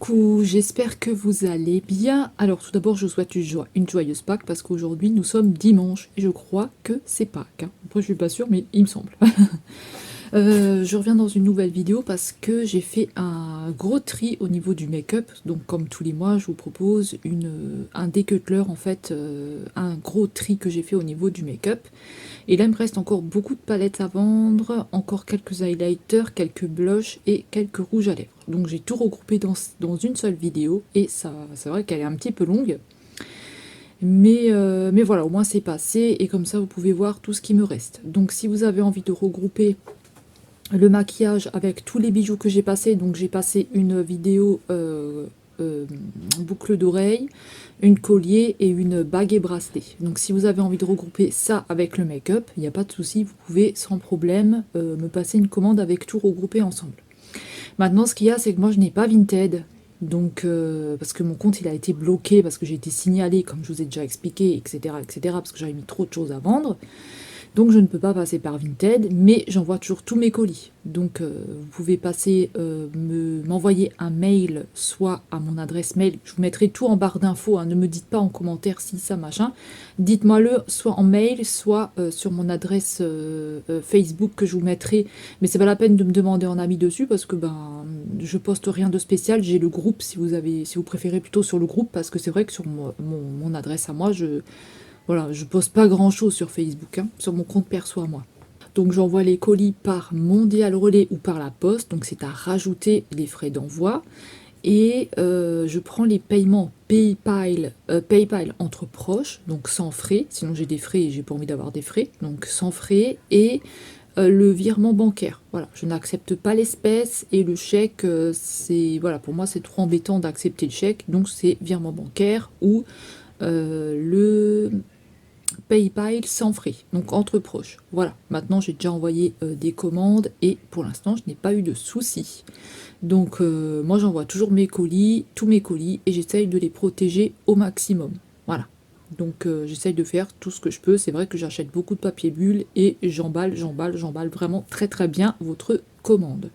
Coucou, j'espère que vous allez bien. Alors tout d'abord je vous souhaite une joyeuse Pâques parce qu'aujourd'hui nous sommes dimanche et je crois que c'est Pâques, hein. Après je suis pas sûre mais il me semble. Je reviens dans une nouvelle vidéo parce que j'ai fait un gros tri au niveau du make-up. Donc comme tous les mois je vous propose un décutler en fait, un gros tri que j'ai fait au niveau du make-up. Et là il me reste encore beaucoup de palettes à vendre, encore quelques highlighters, quelques blushs et quelques rouges à lèvres. Donc j'ai tout regroupé dans une seule vidéo et ça c'est vrai qu'elle est un petit peu longue. Mais voilà, au moins c'est passé et comme ça vous pouvez voir tout ce qui me reste. Donc si vous avez envie de regrouper le maquillage avec tous les bijoux que j'ai passé, donc j'ai passé une vidéo boucle d'oreille, une collier et une bague et bracelet. Donc si vous avez envie de regrouper ça avec le make-up, il n'y a pas de souci, vous pouvez sans problème me passer une commande avec tout regroupé ensemble. Maintenant ce qu'il y a c'est que moi je n'ai pas Vinted, donc parce que mon compte il a été bloqué, parce que j'ai été signalée comme je vous ai déjà expliqué, etc. parce que j'avais mis trop de choses à vendre. Donc je ne peux pas passer par Vinted, mais j'envoie toujours tous mes colis. Donc vous pouvez passer, m'envoyer un mail, soit à mon adresse mail, je vous mettrai tout en barre d'infos, hein, ne me dites pas en commentaire si ça machin. Dites-moi le soit en mail, soit sur mon adresse Facebook que je vous mettrai. Mais c'est pas la peine de me demander en ami dessus parce que ben je poste rien de spécial. J'ai le groupe si vous préférez plutôt sur le groupe, parce que c'est vrai que sur mon adresse à moi, voilà, je poste pas grand chose sur Facebook, hein, sur mon compte perso à moi. Donc j'envoie les colis par Mondial Relais ou par la poste, donc c'est à rajouter les frais d'envoi. Et je prends les paiements PayPal entre proches, donc sans frais, sinon j'ai des frais et j'ai pas envie d'avoir des frais, donc sans frais, et le virement bancaire. Voilà, je n'accepte pas l'espèce et le chèque, voilà, pour moi c'est trop embêtant d'accepter le chèque, donc c'est virement bancaire ou le PayPal sans frais, donc entre proches. Voilà, maintenant j'ai déjà envoyé des commandes et pour l'instant je n'ai pas eu de soucis. Donc moi j'envoie toujours mes colis, tous mes colis, et j'essaye de les protéger au maximum. Voilà, donc j'essaye de faire tout ce que je peux. C'est vrai que j'achète beaucoup de papier bulle et j'emballe vraiment très très bien votre commande.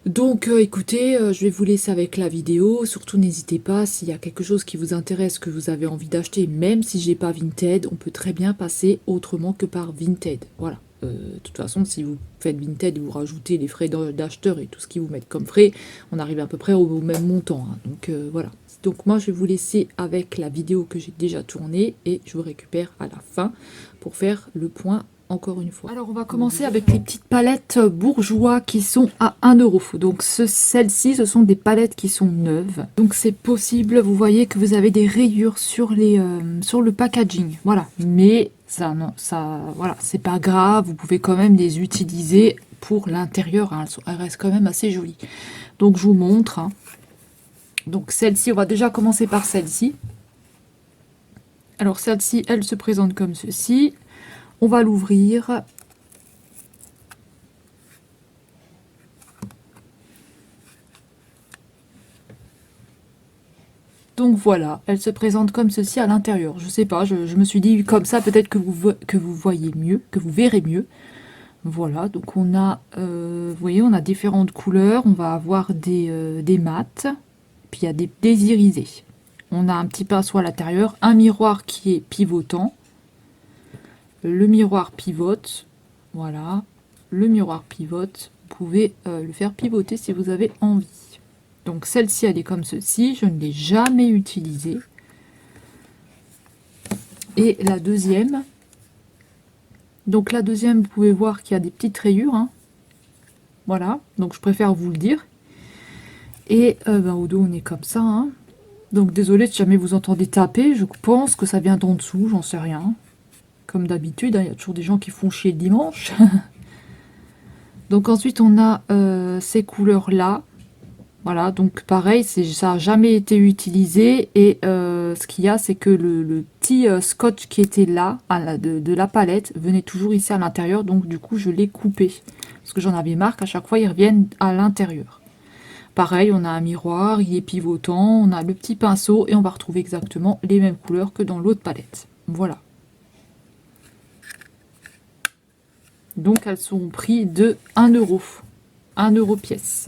Donc écoutez, je vais vous laisser avec la vidéo. Surtout n'hésitez pas, s'il y a quelque chose qui vous intéresse, que vous avez envie d'acheter, même si j'ai pas Vinted, on peut très bien passer autrement que par Vinted. Voilà. De toute façon, si vous faites Vinted et vous rajoutez les frais d'acheteur et tout ce qu'ils vous mettent comme frais, on arrive à peu près au même montant, hein. Donc voilà. Donc moi je vais vous laisser avec la vidéo que j'ai déjà tournée et je vous récupère à la fin pour faire le point encore une fois. Alors on va commencer avec les petites palettes bourgeois qui sont à 1 euro. Donc celles-ci, ce sont des palettes qui sont neuves. Donc c'est possible, vous voyez que vous avez des rayures sur le packaging. Voilà, mais ça, non, ça, voilà, c'est pas grave. Vous pouvez quand même les utiliser pour l'intérieur, hein. Elles restent quand même assez jolies. Donc je vous montre, hein. Donc celle-ci, on va déjà commencer par celle-ci. Alors celle-ci, elle se présente comme ceci. On va l'ouvrir. Donc voilà, elle se présente comme ceci à l'intérieur. Je sais pas, je me suis dit comme ça peut-être que vous voyez mieux, que vous verrez mieux. Voilà, donc on a, vous voyez, on a différentes couleurs. On va avoir des mats, puis il y a des irisés. On a un petit pinceau à l'intérieur, un miroir qui est pivotant. Le miroir pivote, voilà, le miroir pivote, vous pouvez le faire pivoter si vous avez envie. Donc celle-ci elle est comme ceci, je ne l'ai jamais utilisée. Et la deuxième, donc la deuxième vous pouvez voir qu'il y a des petites rayures, hein. Voilà, donc je préfère vous le dire. Et ben, au dos on est comme ça, hein. Donc désolé si jamais vous entendez taper, je pense que ça vient d'en dessous, j'en sais rien. Comme d'habitude, hein, il y a toujours des gens qui font chier le dimanche. Donc ensuite on a ces couleurs là. Voilà, donc pareil, ça n'a jamais été utilisé. Et ce qu'il y a, c'est que le petit scotch qui était là, de la palette, venait toujours ici à l'intérieur. Donc du coup je l'ai coupé. Parce que j'en avais marre qu'à chaque fois ils reviennent à l'intérieur. Pareil, on a un miroir, il est pivotant, on a le petit pinceau et on va retrouver exactement les mêmes couleurs que dans l'autre palette. Voilà. Donc elles sont au prix de 1 euro. 1 euro pièce.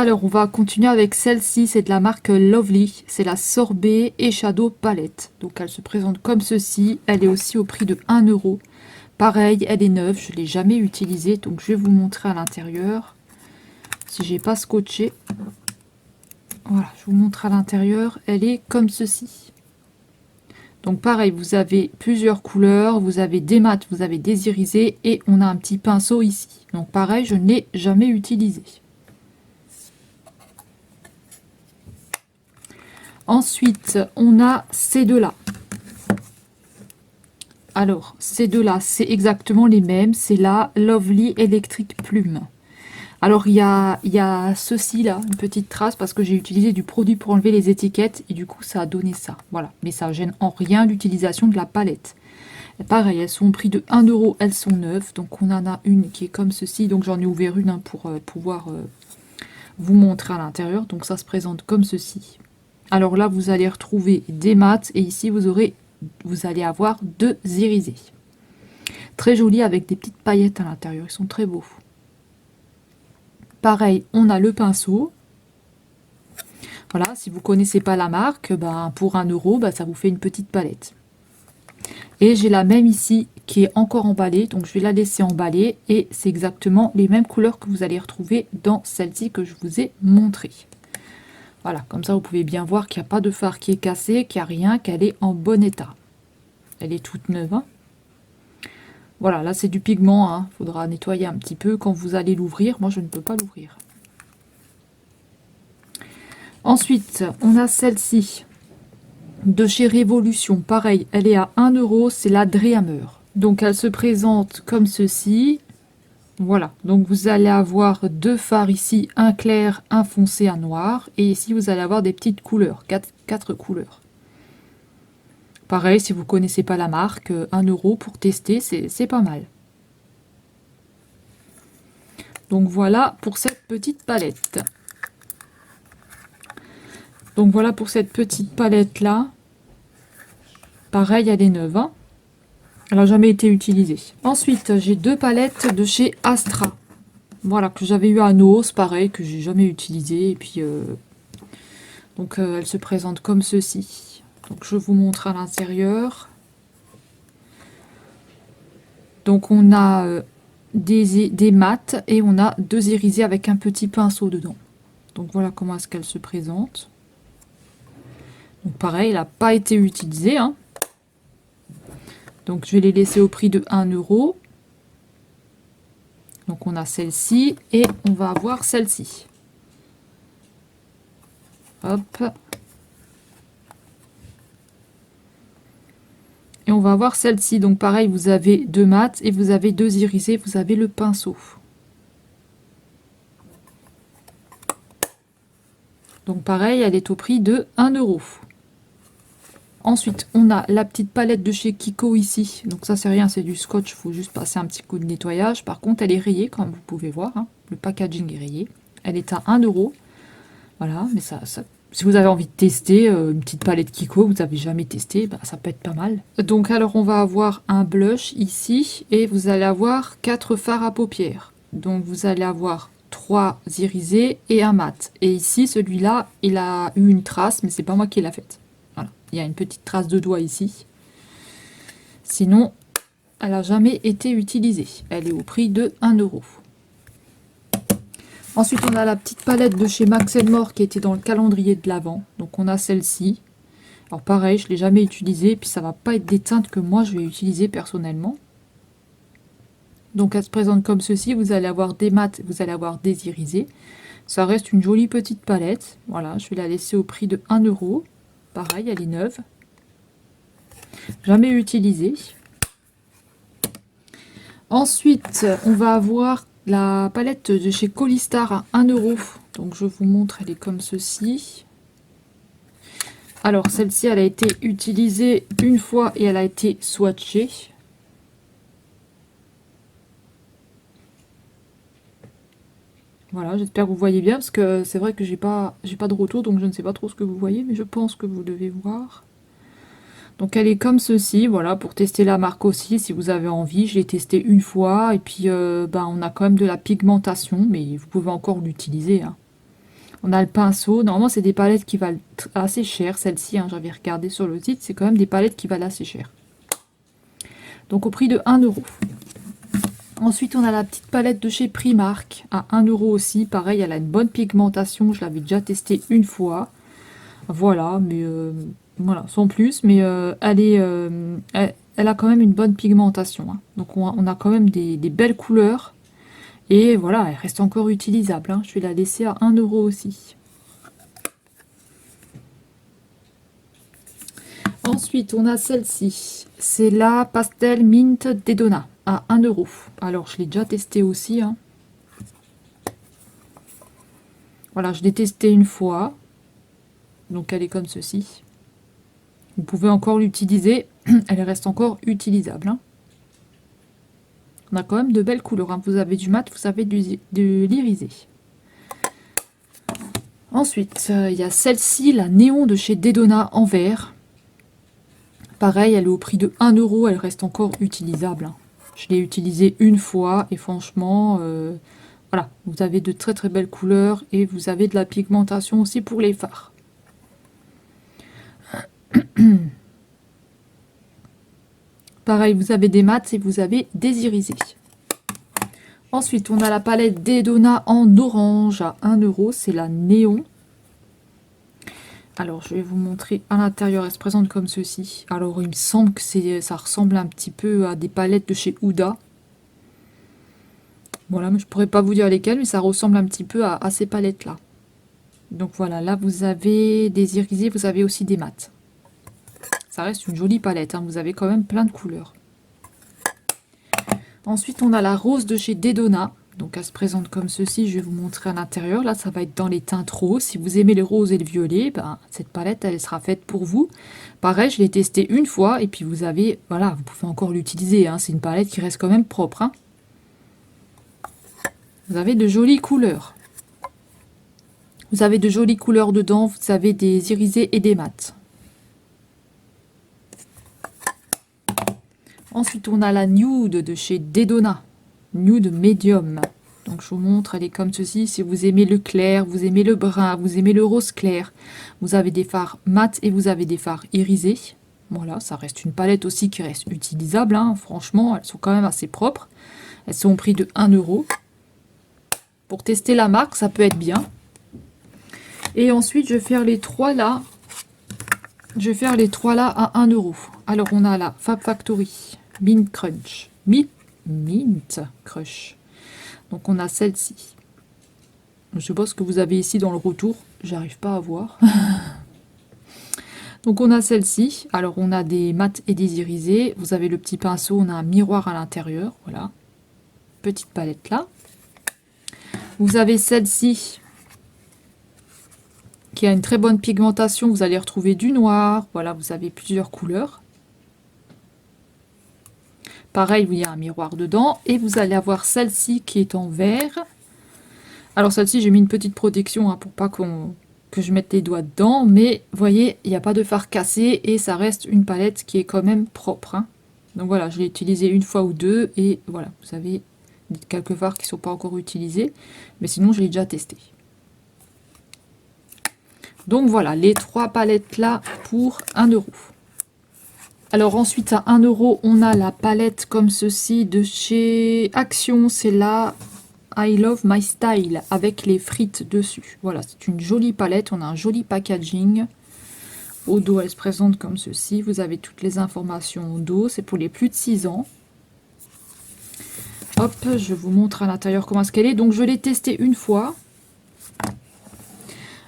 Alors, on va continuer avec celle-ci, c'est de la marque Lovely, c'est la Sorbet et Shadow Palette. Donc elle se présente comme ceci, elle est aussi au prix de 1 euro. Pareil, elle est neuve, je ne l'ai jamais utilisée, donc je vais vous montrer à l'intérieur. Si j'ai pas scotché, voilà, je vous montre à l'intérieur, elle est comme ceci. Donc pareil, vous avez plusieurs couleurs, vous avez des mats, vous avez des irisés et on a un petit pinceau ici. Donc pareil, je ne l'ai jamais utilisé. Ensuite, on a ces deux-là. Alors, ces deux-là, c'est exactement les mêmes. C'est la Lovely Electric Plume. Alors, il y a ceci-là, une petite trace, parce que j'ai utilisé du produit pour enlever les étiquettes. Et du coup, ça a donné ça. Voilà. Mais ça ne gêne en rien l'utilisation de la palette. Et pareil, elles sont au prix de 1 euro. Elles sont neuves. Donc, on en a une qui est comme ceci. Donc, j'en ai ouvert une pour pouvoir vous montrer à l'intérieur. Donc, ça se présente comme ceci. Alors là, vous allez retrouver des mats et ici, vous allez avoir 2 irisés. Très jolis avec des petites paillettes à l'intérieur. Ils sont très beaux. Pareil, on a le pinceau. Voilà, si vous ne connaissez pas la marque, ben, pour 1 euro, ben, ça vous fait une petite palette. Et j'ai la même ici qui est encore emballée. Donc, je vais la laisser emballer. Et c'est exactement les mêmes couleurs que vous allez retrouver dans celle-ci que je vous ai montrée. Voilà, comme ça vous pouvez bien voir qu'il n'y a pas de fard qui est cassé, qu'il n'y a rien, qu'elle est en bon état. Elle est toute neuve. Hein. Voilà, là c'est du pigment, hein. Faudra nettoyer un petit peu quand vous allez l'ouvrir. Moi je ne peux pas l'ouvrir. Ensuite, on a celle-ci de chez Révolution. Pareil, elle est à 1 euro, c'est la Dreamer. Donc elle se présente comme ceci. Voilà, donc vous allez avoir 2 fards ici, un clair, un foncé, un noir. Et ici, vous allez avoir des petites couleurs, 4 couleurs. Pareil, si vous ne connaissez pas la marque, 1 euro pour tester, c'est pas mal. Donc voilà pour cette petite palette. Donc voilà pour cette petite palette-là. Pareil, elle est neuve. Hein. Elle n'a jamais été utilisée. Ensuite, j'ai 2 palettes de chez Astra. Voilà, que j'avais eu à Noos, pareil, que j'ai jamais utilisé. Et puis, donc, elle se présente comme ceci. Donc, je vous montre à l'intérieur. Donc, on a des mats et on a 2 irisés avec un petit pinceau dedans. Donc, voilà comment est-ce qu'elle se présente. Donc, pareil, elle n'a pas été utilisée. Hein. Donc, je vais les laisser au prix de 1 euro. Donc, on a celle-ci et on va avoir celle-ci. Hop. Et on va avoir celle-ci. Donc, pareil, vous avez 2 mats et vous avez 2 irisés. Vous avez le pinceau. Donc, pareil, elle est au prix de 1 euro. Ensuite, on a la petite palette de chez Kiko ici. Donc ça, c'est rien, c'est du scotch. Il faut juste passer un petit coup de nettoyage. Par contre, elle est rayée, comme vous pouvez voir. Hein. Le packaging est rayé. Elle est à 1 euro. Voilà, mais si vous avez envie de tester une petite palette Kiko, vous n'avez jamais testé, bah, ça peut être pas mal. Donc alors, on va avoir un blush ici. Et vous allez avoir 4 fards à paupières. Donc vous allez avoir 3 irisés et un mat. Et ici, celui-là, il a eu une trace, mais c'est pas moi qui l'ai faite. Il y a une petite trace de doigt ici. Sinon, elle n'a jamais été utilisée. Elle est au prix de 1 euro. Ensuite, on a la petite palette de chez Max More qui était dans le calendrier de l'Avent. Donc, on a celle-ci. Alors, pareil, je ne l'ai jamais utilisée. Puis, ça ne va pas être des teintes que moi, je vais utiliser personnellement. Donc, elle se présente comme ceci. Vous allez avoir des mats, vous allez avoir des irisés. Ça reste une jolie petite palette. Voilà, je vais la laisser au prix de 1 euro. Pareil, elle est neuve. Jamais utilisée. Ensuite, on va avoir la palette de chez Colistar à 1 euro. Donc, je vous montre, elle est comme ceci. Alors, celle-ci, elle a été utilisée une fois et elle a été swatchée. Voilà, j'espère que vous voyez bien, parce que c'est vrai que j'ai pas de retour, donc je ne sais pas trop ce que vous voyez, mais je pense que vous devez voir. Donc elle est comme ceci, voilà, pour tester la marque aussi, si vous avez envie. Je l'ai testé une fois, et puis on a quand même de la pigmentation, mais vous pouvez encore l'utiliser. Hein. On a le pinceau. Normalement, c'est des palettes qui valent assez cher. Celle-ci, hein, j'avais regardé sur le site, c'est quand même des palettes qui valent assez cher. Donc au prix de 1 euro. Ensuite, on a la petite palette de chez Primark à 1 euro aussi. Pareil, elle a une bonne pigmentation. Je l'avais déjà testée une fois. Voilà, mais voilà, sans plus. Mais elle a quand même une bonne pigmentation. Hein. Donc on a quand même des belles couleurs. Et voilà, elle reste encore utilisable. Hein. Je vais la laisser à 1 euro aussi. Ensuite, on a celle-ci. C'est la Pastel Mint Dedona à 1 euro. Alors, je l'ai déjà testé aussi. Hein. Voilà, je l'ai testé une fois. Donc, elle est comme ceci. Vous pouvez encore l'utiliser. Elle reste encore utilisable. Hein. On a quand même de belles couleurs. Hein. Vous avez du mat, vous avez de l'irisé. Ensuite, il y a celle-ci, la Néon de chez Dedona en vert. Pareil, elle est au prix de 1 euro. Elle reste encore utilisable. Hein. Je l'ai utilisée une fois et franchement, voilà, vous avez de très très belles couleurs et vous avez de la pigmentation aussi pour les fards. Pareil, vous avez des mats et vous avez des irisés. Ensuite, on a la palette Dedona en orange à 1 euro. C'est la Néon. Alors, je vais vous montrer à l'intérieur. Elle se présente comme ceci. Alors, il me semble que ça ressemble un petit peu à des palettes de chez Huda. Voilà, mais je pourrais pas vous dire lesquelles, mais ça ressemble un petit peu à ces palettes-là. Donc voilà, là, vous avez des irisés, vous avez aussi des mats. Ça reste une jolie palette, hein. Vous avez quand même plein de couleurs. Ensuite, on a la rose de chez Dedona. Donc, elle se présente comme ceci. Je vais vous montrer à l'intérieur. Là, ça va être dans les teintes roses. Si vous aimez les roses et le violet, ben, cette palette, elle sera faite pour vous. Pareil, je l'ai testée une fois. Et puis, vous avez... Voilà, vous pouvez encore l'utiliser. Hein. C'est une palette qui reste quand même propre. Hein. Vous avez de jolies couleurs. Vous avez de jolies couleurs dedans. Vous avez des irisés et des mats. Ensuite, on a la Nude de chez Dedona. Nude Medium. Donc, je vous montre, elle est comme ceci. Si vous aimez le clair, vous aimez le brun, vous aimez le rose clair, vous avez des fards mat et vous avez des fards irisés. Voilà, ça reste une palette aussi qui reste utilisable. Hein. Franchement, elles sont quand même assez propres. Elles sont au prix de 1 euro. Pour tester la marque, ça peut être bien. Et ensuite, je vais faire les trois là. Je vais faire les trois là à 1 euro. Alors, on a la Fab Factory Mint Crunch. Mint Crush. Donc, on a celle-ci. Je sais pas ce que vous avez ici dans le retour. J'arrive pas à voir. Donc, on a celle-ci. Alors, on a des mats et des irisés. Vous avez le petit pinceau. On a un miroir à l'intérieur. Voilà. Petite palette là. Vous avez celle-ci qui a une très bonne pigmentation. Vous allez retrouver du noir. Voilà, vous avez plusieurs couleurs. Pareil, il y a un miroir dedans. Et vous allez avoir celle-ci qui est en vert. Alors celle-ci, j'ai mis une petite protection hein, pour pas que je mette les doigts dedans. Mais vous voyez, il n'y a pas de fard cassé. Et ça reste une palette qui est quand même propre. Hein. Donc voilà, je l'ai utilisée une fois ou deux. Et voilà, vous avez quelques fards qui ne sont pas encore utilisés. Mais sinon, je l'ai déjà testé. Donc voilà, les trois palettes là pour 1 euro. Alors ensuite à 1 euro, on a la palette comme ceci de chez Action. C'est la I Love My Style avec les frites dessus. Voilà, c'est une jolie palette. On a un joli packaging. Au dos, elle se présente comme ceci. Vous avez toutes les informations au dos. C'est pour les plus de 6 ans. Hop, je vous montre à l'intérieur comment est-ce qu'elle est. Donc je l'ai testée une fois.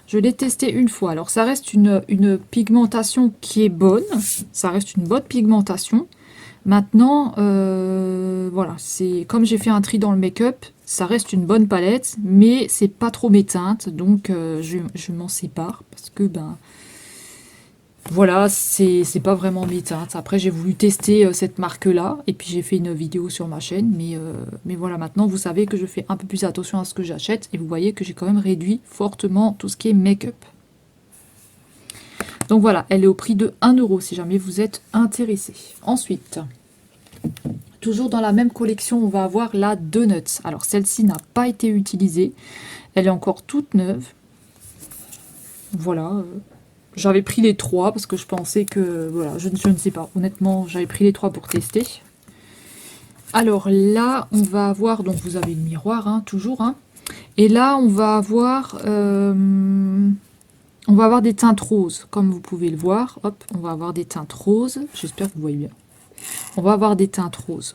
Je l'ai testé une fois. Alors, ça reste une pigmentation qui est bonne. Ça reste une bonne pigmentation. Maintenant, voilà, c'est comme j'ai fait un tri dans le make-up, ça reste une bonne palette, mais c'est pas trop mes teintes. Donc, je m'en sépare parce que, ben, voilà, c'est pas vraiment mes teintes. Après, j'ai voulu tester cette marque-là et puis j'ai fait une vidéo sur ma chaîne. Mais voilà, maintenant, vous savez que je fais un peu plus attention à ce que j'achète et vous voyez que j'ai quand même réduit fortement tout ce qui est make-up. Donc voilà, elle est au prix de 1 euro si jamais vous êtes intéressé. Ensuite, toujours dans la même collection, on va avoir la Donuts. Alors, celle-ci n'a pas été utilisée. Elle est encore toute neuve. Voilà. J'avais pris les 3 parce que je pensais que... Voilà, je ne sais pas. Honnêtement, j'avais pris les 3 pour tester. Alors là, on va avoir... Donc vous avez le miroir, hein, toujours. Hein. Et là, on va avoir des teintes roses, comme vous pouvez le voir. Hop, on va avoir des teintes roses. J'espère que vous voyez bien. On va avoir des teintes roses.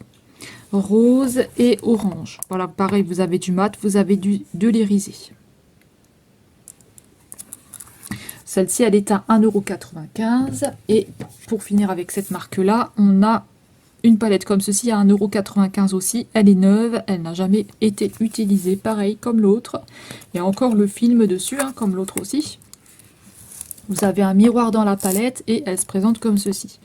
Rose et orange. Voilà, pareil, vous avez du mat, vous avez de l'irisé. Celle-ci, elle est à 1,95 €. Et pour finir avec cette marque-là, on a une palette comme ceci à 1,95 € aussi. Elle est neuve, elle n'a jamais été utilisée. Pareil, comme l'autre. Il y a encore le film dessus, hein, comme l'autre aussi. Vous avez un miroir dans la palette et elle se présente comme ceci.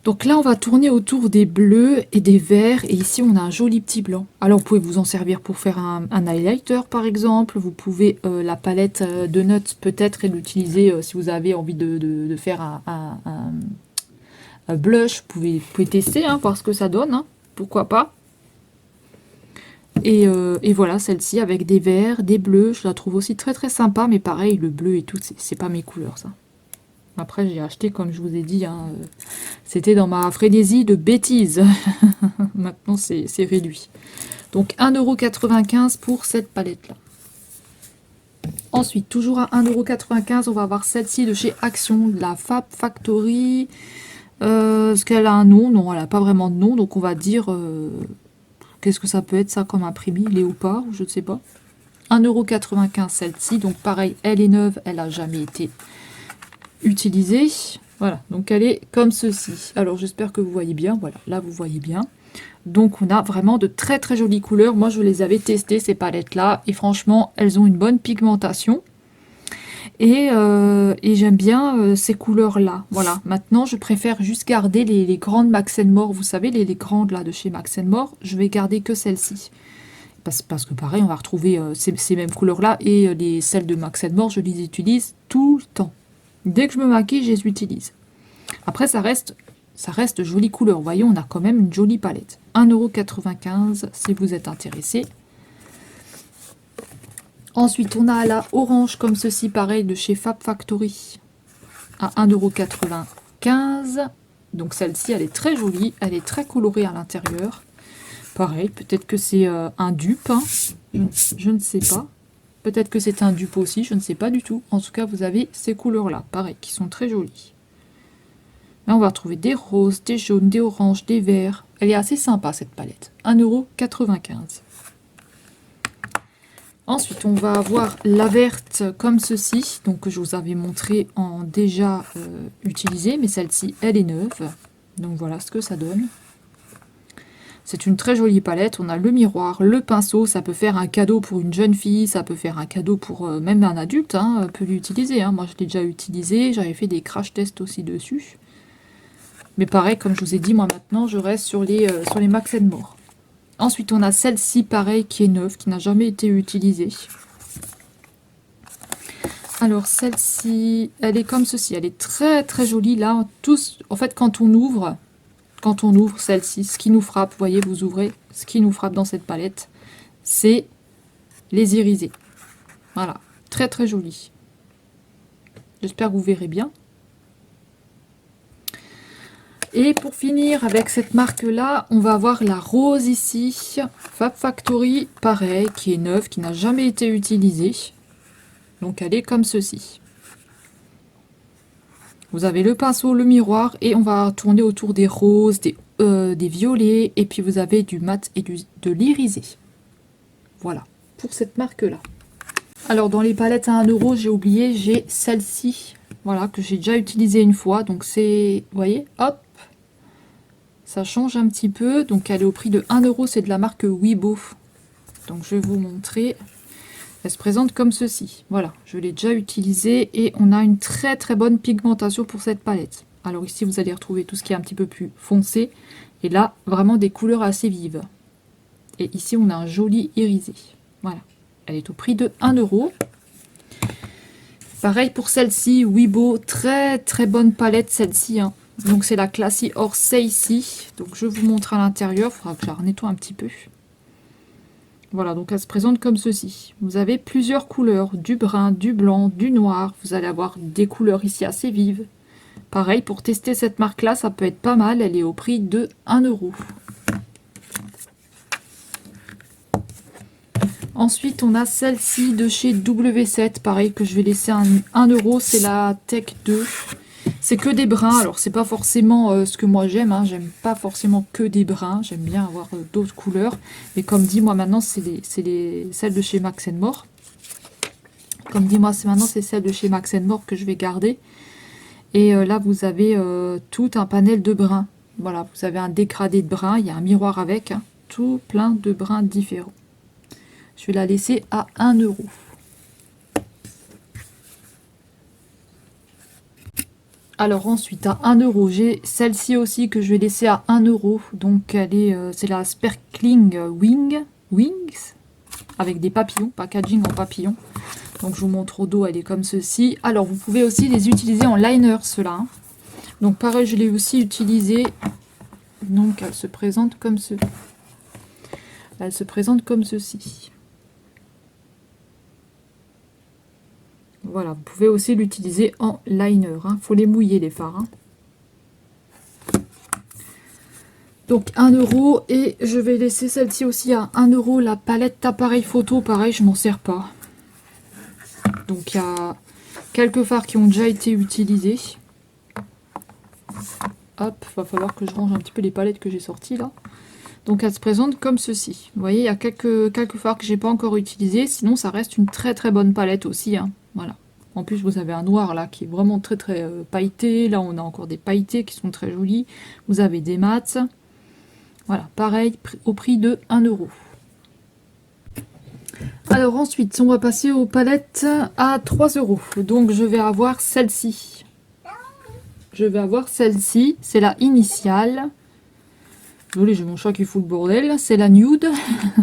Donc là, on va tourner autour des bleus et des verts. Et ici, on a un joli petit blanc. Alors, vous pouvez vous en servir pour faire un highlighter, par exemple. Vous pouvez, la palette de notes, peut-être, et l'utiliser si vous avez envie de faire un blush. Vous pouvez tester, hein, voir ce que ça donne. Hein. Pourquoi pas. Et voilà, celle-ci, avec des verts, des bleus. Je la trouve aussi très, très sympa. Mais pareil, le bleu et tout, c'est pas mes couleurs, ça. Après, j'ai acheté, comme je vous ai dit, hein, c'était dans ma frénésie de bêtises. Maintenant, c'est réduit. Donc, 1,95 € pour cette palette-là. Ensuite, toujours à 1,95 €, on va avoir celle-ci de chez Action, de la Fab Factory. Est-ce qu'elle a un nom? Non, elle n'a pas vraiment de nom. Donc, on va dire... qu'est-ce que ça peut être, ça, comme imprimé? Léopard, je ne sais pas. 1,95 € celle-ci. Donc, pareil, elle est neuve, elle n'a jamais été utilisée. Voilà, donc elle est comme ceci. Alors j'espère que vous voyez bien. Voilà, là vous voyez bien. Donc on a vraiment de très très jolies couleurs. Moi je les avais testées ces palettes là et franchement elles ont une bonne pigmentation. Et j'aime bien ces couleurs là. Voilà, maintenant je préfère juste garder les grandes Max More. Vous savez, les grandes là de chez Max More. Je vais garder que celles-ci. Parce que pareil, on va retrouver ces mêmes couleurs là. Et celles de Max More, je les utilise tout le temps. Dès que je me maquille, je les utilise. Après, ça reste jolie couleur. Vous voyez, on a quand même une jolie palette. 1,95 € si vous êtes intéressé. Ensuite, on a la orange comme ceci, pareil, de chez Fab Factory. À 1,95 €. Donc celle-ci, elle est très jolie. Elle est très colorée à l'intérieur. Pareil, peut-être que c'est un dupe. Hein. Je ne sais pas. Peut-être que c'est un dupe aussi, je ne sais pas du tout. En tout cas, vous avez ces couleurs-là, pareil, qui sont très jolies. Là, on va retrouver des roses, des jaunes, des oranges, des verts. Elle est assez sympa, cette palette. 1,95 €. Ensuite, on va avoir la verte comme ceci. Donc, je vous avais montré en déjà utilisé. Mais celle-ci, elle est neuve. Donc, voilà ce que ça donne. C'est une très jolie palette, on a le miroir, le pinceau, ça peut faire un cadeau pour une jeune fille, ça peut faire un cadeau pour même un adulte, hein, peut l'utiliser. Hein. Moi je l'ai déjà utilisé, j'avais fait des crash tests aussi dessus. Mais pareil, comme je vous ai dit, moi maintenant je reste sur les Max More. Ensuite on a celle-ci, pareil, qui est neuve, qui n'a jamais été utilisée. Alors celle-ci, elle est comme ceci, elle est très très jolie là. En fait quand on ouvre celle-ci, ce qui nous frappe, vous voyez, vous ouvrez, ce qui nous frappe dans cette palette, c'est les irisés. Voilà, très très joli. J'espère que vous verrez bien. Et pour finir avec cette marque-là, on va avoir la rose ici, Fab Factory, pareil, qui est neuve, qui n'a jamais été utilisée. Donc elle est comme ceci. Vous avez le pinceau, le miroir, et on va tourner autour des roses, des violets, et puis vous avez du mat et de l'irisé. Voilà, pour cette marque-là. Alors, dans les palettes à 1 €, j'ai oublié, j'ai celle-ci, voilà, que j'ai déjà utilisée une fois. Donc, c'est, vous voyez, hop, ça change un petit peu. Donc, elle est au prix de 1 €, c'est de la marque Wibo. Donc, je vais vous montrer. Elle se présente comme ceci. Voilà, je l'ai déjà utilisée et on a une très très bonne pigmentation pour cette palette. Alors ici, vous allez retrouver tout ce qui est un petit peu plus foncé. Et là, vraiment des couleurs assez vives. Et ici, on a un joli irisé. Voilà, elle est au prix de 1 €. Pareil pour celle-ci, Wibo, très très bonne palette celle-ci. Hein. Donc c'est la Classy Orsay ici. Donc je vous montre à l'intérieur, il faudra que je la nettoie un petit peu. Voilà, donc elle se présente comme ceci. Vous avez plusieurs couleurs, du brun, du blanc, du noir. Vous allez avoir des couleurs ici assez vives. Pareil, pour tester cette marque-là, ça peut être pas mal. Elle est au prix de 1 €. Ensuite, on a celle-ci de chez W7. Pareil, que je vais laisser 1 €. C'est la Tech 2. C'est que des bruns. Alors, c'est pas forcément ce que moi j'aime. Hein. J'aime pas forcément que des bruns. J'aime bien avoir d'autres couleurs. Mais comme dit, moi maintenant, c'est celles de chez Max More. Comme dit, moi, maintenant, c'est celles de chez Max More que je vais garder. Et là, vous avez tout un panel de bruns. Voilà, vous avez un dégradé de bruns. Il y a un miroir avec. Hein, tout plein de bruns différents. Je vais la laisser à 1 €. Alors ensuite, à 1 €, j'ai celle-ci aussi que je vais laisser à 1 €. Donc elle est, c'est la Sparkling Wings, avec des papillons, packaging en papillons. Donc je vous montre au dos, elle est comme ceci. Alors vous pouvez aussi les utiliser en liner, ceux-là. Hein. Donc pareil, je l'ai aussi utilisé. Donc elle se présente comme ceci. Elle se présente comme ceci. Voilà, vous pouvez aussi l'utiliser en liner. Hein. Faut les mouiller les fards. Hein. Donc 1 € et je vais laisser celle-ci aussi à 1 €. La palette d'appareil photo, pareil, je m'en sers pas. Donc il y a quelques fards qui ont déjà été utilisés. Hop, va falloir que je range un petit peu les palettes que j'ai sorties là. Donc elle se présente comme ceci. Vous voyez, il y a quelques fards que j'ai pas encore utilisés. Sinon, ça reste une très très bonne palette aussi. Hein. Voilà. En plus, vous avez un noir là qui est vraiment très très pailleté. Là, on a encore des pailletés qui sont très jolis. Vous avez des mats. Voilà, pareil, au prix de 1 €. Alors ensuite, on va passer aux palettes à 3 €. Donc je vais avoir celle-ci. Je vais avoir celle-ci. C'est la initiale. Désolé, j'ai mon chat qui fout le bordel. C'est la nude.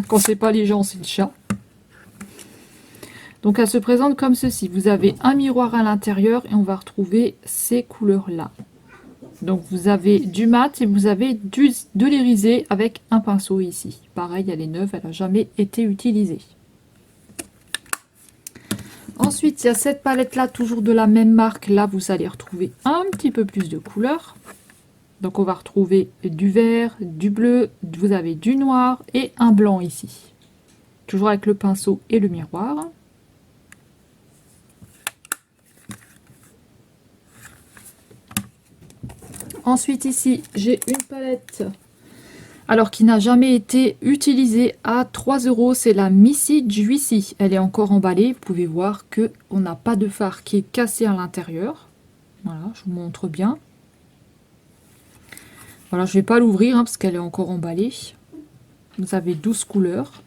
Quand c'est pas les gens, c'est le chat. Donc elle se présente comme ceci. Vous avez un miroir à l'intérieur et on va retrouver ces couleurs-là. Donc vous avez du mat et vous avez de l'irisé avec un pinceau ici. Pareil, elle est neuve, elle n'a jamais été utilisée. Ensuite, il y a cette palette-là, toujours de la même marque. Là, vous allez retrouver un petit peu plus de couleurs. Donc on va retrouver du vert, du bleu, vous avez du noir et un blanc ici. Toujours avec le pinceau et le miroir. Ensuite ici, j'ai une palette alors qui n'a jamais été utilisée à 3 €. C'est la Missy Juicy. Elle est encore emballée. Vous pouvez voir que on n'a pas de fard qui est cassé à l'intérieur. Voilà, je vous montre bien. Voilà, je ne vais pas l'ouvrir hein, parce qu'elle est encore emballée. Vous avez 12 couleurs.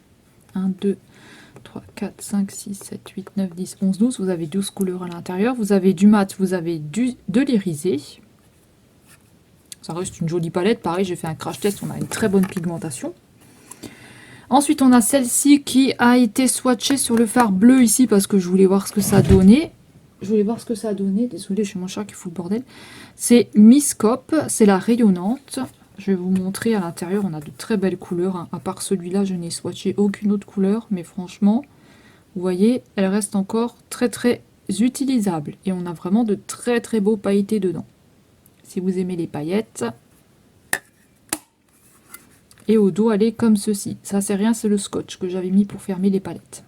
1, 2, 3, 4, 5, 6, 7, 8, 9, 10, 11, 12. Vous avez 12 couleurs à l'intérieur. Vous avez du mat, vous avez de l'irisé. Ça reste une jolie palette. Pareil, j'ai fait un crash test. On a une très bonne pigmentation. Ensuite, on a celle-ci qui a été swatchée sur le fard bleu ici parce que je voulais voir ce que ça donnait. Désolée, j'ai mon chat qui fout le bordel. C'est Miss Cop. C'est la rayonnante. Je vais vous montrer à l'intérieur. On a de très belles couleurs. Hein. À part celui-là, je n'ai swatché aucune autre couleur. Mais franchement, vous voyez, elle reste encore très très utilisable. Et on a vraiment de très très beaux pailletés dedans. Si vous aimez les paillettes. Et au dos, elle est comme ceci. Ça, c'est rien, c'est le scotch que j'avais mis pour fermer les palettes.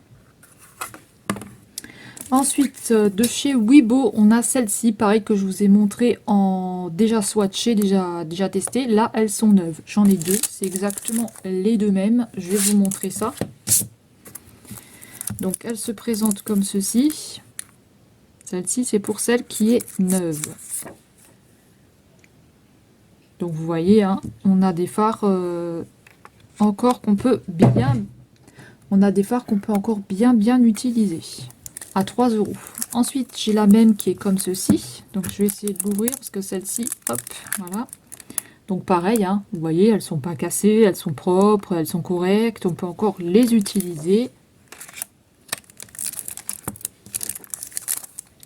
Ensuite, de chez Wibo, on a celle-ci, pareil que je vous ai montré en déjà swatché, déjà testé. Là, elles sont neuves. J'en ai deux. C'est exactement les deux mêmes. Je vais vous montrer ça. Donc, elle se présente comme ceci. Celle-ci, c'est pour celle qui est neuve. Donc vous voyez, hein, on a des fards encore qu'on peut bien... On a des fards qu'on peut encore bien utiliser. À 3 €. Ensuite, j'ai la même qui est comme ceci. Donc je vais essayer de l'ouvrir parce que celle-ci, hop, voilà. Donc pareil, hein, vous voyez, elles sont pas cassées, elles sont propres, elles sont correctes. On peut encore les utiliser.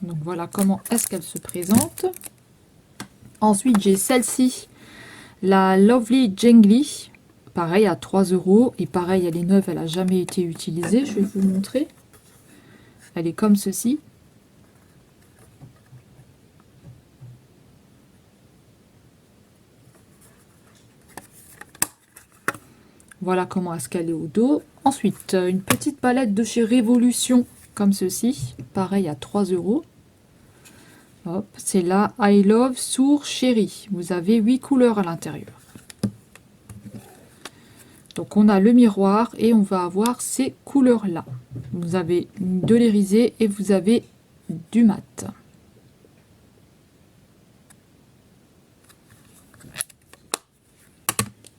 Donc voilà comment est-ce qu'elle se présente. Ensuite, j'ai celle-ci. La Lovely Jangly. Pareil à 3 €. Et pareil, elle est neuve, elle n'a jamais été utilisée. Je vais vous montrer. Elle est comme ceci. Voilà comment est-ce qu'elle est au dos. Ensuite, une petite palette de chez Révolution, comme ceci. Pareil à 3 €. Hop, c'est la I Love Sour Cherry. Vous avez 8 couleurs à l'intérieur. Donc on a le miroir et on va avoir ces couleurs-là. Vous avez de l'irisé et vous avez du mat.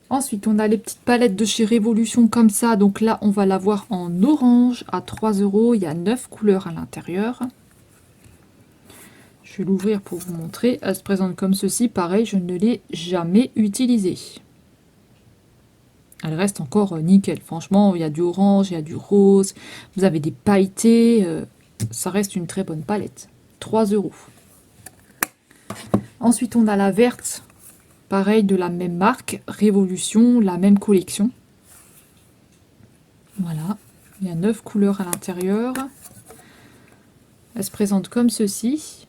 Ensuite, on a les petites palettes de chez Révolution comme ça. Donc là, on va l'avoir en orange à 3 €. Il y a 9 couleurs à l'intérieur. Je vais l'ouvrir pour vous montrer. Elle se présente comme ceci. Pareil, je ne l'ai jamais utilisée. Elle reste encore nickel. Franchement, il y a du orange, il y a du rose. Vous avez des pailletés. Ça reste une très bonne palette. 3 €. Ensuite, on a la verte. Pareil, de la même marque, Révolution, la même collection. Voilà, il y a 9 couleurs à l'intérieur. Elle se présente comme ceci.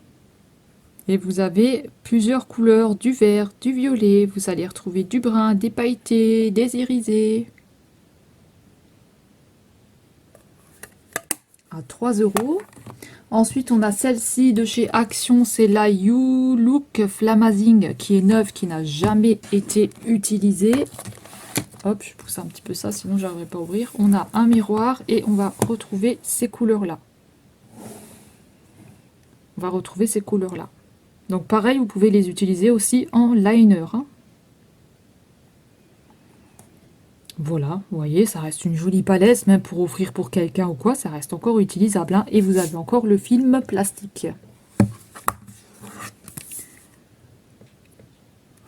Et vous avez plusieurs couleurs, du vert, du violet. Vous allez retrouver du brun, des pailletés, des irisés. À 3 €. Ensuite, on a celle-ci de chez Action, c'est la You Look Flamazing qui est neuve, qui n'a jamais été utilisée. Hop, je pousse un petit peu ça, sinon je n'arriverai pas à ouvrir. On a un miroir et on va retrouver ces couleurs-là. On va retrouver ces couleurs-là. Donc pareil, vous pouvez les utiliser aussi en liner. Hein. Voilà, vous voyez, ça reste une jolie palette, même pour offrir pour quelqu'un ou quoi, ça reste encore utilisable. Hein, et vous avez encore le film plastique.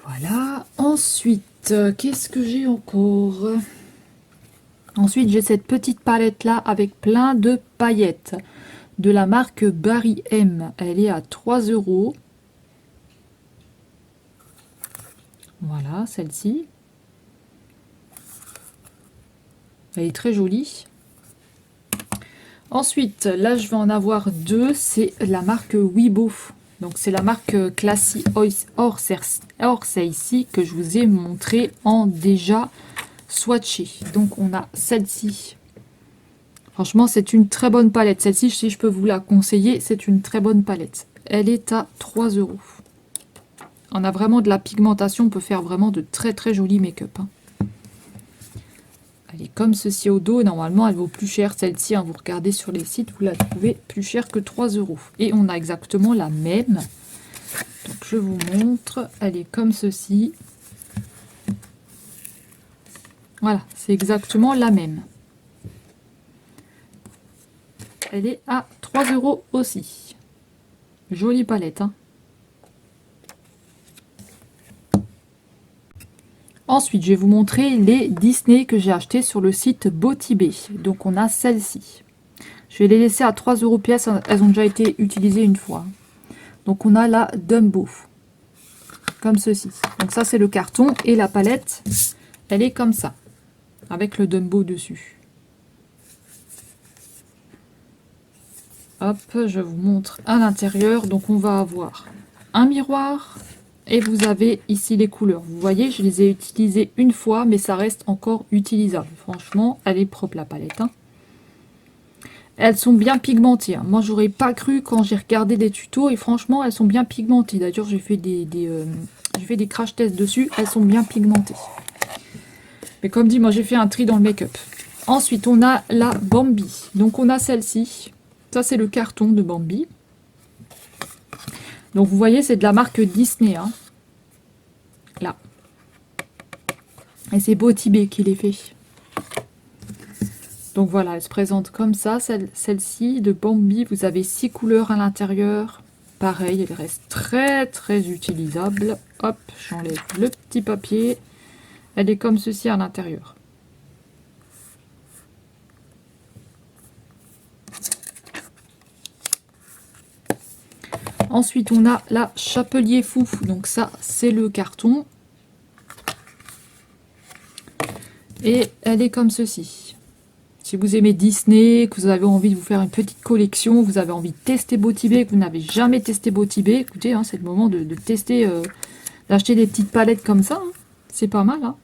Voilà, ensuite, qu'est-ce que j'ai encore? Ensuite, j'ai cette petite palette-là avec plein de paillettes. De la marque Barry M. Elle est à 3 €. Voilà, celle-ci. Elle est très jolie. Ensuite, là, je vais en avoir deux. C'est la marque Weibo. Donc, c'est la marque Classy Orsay ici que je vous ai montré en déjà swatché. Donc, on a celle-ci. Franchement, c'est une très bonne palette. Celle-ci, si je peux vous la conseiller, c'est une très bonne palette. Elle est à 3 €. On a vraiment de la pigmentation. On peut faire vraiment de très très jolis make-up. Hein. Elle est comme ceci au dos. Normalement, elle vaut plus cher celle-ci. Hein. Vous regardez sur les sites, vous la trouvez plus cher que 3 €. Et on a exactement la même. Donc, je vous montre. Elle est comme ceci. Voilà, c'est exactement la même. Elle est à 3 € aussi. Jolie palette. Hein. Ensuite, je vais vous montrer les Disney que j'ai achetés sur le site Botibé. Donc, on a celle-ci. Je vais les laisser à 3 € pièce. Elles ont déjà été utilisées une fois. Donc, on a la Dumbo. Comme ceci. Donc, ça, c'est le carton. Et la palette, elle est comme ça. Avec le Dumbo dessus. Hop, je vous montre à l'intérieur. Donc, on va avoir un miroir. Et vous avez ici les couleurs. Vous voyez, je les ai utilisées une fois, mais ça reste encore utilisable. Franchement, elle est propre la palette. Hein. Elles sont bien pigmentées. Hein. Moi, j'aurais pas cru quand j'ai regardé des tutos. Et franchement, elles sont bien pigmentées. D'ailleurs, j'ai fait des crash tests dessus. Elles sont bien pigmentées. Mais comme dit, moi, j'ai fait un tri dans le make-up. Ensuite, on a la Bambi. Donc, on a celle-ci. Ça, c'est le carton de Bambi. Donc, vous voyez, c'est de la marque Disney. Hein. Là. Et c'est Botibé qui les fait. Donc, voilà, elle se présente comme ça. Celle-ci de Bambi, vous avez 6 couleurs à l'intérieur. Pareil, elle reste très, très utilisable. Hop, j'enlève le petit papier. Elle est comme ceci à l'intérieur. Ensuite, on a la Chapelier Fou. Donc ça, c'est le carton. Et elle est comme ceci. Si vous aimez Disney, que vous avez envie de vous faire une petite collection, que vous avez envie de tester Botibé, que vous n'avez jamais testé Botibé, écoutez, hein, c'est le moment de tester, d'acheter des petites palettes comme ça. Hein. C'est pas mal. Hein.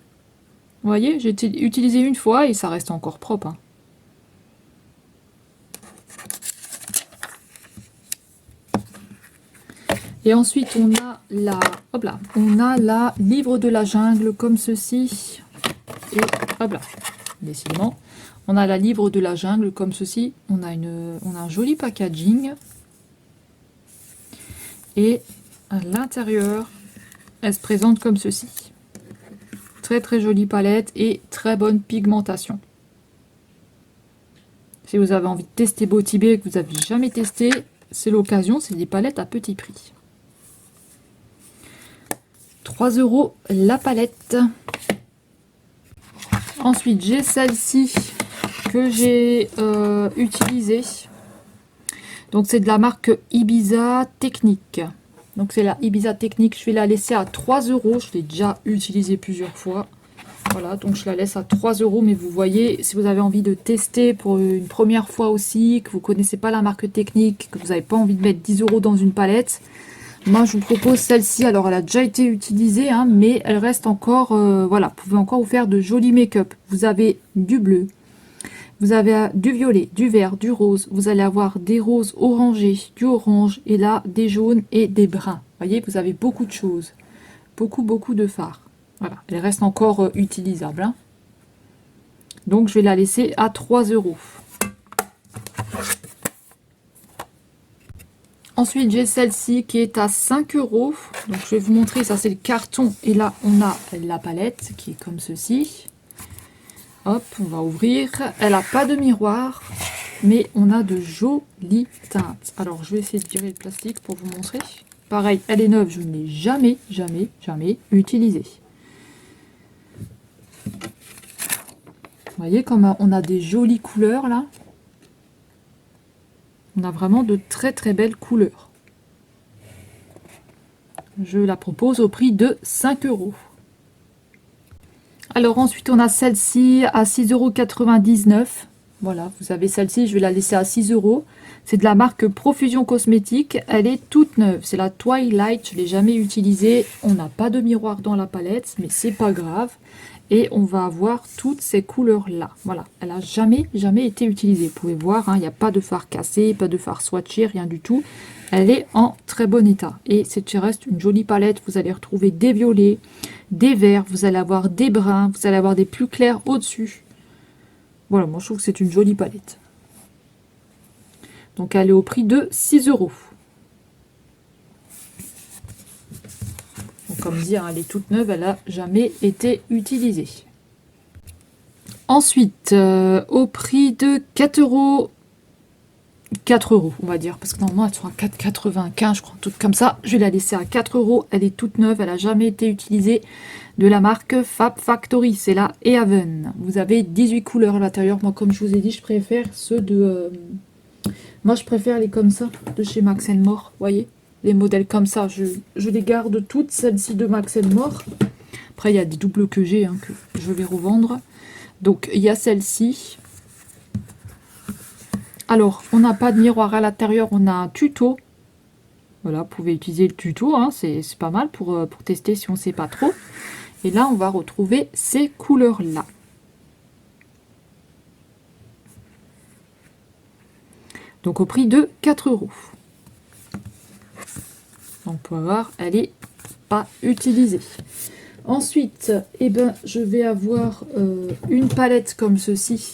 Vous voyez, j'ai utilisé une fois et ça reste encore propre. Hein. Et ensuite, on a la, hop là, on a la livre de la jungle comme ceci. Et hop là, décidément, on a la livre de la jungle comme ceci. On a un joli packaging. Et à l'intérieur, elle se présente comme ceci. Très très jolie palette et très bonne pigmentation. Si vous avez envie de tester Botibé et que vous n'avez jamais testé, c'est l'occasion, c'est des palettes à petit prix. 3 € la palette. Ensuite, j'ai celle-ci que j'ai utilisée. Donc, c'est de la marque Ibiza Technique. Donc, c'est la Ibiza Technique. Je vais la laisser à 3 €. Je l'ai déjà utilisée plusieurs fois. Voilà, donc je la laisse à 3 €. Mais vous voyez, si vous avez envie de tester pour une première fois aussi, que vous ne connaissez pas la marque Technique, que vous n'avez pas envie de mettre 10 € dans une palette, moi, je vous propose celle-ci. Alors, elle a déjà été utilisée, hein, mais elle reste encore... voilà, vous pouvez encore vous faire de jolis make-up. Vous avez du bleu, vous avez du violet, du vert, du rose. Vous allez avoir des roses orangés, du orange, et là, des jaunes et des bruns. Vous voyez, vous avez beaucoup de choses. Beaucoup, beaucoup de fards. Voilà, elle reste encore utilisable. Hein. Donc, je vais la laisser à 3 €. Ensuite, j'ai celle-ci qui est à 5 €. Donc, je vais vous montrer, ça c'est le carton. Et là, on a la palette qui est comme ceci. Hop, on va ouvrir. Elle n'a pas de miroir, mais on a de jolies teintes. Alors, je vais essayer de virer le plastique pour vous montrer. Pareil, elle est neuve, je ne l'ai jamais, jamais, jamais utilisée. Vous voyez comme on a des jolies couleurs là. On a vraiment de très très belles couleurs. Je la propose au prix de 5 €. Alors ensuite on a celle-ci à 6,99 €. Voilà, vous avez celle-ci, je vais la laisser à 6 €. C'est de la marque Profusion Cosmétique. Elle est toute neuve. C'est la Twilight, je ne l'ai jamais utilisée. On n'a pas de miroir dans la palette, mais c'est pas grave. Et on va avoir toutes ces couleurs-là. Voilà, elle n'a jamais, jamais été utilisée. Vous pouvez voir, hein, il n'y a pas de fard cassé, pas de fard swatché, rien du tout. Elle est en très bon état. Et c'est reste une jolie palette. Vous allez retrouver des violets, des verts, vous allez avoir des bruns, vous allez avoir des plus clairs au-dessus. Voilà, moi je trouve que c'est une jolie palette. Donc elle est au prix de 6 €. Donc, comme dit, hein, elle est toute neuve, elle n'a jamais été utilisée. Ensuite, au prix de 4 €. 4 €, on va dire, parce que normalement elles sont à 4,95 €, je crois, un truc comme ça. Je vais la laisser à 4 €. Elle est toute neuve, elle n'a jamais été utilisée. De la marque Fab Factory, c'est la Ehaven. Vous avez 18 couleurs à l'intérieur. Moi, comme je vous ai dit, je préfère ceux de... Moi, je préfère les comme ça, de chez Max More, vous voyez, les modèles comme ça. Je les garde toutes, celles-ci de Max More. Après, il y a des doubles que j'ai, hein, que je vais revendre. Donc, il y a celle-ci. Alors, on n'a pas de miroir à l'intérieur, on a un tuto. Voilà, vous pouvez utiliser le tuto, hein, c'est pas mal pour tester si on ne sait pas trop. Et là, on va retrouver ces couleurs-là. Donc, au prix de 4 €. Donc, pour voir, elle n'est pas utilisée. Ensuite, eh ben, je vais avoir une palette comme ceci.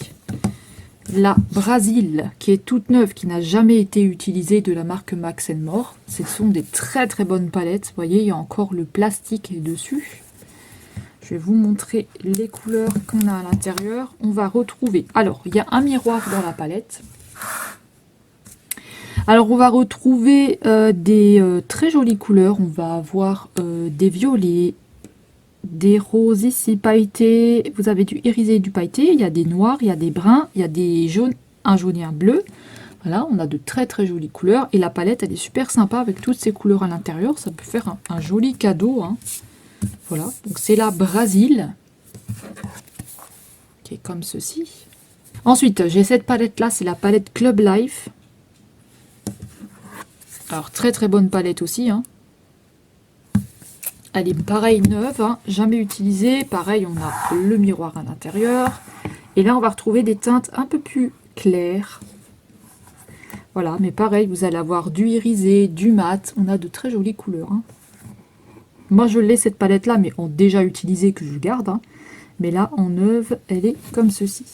La Brasil, qui est toute neuve, qui n'a jamais été utilisée, de la marque Max More. Ce sont des très très bonnes palettes. Vous voyez, il y a encore le plastique dessus. Je vais vous montrer les couleurs qu'on a à l'intérieur. On va retrouver... Alors, il y a un miroir dans la palette. Alors, on va retrouver des très jolies couleurs. On va avoir des violets, des roses ici pailletés, vous avez du irisé et du pailleté, il y a des noirs, il y a des bruns, il y a des jaunes, un jaune et un bleu. Voilà, on a de très très jolies couleurs et la palette elle est super sympa avec toutes ces couleurs à l'intérieur, ça peut faire un joli cadeau. Hein. Voilà, donc c'est la Brasil. qui est comme ceci. Ensuite, j'ai cette palette-là, c'est la palette Club Life. Alors, très très bonne palette aussi, hein. Elle est pareil neuve, hein, jamais utilisée. Pareil, on a le miroir à l'intérieur. Et là, on va retrouver des teintes un peu plus claires. Voilà, mais pareil, vous allez avoir du irisé, du mat. On a de très jolies couleurs, hein. Moi, je l'ai cette palette-là, mais en déjà utilisée que je garde, hein. Mais là, en neuve, elle est comme ceci.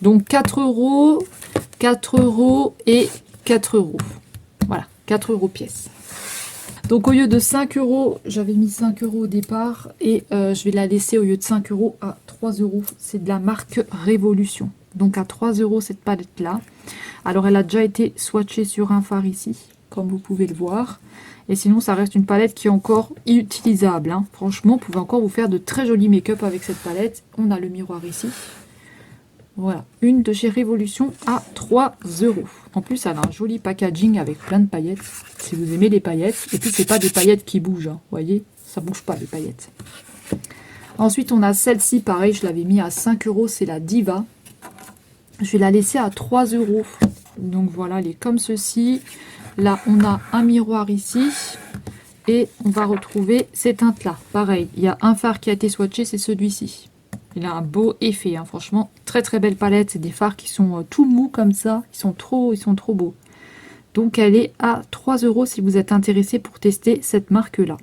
Donc 4 €, 4 € et 4 €. Voilà, 4 € pièce. Donc au lieu de 5 €, j'avais mis 5 € au départ. Et je vais la laisser au lieu de 5 € à 3 €. C'est de la marque Révolution. Donc à 3 € cette palette-là. Alors elle a déjà été swatchée sur un fard ici, comme vous pouvez le voir. Et sinon ça reste une palette qui est encore utilisable, hein. Franchement, vous pouvez encore vous faire de très jolis make-up avec cette palette. On a le miroir ici. Voilà, une de chez Révolution à 3 €. En plus, elle a un joli packaging avec plein de paillettes, si vous aimez les paillettes. Et puis, c'est pas des paillettes qui bougent, hein. Vous voyez, ça bouge pas les paillettes. Ensuite, on a celle-ci, pareil, je l'avais mis à 5 €, c'est la Diva. Je vais la laisser à 3 €. Donc voilà, elle est comme ceci. Là, on a un miroir ici. Et on va retrouver ces teintes-là. Pareil, il y a un fard qui a été swatché, c'est celui-ci. Il a un beau effet, hein. Franchement, très très belle palette. C'est des fards qui sont tout mous comme ça. Ils sont trop beaux. Donc elle est à 3 € si vous êtes intéressé pour tester cette marque-là.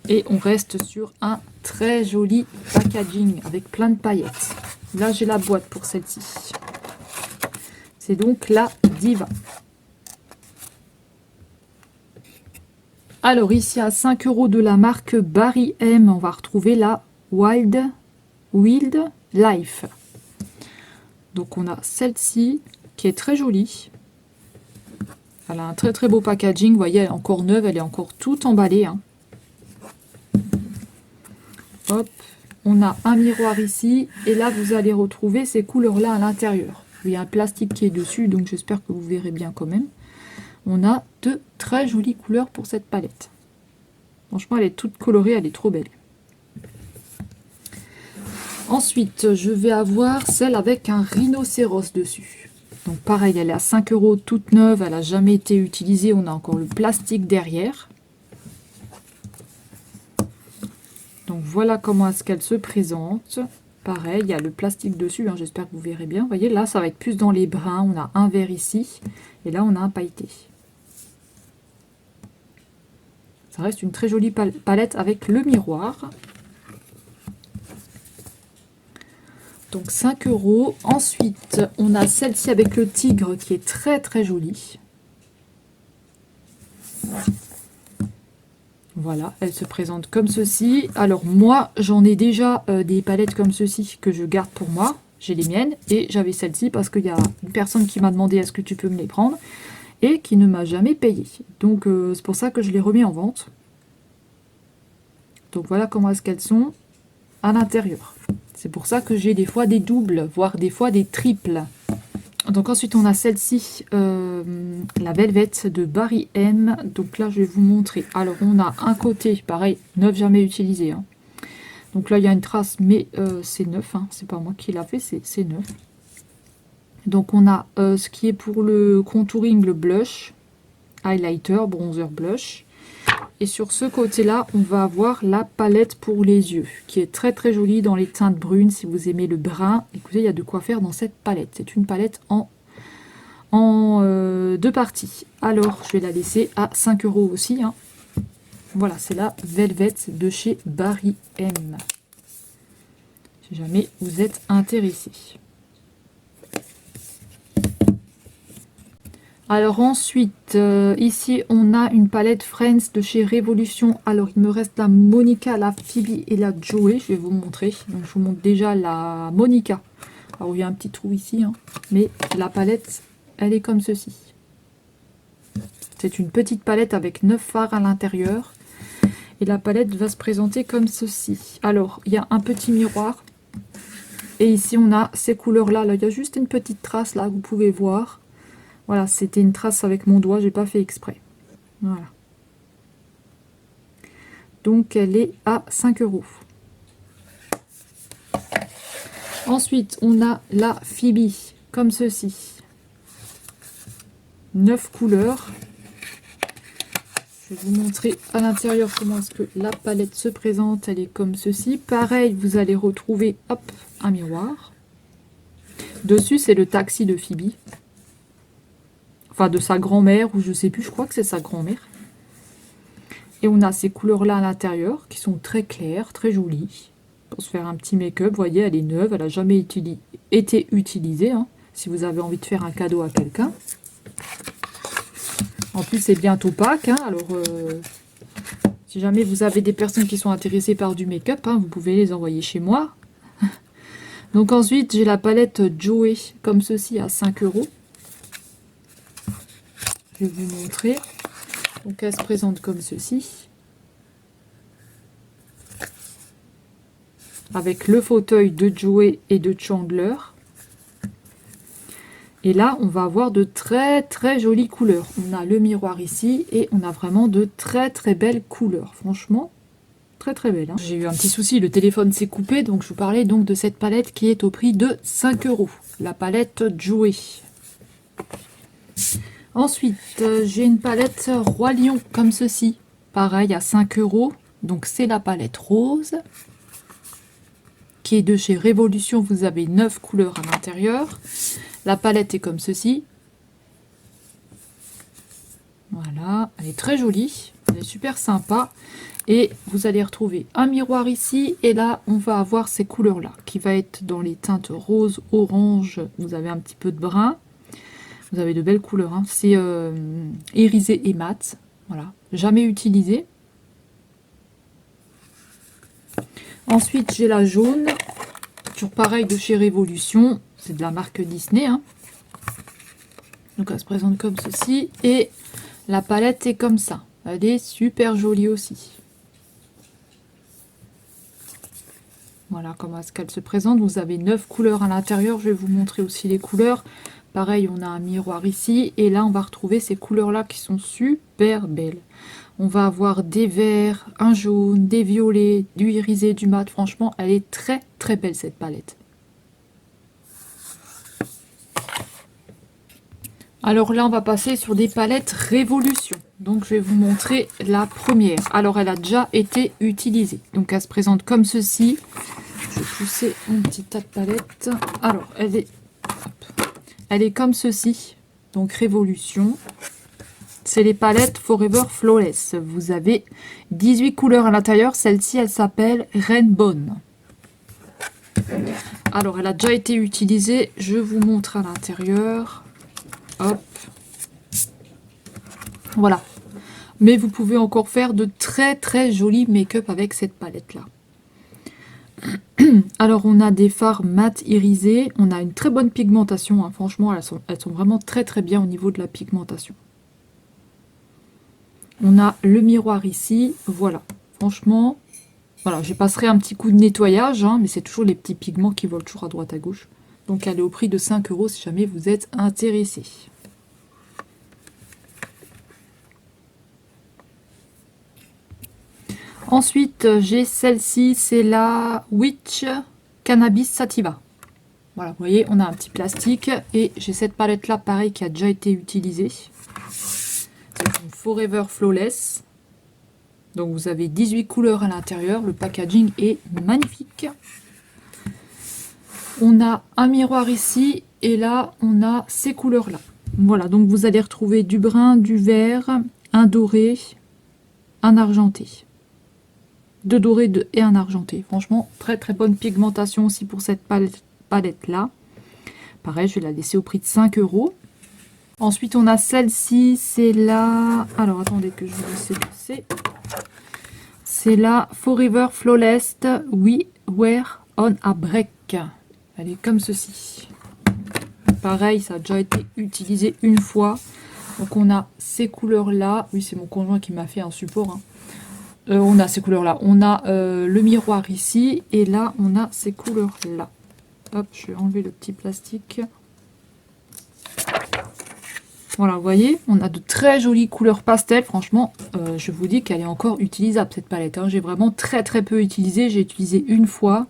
Et on reste sur un très joli packaging avec plein de paillettes. Là, j'ai la boîte pour celle-ci. C'est donc la Diva. Alors ici à 5 € de la marque Barry M, on va retrouver la Wild Life. Donc on a celle-ci qui est très jolie. Elle a un très très beau packaging. Vous voyez, elle est encore neuve, elle est encore toute emballée, hein. Hop, on a un miroir ici. Et là, vous allez retrouver ces couleurs-là à l'intérieur. Il y a un plastique qui est dessus, donc j'espère que vous verrez bien quand même. On a de très jolies couleurs pour cette palette. Franchement, elle est toute colorée, elle est trop belle. Ensuite, je vais avoir celle avec un rhinocéros dessus. Donc pareil, elle est à 5 € toute neuve, elle n'a jamais été utilisée. On a encore le plastique derrière. Donc voilà comment est-ce qu'elle se présente. Pareil, il y a le plastique dessus, hein, j'espère que vous verrez bien. Vous voyez, là, ça va être plus dans les bruns. On a un vert ici, et là, on a un pailleté. Ça reste une très jolie palette avec le miroir. Donc 5 €. Ensuite, on a celle-ci avec le tigre qui est très très jolie. Voilà, elle se présente comme ceci. Alors moi, j'en ai déjà des palettes comme ceci que je garde pour moi. J'ai les miennes et j'avais celle-ci parce qu'il y a une personne qui m'a demandé est-ce que tu peux me les prendre et qui ne m'a jamais payé. Donc c'est pour ça que je les remets en vente. Donc voilà comment est-ce qu'elles sont à l'intérieur. C'est pour ça que j'ai des fois des doubles, voire des fois des triples. Donc ensuite on a celle-ci, la Velvet de Barry M. Donc là je vais vous montrer. Alors on a un côté, pareil, neuf jamais utilisé, hein. Donc là il y a une trace, mais c'est neuf, hein. C'est pas moi qui l'a fait, c'est neuf. Donc on a ce qui est pour le contouring, le blush, highlighter, bronzer, blush. Et sur ce côté-là, on va avoir la palette pour les yeux, qui est très très jolie dans les teintes brunes. Si vous aimez le brun, écoutez, il y a de quoi faire dans cette palette. C'est une palette en deux parties. Alors, je vais la laisser à 5 € aussi, hein. Voilà, c'est la Velvet de chez Barry M. Si jamais vous êtes intéressé. Alors ensuite, ici on a une palette Friends de chez Révolution. Alors il me reste la Monica, la Phoebe et la Joey. Je vais vous montrer. Donc je vous montre déjà la Monica. Alors il y a un petit trou ici, hein, mais la palette, elle est comme ceci. C'est une petite palette avec 9 fards à l'intérieur. Et la palette va se présenter comme ceci. Alors il y a un petit miroir. Et ici on a ces couleurs-là. Là, il y a juste une petite trace là, vous pouvez voir. Voilà, c'était une trace avec mon doigt, j'ai pas fait exprès. Voilà. Donc elle est à 5 €. Ensuite, on a la Phoebe, comme ceci. 9 couleurs. Je vais vous montrer à l'intérieur comment est-ce que la palette se présente. Elle est comme ceci. Pareil, vous allez retrouver hop, un miroir. Dessus, c'est le taxi de Phoebe. Enfin, de sa grand-mère, ou je sais plus, je crois que c'est sa grand-mère. Et on a ces couleurs-là à l'intérieur, qui sont très claires, très jolies. Pour se faire un petit make-up, vous voyez, elle est neuve, elle n'a jamais été utilisée. Hein, si vous avez envie de faire un cadeau à quelqu'un. En plus, c'est bientôt Pâques, hein, alors si jamais vous avez des personnes qui sont intéressées par du make-up, hein, vous pouvez les envoyer chez moi. Donc ensuite, j'ai la palette Joey, comme ceci, à 5 €. Je vais vous montrer. Donc elle se présente comme ceci. Avec le fauteuil de Joey et de Chandler. Et là, on va avoir de très très jolies couleurs. On a le miroir ici et on a vraiment de très très belles couleurs. Franchement, très très belles. Hein. J'ai eu un petit souci, le téléphone s'est coupé, donc je vous parlais donc de cette palette qui est au prix de 5 €. La palette Joey. Ensuite, j'ai une palette Roi Lion comme ceci. Pareil, à 5 €. Donc c'est la palette rose. Qui est de chez Révolution. Vous avez 9 couleurs à l'intérieur. La palette est comme ceci. Voilà, elle est très jolie, elle est super sympa. Et vous allez retrouver un miroir ici. Et là, on va avoir ces couleurs-là, qui va être dans les teintes rose, orange. Vous avez un petit peu de brun. Vous avez de belles couleurs. Hein. C'est irisé et mat. Voilà, jamais utilisé. Ensuite, j'ai la jaune. Toujours pareil de chez Révolution. C'est de la marque Disney. Hein. Donc elle se présente comme ceci. Et la palette est comme ça. Elle est super jolie aussi. Voilà comment est-ce qu'elle se présente. Vous avez 9 couleurs à l'intérieur. Je vais vous montrer aussi les couleurs. Pareil, on a un miroir ici. Et là, on va retrouver ces couleurs-là qui sont super belles. On va avoir des verts, un jaune, des violets, du irisé, du mat. Franchement, elle est très très belle cette palette. Alors là, on va passer sur des palettes Révolution. Donc, je vais vous montrer la première. Alors, elle a déjà été utilisée. Donc, elle se présente comme ceci. Je vais pousser mon petit tas de palettes. Alors, elle est comme ceci. Donc, Révolution. C'est les palettes Forever Flawless. Vous avez 18 couleurs à l'intérieur. Celle-ci, elle s'appelle Rainbow. Alors, elle a déjà été utilisée. Je vous montre à l'intérieur. Hop. Voilà. Mais vous pouvez encore faire de très très jolis make-up avec cette palette-là. Alors, on a des fards mat irisés. On a une très bonne pigmentation. Hein. Franchement, elles sont vraiment très très bien au niveau de la pigmentation. On a le miroir ici. Voilà. Franchement, voilà, je passerai un petit coup de nettoyage. Hein, mais c'est toujours les petits pigments qui volent toujours à droite à gauche. Donc, elle est au prix de 5 € si jamais vous êtes intéressé. Ensuite, j'ai celle-ci, c'est la Witch Cannabis Sativa. Voilà, vous voyez, on a un petit plastique. Et j'ai cette palette-là, pareil, qui a déjà été utilisée. C'est une Forever Flawless. Donc, vous avez 18 couleurs à l'intérieur. Le packaging est magnifique. On a un miroir ici. Et là, on a ces couleurs-là. Voilà, donc vous allez retrouver du brun, du vert, un doré, un argenté. 2 dorés et un argenté. Franchement, très très bonne pigmentation aussi pour cette palette-là. Pareil, je vais la laisser au prix de 5 €. Ensuite, on a celle-ci. C'est la... Alors, attendez que je vous dise ce que c'est. C'est la Forever Flawless We Wear on a Break. Elle est comme ceci. Pareil, ça a déjà été utilisé une fois. Donc, on a ces couleurs-là. Oui, c'est mon conjoint qui m'a fait un support. Hein. On a ces couleurs-là. On a le miroir ici. Et là, on a ces couleurs-là. Hop, je vais enlever le petit plastique. Voilà, vous voyez, on a de très jolies couleurs pastel. Franchement, je vous dis qu'elle est encore utilisable, cette palette. Hein. J'ai vraiment très très peu utilisé. J'ai utilisé une fois.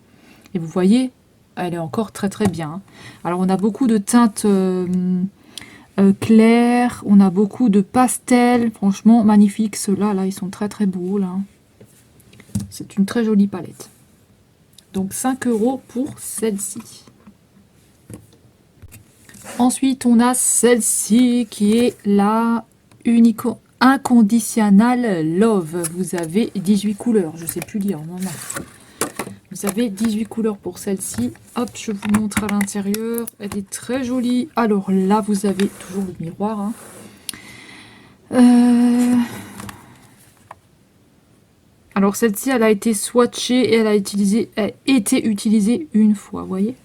Et vous voyez, elle est encore très très bien. Hein. Alors, on a beaucoup de teintes claires. On a beaucoup de pastels. Franchement, magnifique. Ceux-là, là, ils sont très très beaux. Là. C'est une très jolie palette. Donc, 5 € pour celle-ci. Ensuite, on a celle-ci qui est la Unico Inconditionnel Love. Vous avez 18 couleurs. Je ne sais plus lire. Non, non. Vous avez 18 couleurs pour celle-ci. Hop, je vous montre à l'intérieur. Elle est très jolie. Alors là, vous avez toujours le miroir. Hein. Alors celle-ci, elle a été swatchée et elle a été utilisée une fois. Vous voyez ?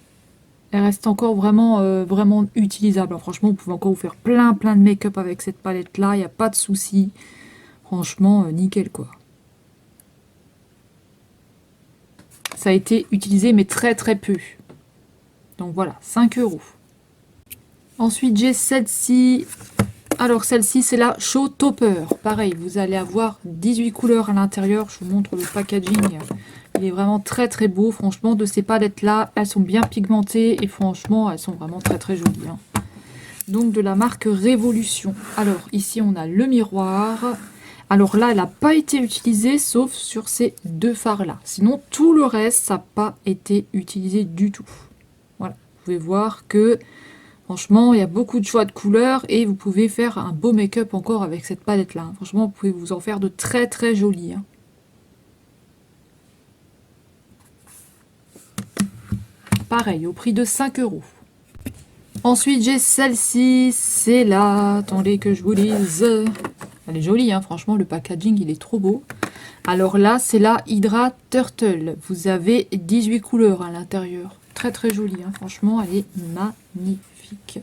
Elle reste encore vraiment, vraiment utilisable. Franchement, vous pouvez encore vous faire plein de make-up avec cette palette-là. Il n'y a pas de souci. Franchement, nickel quoi. Ça a été utilisé, mais très très peu. Donc voilà, 5 €. Ensuite, j'ai celle-ci. Alors celle-ci, c'est la Show Topper. Pareil, vous allez avoir 18 couleurs à l'intérieur. Je vous montre le packaging. Il est vraiment très très beau, franchement, de ces palettes-là. Elles sont bien pigmentées et franchement, elles sont vraiment très très jolies. Hein. Donc de la marque Révolution. Alors ici, on a le miroir. Alors là, elle n'a pas été utilisée, sauf sur ces deux fards-là. Sinon, tout le reste, ça n'a pas été utilisé du tout. Voilà, vous pouvez voir que, franchement, il y a beaucoup de choix de couleurs et vous pouvez faire un beau make-up encore avec cette palette-là. Hein. Franchement, vous pouvez vous en faire de très très jolies. Hein. Pareil, au prix de 5 €. Ensuite, j'ai celle-ci. C'est là. Attendez que je vous lise. Elle est jolie, hein, franchement, le packaging, il est trop beau. Alors là, c'est la Hydra Turtle. Vous avez 18 couleurs à l'intérieur. Très, très jolie, hein, franchement, elle est magnifique.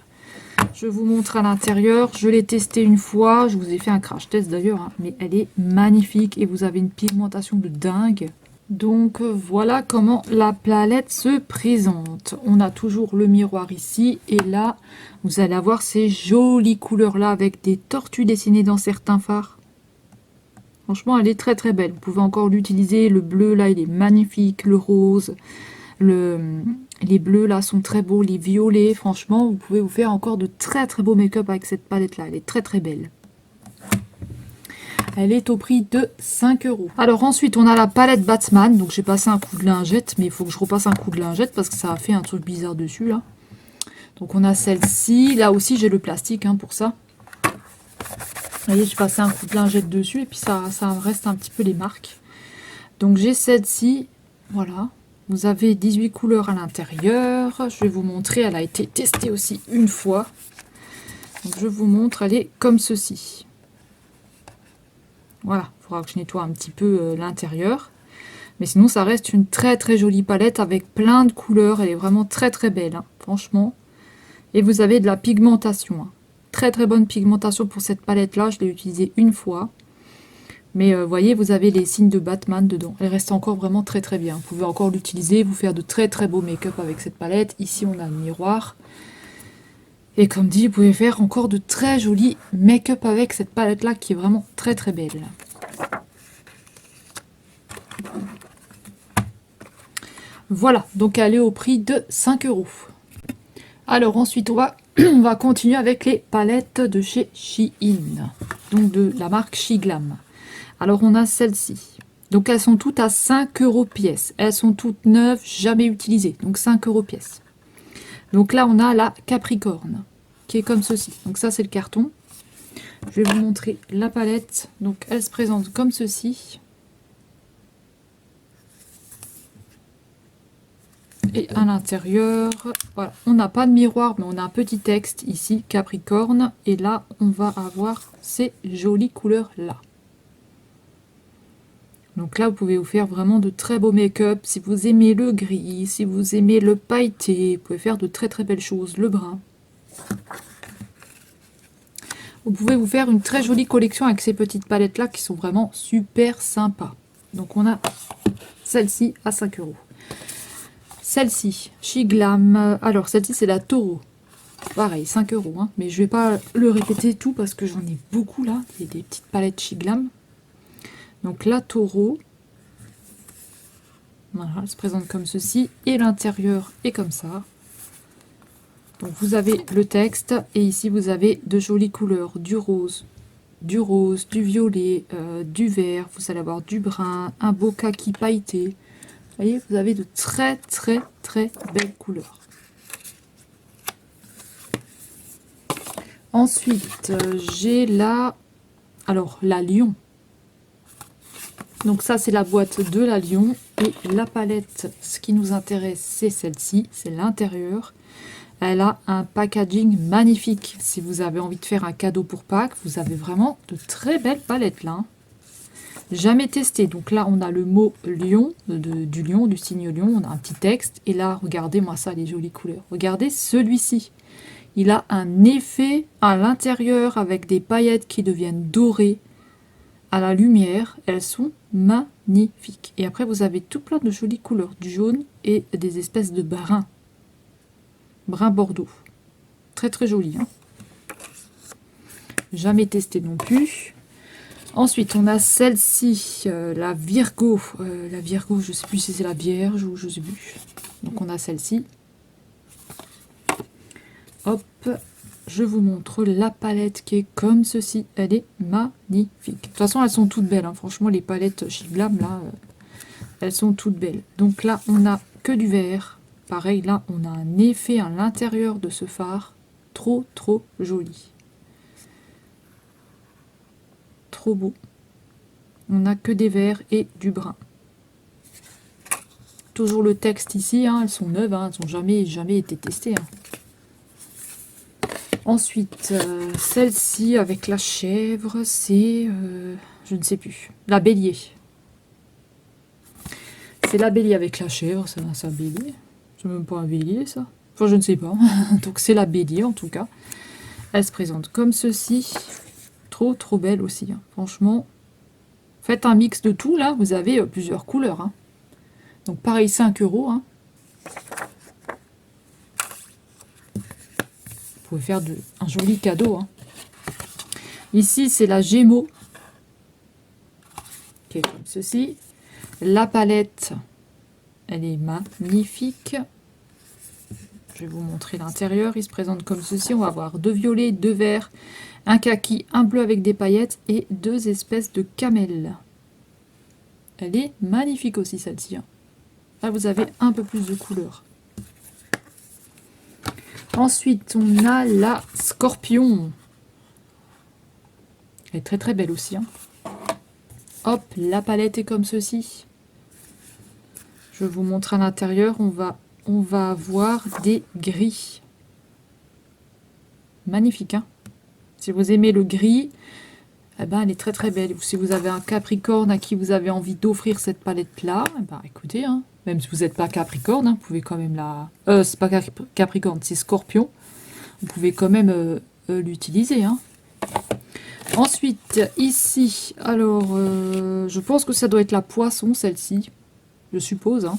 Je vous montre à l'intérieur. Je l'ai testée une fois. Je vous ai fait un crash test d'ailleurs, hein, mais elle est magnifique et vous avez une pigmentation de dingue. Donc voilà comment la palette se présente. On a toujours le miroir ici et là vous allez avoir ces jolies couleurs là avec des tortues dessinées dans certains fards. Franchement elle est très très belle. Vous pouvez encore l'utiliser. Le bleu là il est magnifique. Le rose. Les bleus là sont très beaux. Les violets. Franchement vous pouvez vous faire encore de très très beaux make-up avec cette palette là. Elle est très très belle. Elle est au prix de 5 €. Alors ensuite, on a la palette Batman. Donc j'ai passé un coup de lingette, mais il faut que je repasse un coup de lingette parce que ça a fait un truc bizarre dessus là. Donc on a celle-ci. Là aussi, j'ai le plastique hein, pour ça. Vous voyez, j'ai passé un coup de lingette dessus et puis ça reste un petit peu les marques. Donc j'ai celle-ci. Voilà. Vous avez 18 couleurs à l'intérieur. Je vais vous montrer. Elle a été testée aussi une fois. Donc je vous montre. Elle est comme ceci. Voilà, il faudra que je nettoie un petit peu l'intérieur. Mais sinon, ça reste une très très jolie palette avec plein de couleurs. Elle est vraiment très très belle, hein, franchement. Et vous avez de la pigmentation. Hein. Très très bonne pigmentation pour cette palette-là. Je l'ai utilisée une fois. Mais vous voyez, vous avez les signes de Batman dedans. Elle reste encore vraiment très très bien. Vous pouvez encore l'utiliser, vous faire de très très beaux make-up avec cette palette. Ici, on a le miroir. Et comme dit, vous pouvez faire encore de très jolis make-up avec cette palette-là qui est vraiment très très belle. Voilà, donc elle est au prix de 5 €. Alors ensuite, on va continuer avec les palettes de chez Shein. Donc de la marque Shiglam. Alors on a celle-ci. Donc elles sont toutes à 5 € pièce. Elles sont toutes neuves, jamais utilisées. Donc 5 € pièce. Donc là, on a la Capricorne, qui est comme ceci. Donc ça, c'est le carton. Je vais vous montrer la palette. Donc elle se présente comme ceci. Et à l'intérieur, voilà, on n'a pas de miroir, mais on a un petit texte ici, Capricorne. Et là, on va avoir ces jolies couleurs-là. Donc là, vous pouvez vous faire vraiment de très beaux make-up. Si vous aimez le gris, si vous aimez le pailleté, vous pouvez faire de très très belles choses. Le brun. Vous pouvez vous faire une très jolie collection avec ces petites palettes-là qui sont vraiment super sympas. Donc on a celle-ci à 5 €. Celle-ci, Shiglam. Alors celle-ci, c'est la Taureau. Pareil, 5 €, hein. Mais je vais pas le répéter tout parce que j'en ai beaucoup là. Il y a des petites palettes chez Glam. Donc la taureau. Voilà, elle se présente comme ceci. Et l'intérieur est comme ça. Donc vous avez le texte. Et ici vous avez de jolies couleurs. Du rose, du violet, du vert. Vous allez avoir du brun, un beau kaki pailleté. Vous voyez, vous avez de très très très belles couleurs. Ensuite, j'ai la Lion. Donc ça, c'est la boîte de la Lion. Et la palette, ce qui nous intéresse, c'est celle-ci. C'est l'intérieur. Elle a un packaging magnifique. Si vous avez envie de faire un cadeau pour Pâques, vous avez vraiment de très belles palettes là. Hein. Jamais testé. Donc là, on a le mot lion, du lion, du signe lion. On a un petit texte. Et là, regardez-moi ça, les jolies couleurs. Regardez celui-ci. Il a un effet à l'intérieur avec des paillettes qui deviennent dorées à la lumière. Elles sont magnifiques. Et après, vous avez tout plein de jolies couleurs. Du jaune et des espèces de brun. Brun bordeaux. Très très joli. Hein. Jamais testé non plus. Ensuite, on a celle-ci, la Virgo. La Virgo, je ne sais plus si c'est la Vierge ou je ne sais plus. Donc on a celle-ci. Hop, je vous montre la palette qui est comme ceci. Elle est magnifique. De toute façon, elles sont toutes belles. Hein. Franchement, les palettes chez Glam, là, elles sont toutes belles. Donc là, on n'a que du vert. Pareil, là, on a un effet à l'intérieur de ce phare. Trop, trop joli. Trop beau. On n'a que des verts et du brun. Toujours le texte ici. Hein. Elles sont neuves. Hein. Elles n'ont jamais été testées. Hein. Ensuite, celle-ci avec la chèvre, c'est, je ne sais plus, la bélier. C'est la bélier avec la chèvre, c'est un bélier. C'est même pas un bélier, ça. Enfin, je ne sais pas. Donc, c'est la bélier, en tout cas. Elle se présente comme ceci. Trop, trop belle aussi. Hein. Franchement, faites un mix de tout, là. Vous avez plusieurs couleurs. Hein. Donc, pareil, 5 €. Hein. Vous pouvez faire un joli cadeau. Hein. Ici, c'est la Gémeaux, qui est comme ceci. La palette, elle est magnifique. Je vais vous montrer l'intérieur. Il se présente comme ceci. On va avoir 2 violets, 2 verts, un kaki, un bleu avec des paillettes et 2 espèces de camel. Elle est magnifique aussi, celle-ci. Hein. Là, vous avez un peu plus de couleurs. Ensuite, on a la Scorpion. Elle est très très belle aussi. Hein. Hop, la palette est comme ceci. Je vous montre à l'intérieur. On va avoir des gris. Magnifique. Hein. Si vous aimez le gris, eh ben, elle est très très belle. Si vous avez un Capricorne à qui vous avez envie d'offrir cette palette-là, eh ben, écoutez, hein, même si vous n'êtes pas Capricorne, hein, vous pouvez quand même la... c'est pas Capricorne, c'est Scorpion. Vous pouvez quand même l'utiliser. Hein. Ensuite, ici, alors, je pense que ça doit être la poisson, celle-ci. Je suppose. Hein.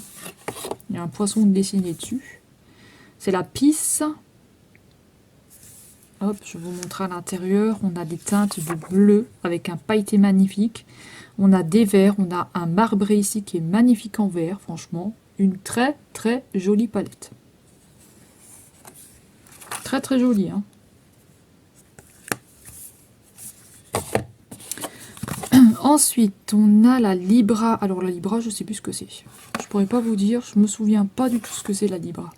Il y a un poisson dessiné dessus. C'est la pisse. Hop, je vous montre à l'intérieur. On a des teintes de bleu avec un pailleté magnifique. On a des verts. On a un marbré ici qui est magnifique en vert. Franchement, une très très jolie palette. Très très jolie. Hein. Ensuite, on a la Libra. Alors la Libra, je ne sais plus ce que c'est. Je pourrais pas vous dire. Je me souviens pas du tout ce que c'est la Libra.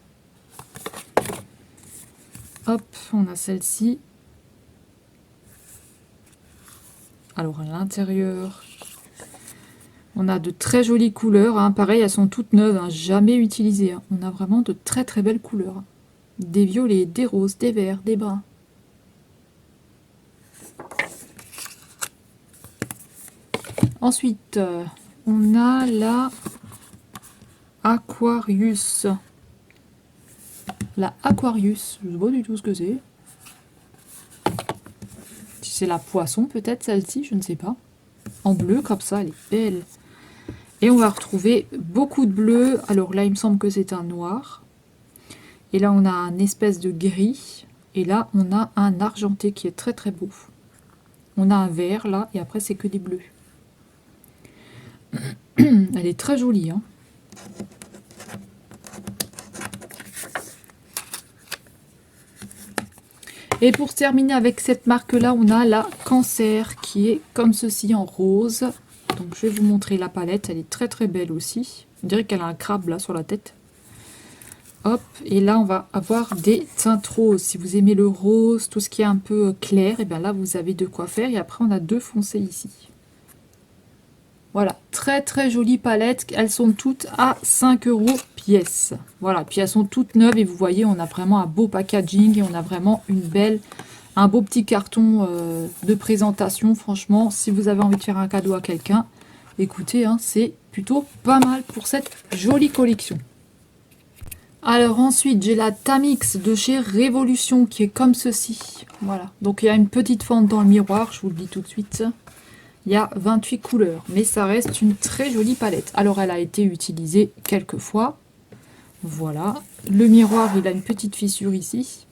Hop, on a celle-ci. Alors à l'intérieur, on a de très jolies couleurs. Hein. Pareil, elles sont toutes neuves, hein, jamais utilisées. Hein. On a vraiment de très très belles couleurs. Des violets, des roses, des verts, des bruns. Ensuite, on a la Aquarius. La Aquarius, je ne sais pas du tout ce que c'est. C'est la poisson peut-être celle-ci, je ne sais pas. En bleu comme ça, elle est belle. Et on va retrouver beaucoup de bleu. Alors là, il me semble que c'est un noir. Et là, on a un espèce de gris. Et là, on a un argenté qui est très très beau. On a un vert là, et après c'est que des bleus. Elle est très jolie, hein. Et pour terminer avec cette marque-là, on a la Cancer qui est comme ceci en rose. Donc je vais vous montrer la palette, elle est très très belle aussi. On dirait qu'elle a un crabe là sur la tête. Hop, et là on va avoir des teintes roses. Si vous aimez le rose, tout ce qui est un peu clair, et bien là vous avez de quoi faire. Et après on a deux foncés ici. Voilà, très très jolie palette. Elles sont toutes à 5 € pièce. Voilà, puis elles sont toutes neuves et vous voyez, on a vraiment un beau packaging et on a vraiment un beau petit carton de présentation. Franchement, si vous avez envie de faire un cadeau à quelqu'un, écoutez, hein, c'est plutôt pas mal pour cette jolie collection. Alors ensuite, j'ai la Tamix de chez Révolution qui est comme ceci. Voilà, donc il y a une petite fente dans le miroir, je vous le dis tout de suite. Il y a 28 couleurs, mais ça reste une très jolie palette. Alors, elle a été utilisée quelques fois. Voilà. Le miroir, il a une petite fissure ici.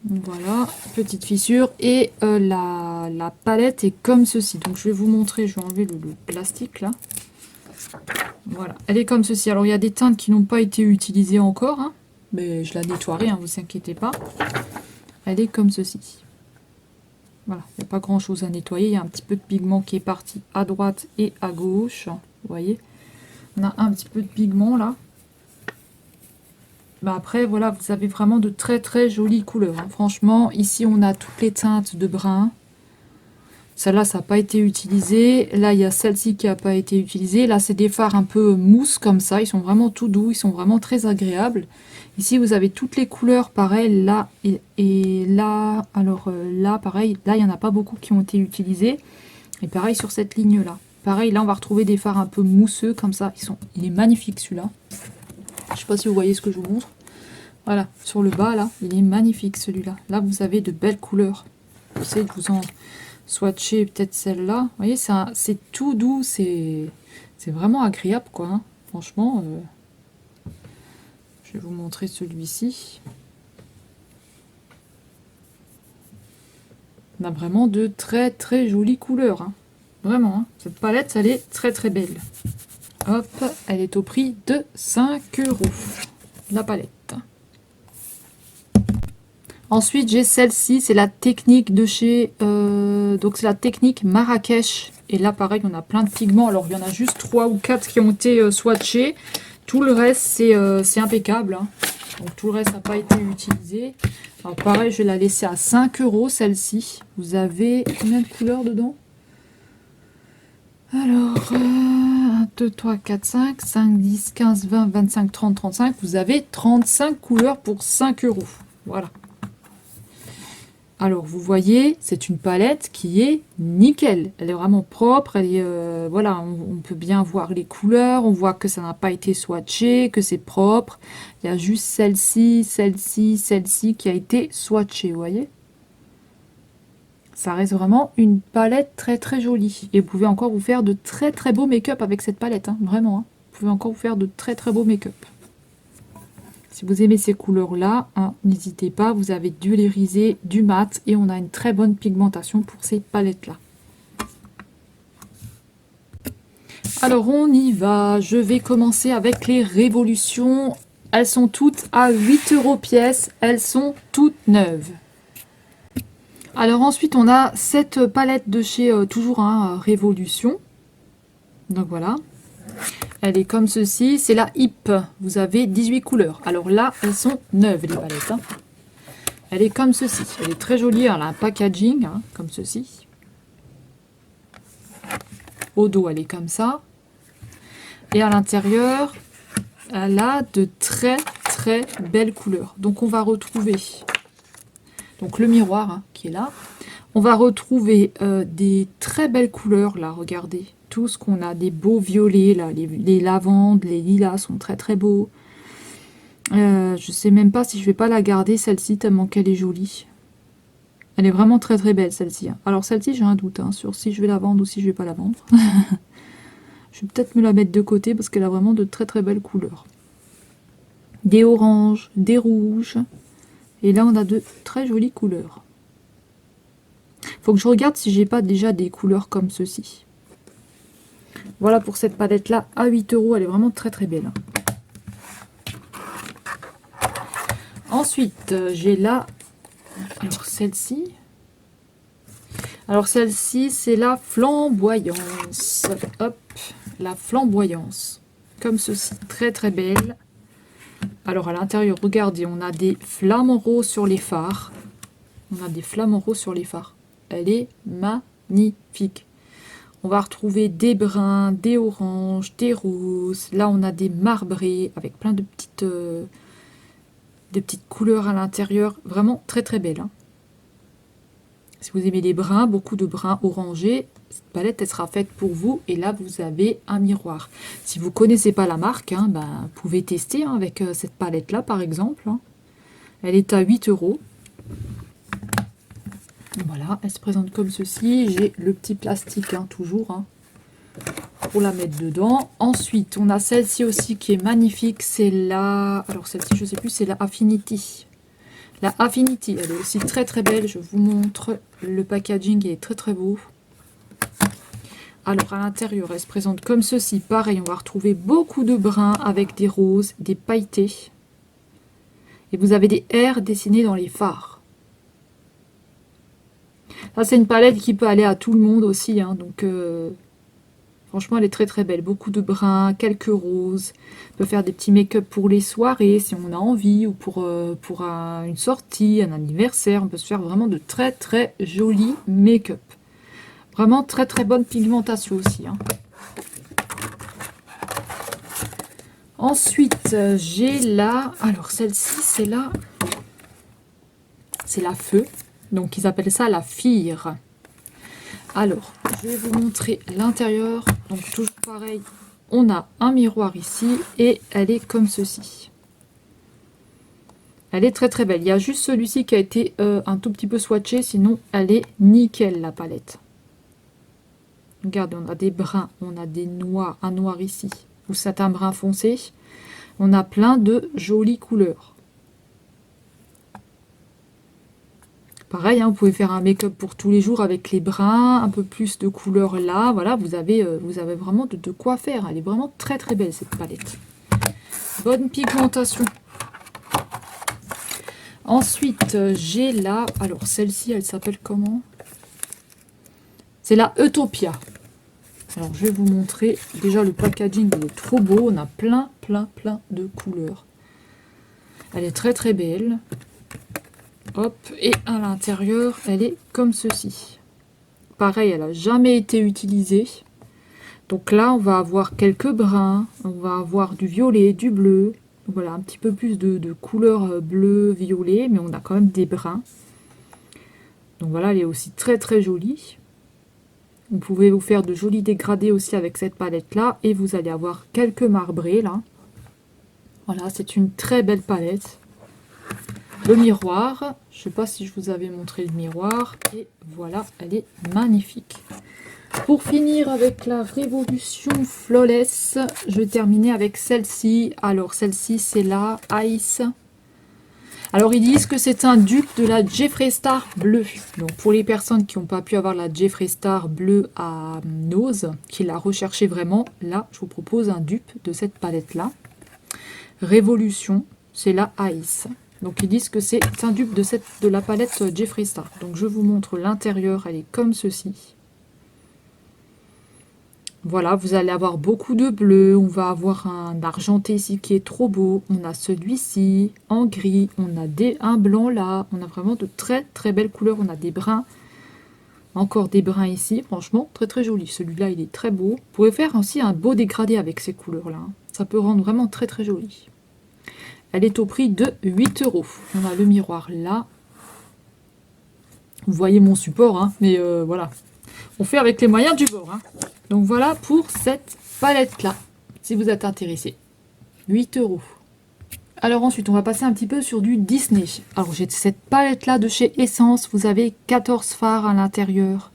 Voilà, petite fissure. Et la palette est comme ceci. Donc, je vais vous montrer, je vais enlever le plastique là. Voilà, elle est comme ceci. Alors, il y a des teintes qui n'ont pas été utilisées encore, hein. Mais je la nettoierai, hein, vous inquiétez pas. Elle est comme ceci. Voilà, il n'y a pas grand chose à nettoyer. Il y a un petit peu de pigment qui est parti à droite et à gauche. Vous voyez, on a un petit peu de pigment là. Mais après, voilà, vous avez vraiment de très très jolies couleurs, hein. Franchement, ici on a toutes les teintes de brun. Celle-là, ça n'a pas été utilisé. Là, il y a celle-ci qui n'a pas été utilisée. Là, c'est des fards un peu mousse comme ça. Ils sont vraiment tout doux. Ils sont vraiment très agréables. Ici, vous avez toutes les couleurs pareil. Là et là. Alors là, pareil. Là, il n'y en a pas beaucoup qui ont été utilisés. Et pareil sur cette ligne-là. Pareil, là, on va retrouver des fards un peu mousseux comme ça. Il est magnifique celui-là. Je ne sais pas si vous voyez ce que je vous montre. Voilà, sur le bas, là, il est magnifique celui-là. Là, vous avez de belles couleurs. J'essaie de vous en swatcher peut-être celle-là. Vous voyez, c'est tout doux, c'est vraiment agréable, quoi, hein. Franchement, je vais vous montrer celui-ci. On a vraiment de très très jolies couleurs, hein. Vraiment, hein. Cette palette, elle est très très belle. Hop, elle est au prix de 5 €, la palette. Ensuite, j'ai celle-ci, c'est la technique de chez... donc, c'est la technique Marrakech. Et là, pareil, on a plein de pigments. Alors, il y en a juste 3 ou 4 qui ont été swatchés. Tout le reste, c'est impeccable, hein. Donc, tout le reste n'a pas été utilisé. Alors, pareil, je vais la laisser à 5 €, celle-ci. Vous avez combien de couleurs dedans? Alors, 1, 2, 3, 4, 5, 5, 10, 15, 20, 25, 30, 35. Vous avez 35 couleurs pour 5 €. Voilà. Alors, vous voyez, c'est une palette qui est nickel. Elle est vraiment propre. Elle est, voilà, on peut bien voir les couleurs. On voit que ça n'a pas été swatché, que c'est propre. Il y a juste celle-ci, celle-ci, celle-ci qui a été swatchée, vous voyez. Ça reste vraiment une palette très très jolie. Et vous pouvez encore vous faire de très très beaux make-up avec cette palette, hein, vraiment, hein. Vous pouvez encore vous faire de très très beaux make-up. Si vous aimez ces couleurs-là, hein, n'hésitez pas, vous avez du irisé, du mat, et on a une très bonne pigmentation pour ces palettes-là. Alors on y va, je vais commencer avec les Révolutions. Elles sont toutes à 8 € pièce, elles sont toutes neuves. Alors ensuite on a cette palette de chez toujours un Révolution. Donc voilà. Elle est comme ceci, c'est la Hip. Vous avez 18 couleurs. Alors là, elles sont neuves, les palettes, hein. Elle est comme ceci. Elle est très jolie. Elle a un packaging, hein, comme ceci. Au dos, elle est comme ça. Et à l'intérieur, elle a de très très belles couleurs. Donc on va retrouver donc le miroir, hein, qui est là. On va retrouver des très belles couleurs, là, regardez. Tout ce qu'on a, des beaux violets, là, les lavandes, les lilas sont très très beaux. Je sais même pas si je vais pas la garder, celle-ci, tellement qu'elle est jolie. Elle est vraiment très très belle, celle-ci, hein. Alors celle-ci, j'ai un doute, hein, sur si je vais la vendre ou si je vais pas la vendre. Je vais peut-être me la mettre de côté parce qu'elle a vraiment de très très belles couleurs. Des oranges, des rouges. Et là, on a de très jolies couleurs. Faut que je regarde si j'ai pas déjà des couleurs comme ceci. Voilà pour cette palette-là à 8 €. Elle est vraiment très très belle. Ensuite, j'ai là, alors celle-ci. Alors celle-ci, c'est la flamboyance. Hop, la flamboyance. Comme ceci, très très belle. Alors à l'intérieur, regardez, on a des flamants roses sur les phares. On a des flamants roses sur les phares. Elle est magnifique. On va retrouver des bruns, des oranges, des roses. Là, on a des marbrés avec plein de petites couleurs à l'intérieur. Vraiment très très belle. Hein. Si vous aimez les bruns, beaucoup de bruns orangés, cette palette elle sera faite pour vous. Et là, vous avez un miroir. Si vous ne connaissez pas la marque, hein, vous pouvez tester hein, avec cette palette-là, par exemple. Hein. Elle est à 8 €. Voilà, elle se présente comme ceci. J'ai le petit plastique, hein, toujours, hein, pour la mettre dedans. Ensuite, on a celle-ci aussi qui est magnifique. C'est la... Alors, celle-ci, je ne sais plus, c'est la Affinity. La Affinity, elle est aussi très très belle. Je vous montre le packaging, il est très très beau. Alors, à l'intérieur, elle se présente comme ceci. Pareil, on va retrouver beaucoup de bruns avec des roses, des pailletés. Et vous avez des R dessinés dans les phares. Là, c'est une palette qui peut aller à tout le monde aussi. Hein, donc, franchement, elle est très très belle. Beaucoup de bruns, quelques roses. On peut faire des petits make-up pour les soirées si on a envie. Ou pour une sortie, un anniversaire. On peut se faire vraiment de très très jolis make-up. Vraiment très très bonne pigmentation aussi. Hein. Ensuite, j'ai là... Alors, celle-ci, c'est la... C'est la feu. Donc, ils appellent ça la fire. Alors, je vais vous montrer l'intérieur. Donc, toujours pareil, on a un miroir ici et elle est comme ceci. Elle est très très belle. Il y a juste celui-ci qui a été un tout petit peu swatché. Sinon, elle est nickel, la palette. Regardez, on a des bruns, on a des noirs, un noir ici. Ou c'est un brun foncé. On a plein de jolies couleurs. Pareil, hein, vous pouvez faire un make-up pour tous les jours avec les bruns, un peu plus de couleurs là. Voilà, vous avez vraiment de quoi faire. Elle est vraiment très très belle cette palette. Bonne pigmentation. Ensuite, j'ai là... Alors, celle-ci, elle s'appelle comment? C'est la Utopia. Alors, je vais vous montrer. Déjà, le packaging, il est trop beau. On a plein de couleurs. Elle est très très belle. Hop, et à l'intérieur, elle est comme ceci. Pareil, elle n'a jamais été utilisée. Donc là, on va avoir quelques bruns, on va avoir du violet, du bleu. Voilà, un petit peu plus de couleur bleu, violet, mais on a quand même des bruns. Donc voilà, elle est aussi très très jolie. Vous pouvez vous faire de jolis dégradés aussi avec cette palette-là. Et vous allez avoir quelques marbrés là. Voilà, c'est une très belle palette. Le miroir, je ne sais pas si je vous avais montré le miroir, et voilà, elle est magnifique. Pour finir avec la Révolution Flawless, je vais terminer avec celle-ci. Alors celle-ci, c'est la Ice. Alors ils disent que c'est un dupe de la Jeffree Star bleue. Donc pour les personnes qui n'ont pas pu avoir la Jeffree Star bleue à Nose, qui la recherchaient vraiment, là je vous propose un dupe de cette palette-là. Révolution, c'est la Ice. Donc ils disent que c'est un dupe de la palette Jeffree Star. Donc je vous montre l'intérieur, elle est comme ceci. Voilà, vous allez avoir beaucoup de bleu, on va avoir un argenté ici qui est trop beau. On a celui-ci en gris, on a un blanc là. On a vraiment de très très belles couleurs, on a des bruns. Encore des bruns ici, franchement très très joli. Celui-là il est très beau. Vous pouvez faire aussi un beau dégradé avec ces couleurs là. Ça peut rendre vraiment très très joli. Elle est au prix de 8 €. On a le miroir là. Vous voyez mon support, hein, mais voilà. On fait avec les moyens du bord. Hein. Donc voilà pour cette palette-là, si vous êtes intéressé. 8 €. Alors ensuite, on va passer un petit peu sur du Disney. Alors j'ai cette palette-là de chez Essence. Vous avez 14 fards à l'intérieur.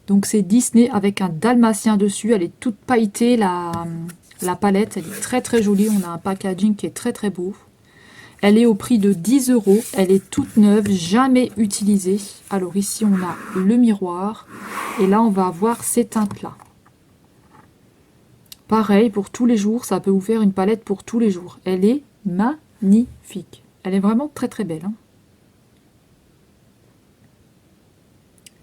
Donc c'est Disney avec un dalmatien dessus. Elle est toute pailletée, la palette. Elle est très très jolie. On a un packaging qui est très très beau. Elle est au prix de 10 €. Elle est toute neuve, jamais utilisée. Alors ici, on a le miroir. Et là, on va avoir ces teintes-là. Pareil, pour tous les jours, ça peut vous faire une palette pour tous les jours. Elle est magnifique. Elle est vraiment très très belle. Hein.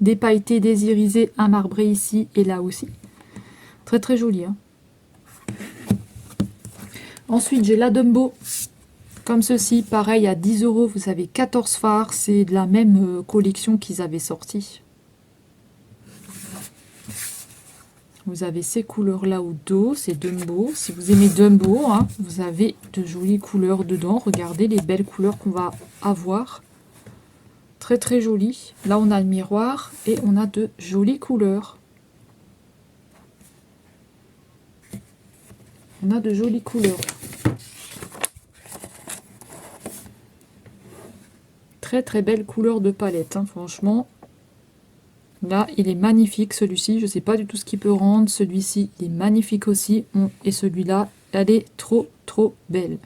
Des pailletés, des irisés, un marbré ici et là aussi. Très très joli. Hein. Ensuite, j'ai la Dumbo. Comme ceci, pareil, à 10 €, vous avez 14 fards. C'est de la même collection qu'ils avaient sorti. Vous avez ces couleurs-là au dos, c'est Dumbo. Si vous aimez Dumbo, hein, vous avez de jolies couleurs dedans. Regardez les belles couleurs qu'on va avoir. Très très jolies. Là, on a le miroir et on a de jolies couleurs. On a de jolies couleurs. Très très belle couleur de palette, hein, franchement. Là, il est magnifique celui-ci. Je ne sais pas du tout ce qu'il peut rendre. Celui-ci, il est magnifique aussi. Et celui-là, elle est trop trop belle.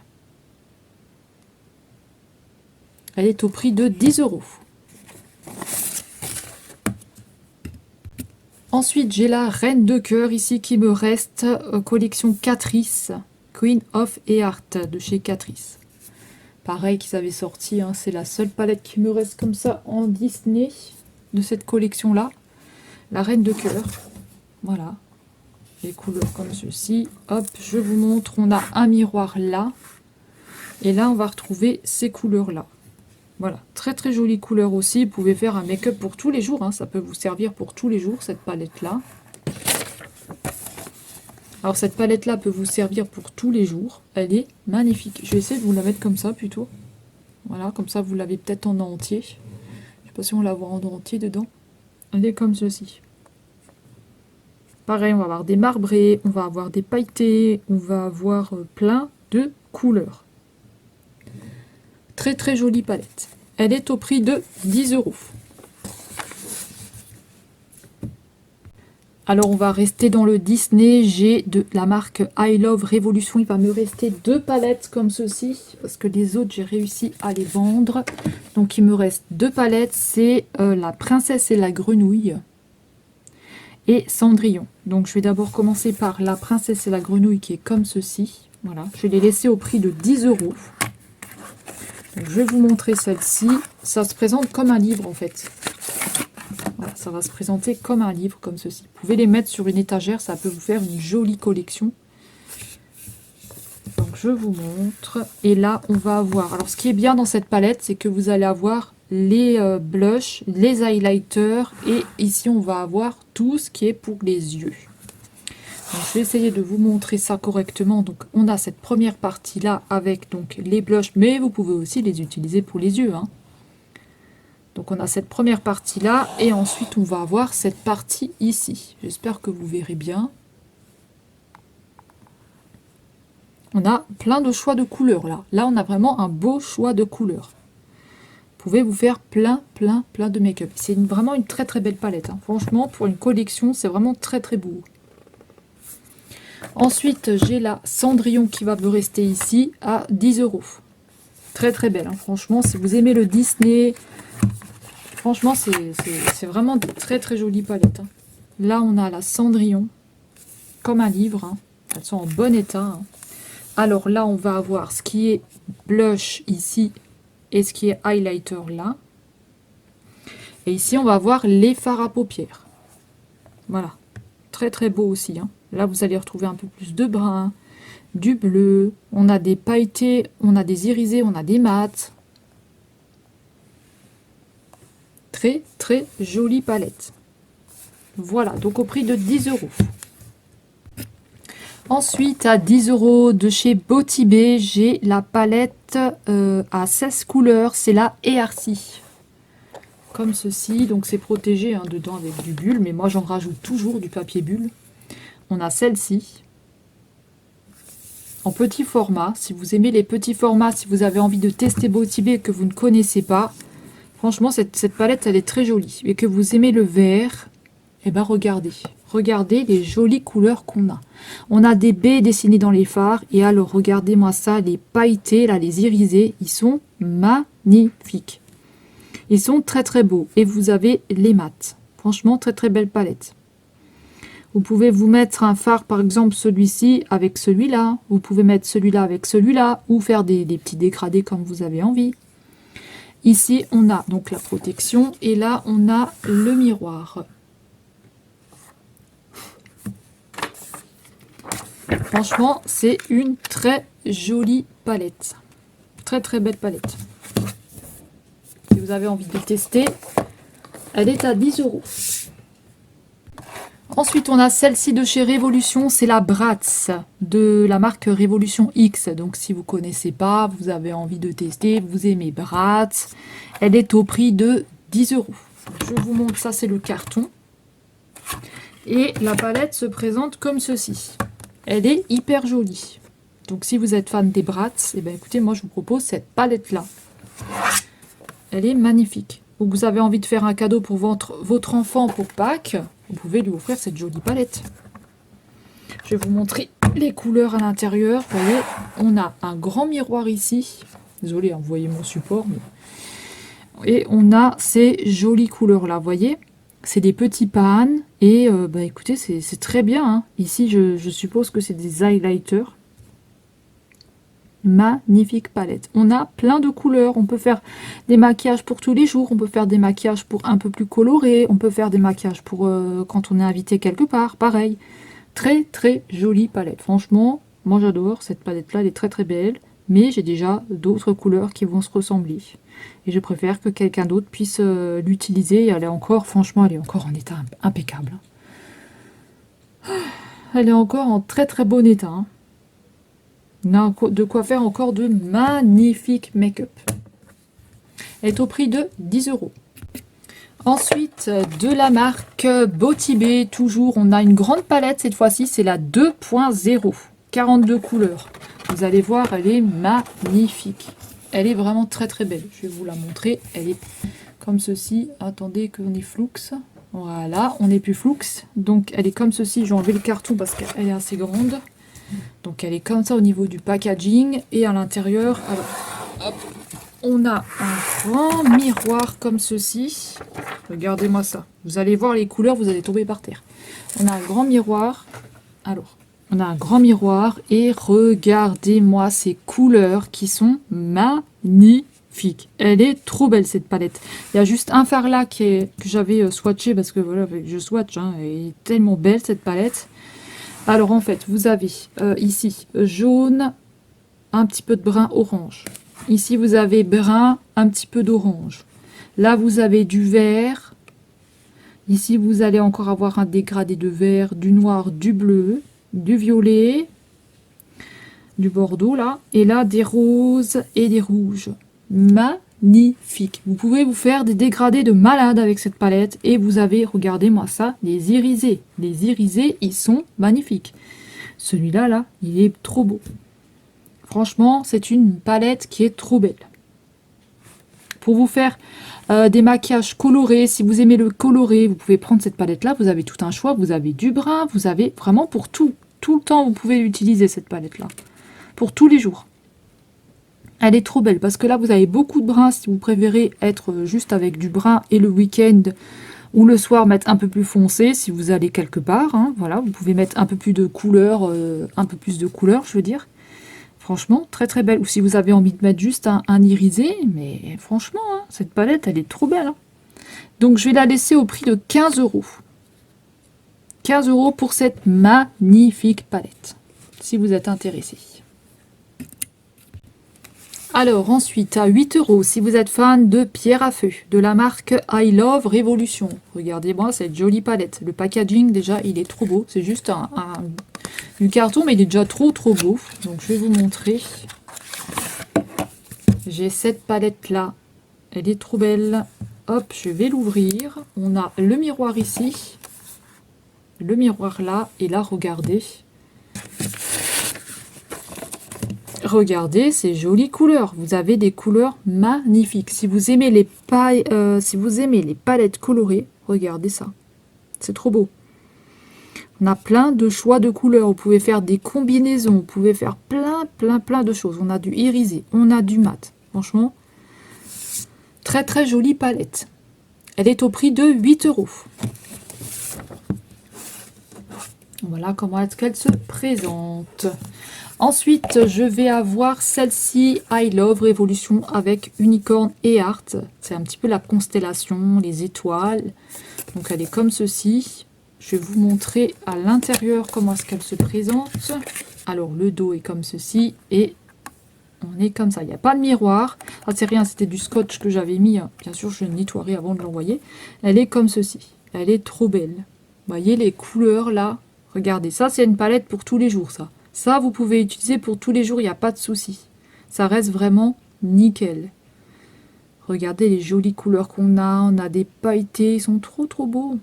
Elle est au prix de 10 €. Ensuite, j'ai la Reine de cœur ici qui me reste. Collection Catrice. Queen of Hearts de chez Catrice. Pareil qu'ils avaient sorti. Hein, c'est la seule palette qui me reste comme ça en Disney. De cette collection là, la Reine de cœur, voilà, les couleurs comme ceci. Hop, je vous montre, on a un miroir là, et là on va retrouver ces couleurs là. Voilà, très très jolie couleur aussi. Vous pouvez faire un make-up pour tous les jours, hein. Ça peut vous servir pour tous les jours cette palette là. Alors cette palette là peut vous servir pour tous les jours, elle est magnifique. Je vais essayer de vous la mettre comme ça plutôt, voilà, comme ça vous l'avez peut-être en entier. Je sais pas si on la voit en entier dedans. Elle est comme ceci. Pareil, on va avoir des marbrés, on va avoir des pailletés, on va avoir plein de couleurs. Très très jolie palette. Elle est au prix de 10 €. Alors on va rester dans le Disney. J'ai de la marque I Love Révolution. Il va me rester 2 palettes comme ceci. Parce que les autres j'ai réussi à les vendre. Donc il me reste 2 palettes. C'est la Princesse et la Grenouille. Et Cendrillon. Donc je vais d'abord commencer par la Princesse et la Grenouille qui est comme ceci. Voilà. Je l'ai laissée au prix de 10 €. Donc, je vais vous montrer celle-ci. Ça se présente comme un livre en fait. Voilà, ça va se présenter comme un livre, comme ceci. Vous pouvez les mettre sur une étagère, ça peut vous faire une jolie collection. Donc je vous montre. Et là, on va avoir... Alors ce qui est bien dans cette palette, c'est que vous allez avoir les blushs, les highlighters. Et ici, on va avoir tout ce qui est pour les yeux. Donc, je vais essayer de vous montrer ça correctement. Donc on a cette première partie-là avec donc, les blushs. Mais vous pouvez aussi les utiliser pour les yeux, hein. Donc on a cette première partie là et ensuite on va avoir cette partie ici. J'espère que vous verrez bien. On a plein de choix de couleurs là. Là on a vraiment un beau choix de couleurs. Vous pouvez vous faire plein de make-up. C'est vraiment une très très belle palette. Hein. Franchement pour une collection c'est vraiment très très beau. Ensuite j'ai la Cendrillon qui va me rester ici à 10 €. Très très belle. Hein. Franchement si vous aimez le Disney... Franchement, c'est vraiment de très très jolies palettes. Hein. Là, on a la Cendrillon, comme un livre. Hein. Elles sont en bon état. Hein. Alors là, on va avoir ce qui est blush ici et ce qui est highlighter là. Et ici, on va avoir les fards à paupières. Voilà. Très très beau aussi. Hein. Là, vous allez retrouver un peu plus de brun, du bleu. On a des pailletés, on a des irisés, on a des mats. Très très jolie palette. Voilà, donc au prix de 10 €. Ensuite, à 10 € de chez Botibé, j'ai la palette à 16 couleurs. C'est la ERC. Comme ceci. Donc c'est protégé hein, dedans avec du bulle. Mais moi, j'en rajoute toujours du papier bulle. On a celle-ci. En petit format. Si vous aimez les petits formats, si vous avez envie de tester Botibé et que vous ne connaissez pas... Franchement, cette palette, elle est très jolie. Et que vous aimez le vert, Eh ben regardez. Regardez les jolies couleurs qu'on a. On a des baies dessinées dans les phares. Et alors, regardez-moi ça, les pailletés, là, les irisés, ils sont magnifiques. Ils sont très très beaux. Et vous avez les mats. Franchement, très très belle palette. Vous pouvez vous mettre un phare, par exemple celui-ci avec celui-là. Vous pouvez mettre celui-là avec celui-là. Ou faire des petits dégradés comme vous avez envie. Ici, on a donc la protection. Et là, on a le miroir. Franchement, c'est une très jolie palette. Très très belle palette. Si vous avez envie de tester, elle est à 10 €. Ensuite, on a celle-ci de chez Révolution, c'est la Bratz de la marque Révolution X. Donc, si vous ne connaissez pas, vous avez envie de tester, vous aimez Bratz, elle est au prix de 10 €. Je vous montre, ça c'est le carton. Et la palette se présente comme ceci. Elle est hyper jolie. Donc, si vous êtes fan des Bratz, eh ben, écoutez, moi je vous propose cette palette-là. Elle est magnifique. Donc, vous avez envie de faire un cadeau pour votre enfant pour Pâques, vous pouvez lui offrir cette jolie palette. Je vais vous montrer les couleurs à l'intérieur. Vous voyez, on a un grand miroir ici. Désolée, vous voyez mon support. Mais... Et on a ces jolies couleurs-là, vous voyez. C'est des petits pans. Et bah, écoutez, c'est très bien. Hein. Ici, je suppose que c'est des highlighters. Magnifique palette. On a plein de couleurs. On peut faire des maquillages pour tous les jours. On peut faire des maquillages pour un peu plus colorés. On peut faire des maquillages pour quand on est invité quelque part. Pareil. Très très jolie palette. Franchement, moi j'adore cette palette-là. Elle est très très belle. Mais j'ai déjà d'autres couleurs qui vont se ressembler. Et je préfère que quelqu'un d'autre puisse l'utiliser. Elle est encore, franchement, elle est encore en état impeccable. Elle est encore en très très bon état. Hein. On a de quoi faire encore de magnifiques make-up. Elle est au prix de 10 €. Ensuite, de la marque Botibé, toujours, on a une grande palette. Cette fois-ci, c'est la 2.0. 42 couleurs. Vous allez voir, elle est magnifique. Elle est vraiment très très belle. Je vais vous la montrer. Elle est comme ceci. Attendez qu'on est floux. Voilà, on n'est plus floux. Donc, elle est comme ceci. J'ai enlevé le carton parce qu'elle est assez grande. Donc elle est comme ça au niveau du packaging. Et à l'intérieur, on a un grand miroir comme ceci. Regardez-moi ça. Vous allez voir les couleurs, vous allez tomber par terre. On a un grand miroir. Alors, on a un grand miroir. Et regardez-moi ces couleurs qui sont magnifiques. Elle est trop belle cette palette. Il y a juste un fard là que j'avais swatché parce que voilà, je swatch. Hein, elle est tellement belle cette palette. Alors en fait, vous avez ici jaune, un petit peu de brun orange. Ici, vous avez brun, un petit peu d'orange. Là, vous avez du vert. Ici, vous allez encore avoir un dégradé de vert, du noir, du bleu, du violet, du bordeaux là. Et là, des roses et des rouges. Magnifique. Vous pouvez vous faire des dégradés de malade avec cette palette. Et vous avez, regardez-moi ça, les irisés. Les irisés, ils sont magnifiques. Celui-là, là, il est trop beau. Franchement, c'est une palette qui est trop belle. Pour vous faire des maquillages colorés, si vous aimez le coloré, vous pouvez prendre cette palette-là. Vous avez tout un choix. Vous avez du brun, vous avez vraiment pour tout. Tout le temps, vous pouvez l'utiliser, cette palette-là. Pour tous les jours. Elle est trop belle parce que là, vous avez beaucoup de brun si vous préférez être juste avec du brun et le week-end ou le soir mettre un peu plus foncé si vous allez quelque part. Hein, voilà, vous pouvez mettre un peu plus de couleur, je veux dire. Franchement, très très belle. Ou si vous avez envie de mettre juste un irisé, mais franchement, hein, cette palette, elle est trop belle. Hein. Donc, je vais la laisser au prix de 15 €. 15 € pour cette magnifique palette, si vous êtes intéressé. Alors ensuite, à 8 € si vous êtes fan de pierre à feu, de la marque I Love Révolution. Regardez-moi cette jolie palette. Le packaging, déjà, il est trop beau. C'est juste du carton, mais il est déjà trop beau. Donc je vais vous montrer. J'ai cette palette-là. Elle est trop belle. Hop, je vais l'ouvrir. On a le miroir ici. Le miroir là. Et là, regardez. Regardez ces jolies couleurs. Vous avez des couleurs magnifiques. Si vous aimez les palettes colorées, regardez ça. c'est trop beau. On a plein de choix de couleurs, vous pouvez faire des combinaisons, vous pouvez faire plein de choses. On a du irisé, on a du mat. Franchement, très jolie palette. Elle est au prix de 8 €. Voilà comment est-ce qu'elle se présente. Ensuite, je vais avoir celle-ci, I Love Révolution avec unicorne et heart. C'est un petit peu la constellation, les étoiles. Donc elle est comme ceci. Je vais vous montrer à l'intérieur comment est-ce qu'elle se présente. Alors le dos est comme ceci et on est comme ça. Il n'y a pas de miroir. Ah, c'est rien, c'était du scotch que j'avais mis. Bien sûr, je nettoierai avant de l'envoyer. Elle est comme ceci. Elle est trop belle. Vous voyez les couleurs là. Regardez, ça c'est une palette pour tous les jours ça. Ça, vous pouvez utiliser pour tous les jours, il n'y a pas de souci. Ça reste vraiment nickel. Regardez les jolies couleurs qu'on a. On a des pailletés, ils sont trop beaux.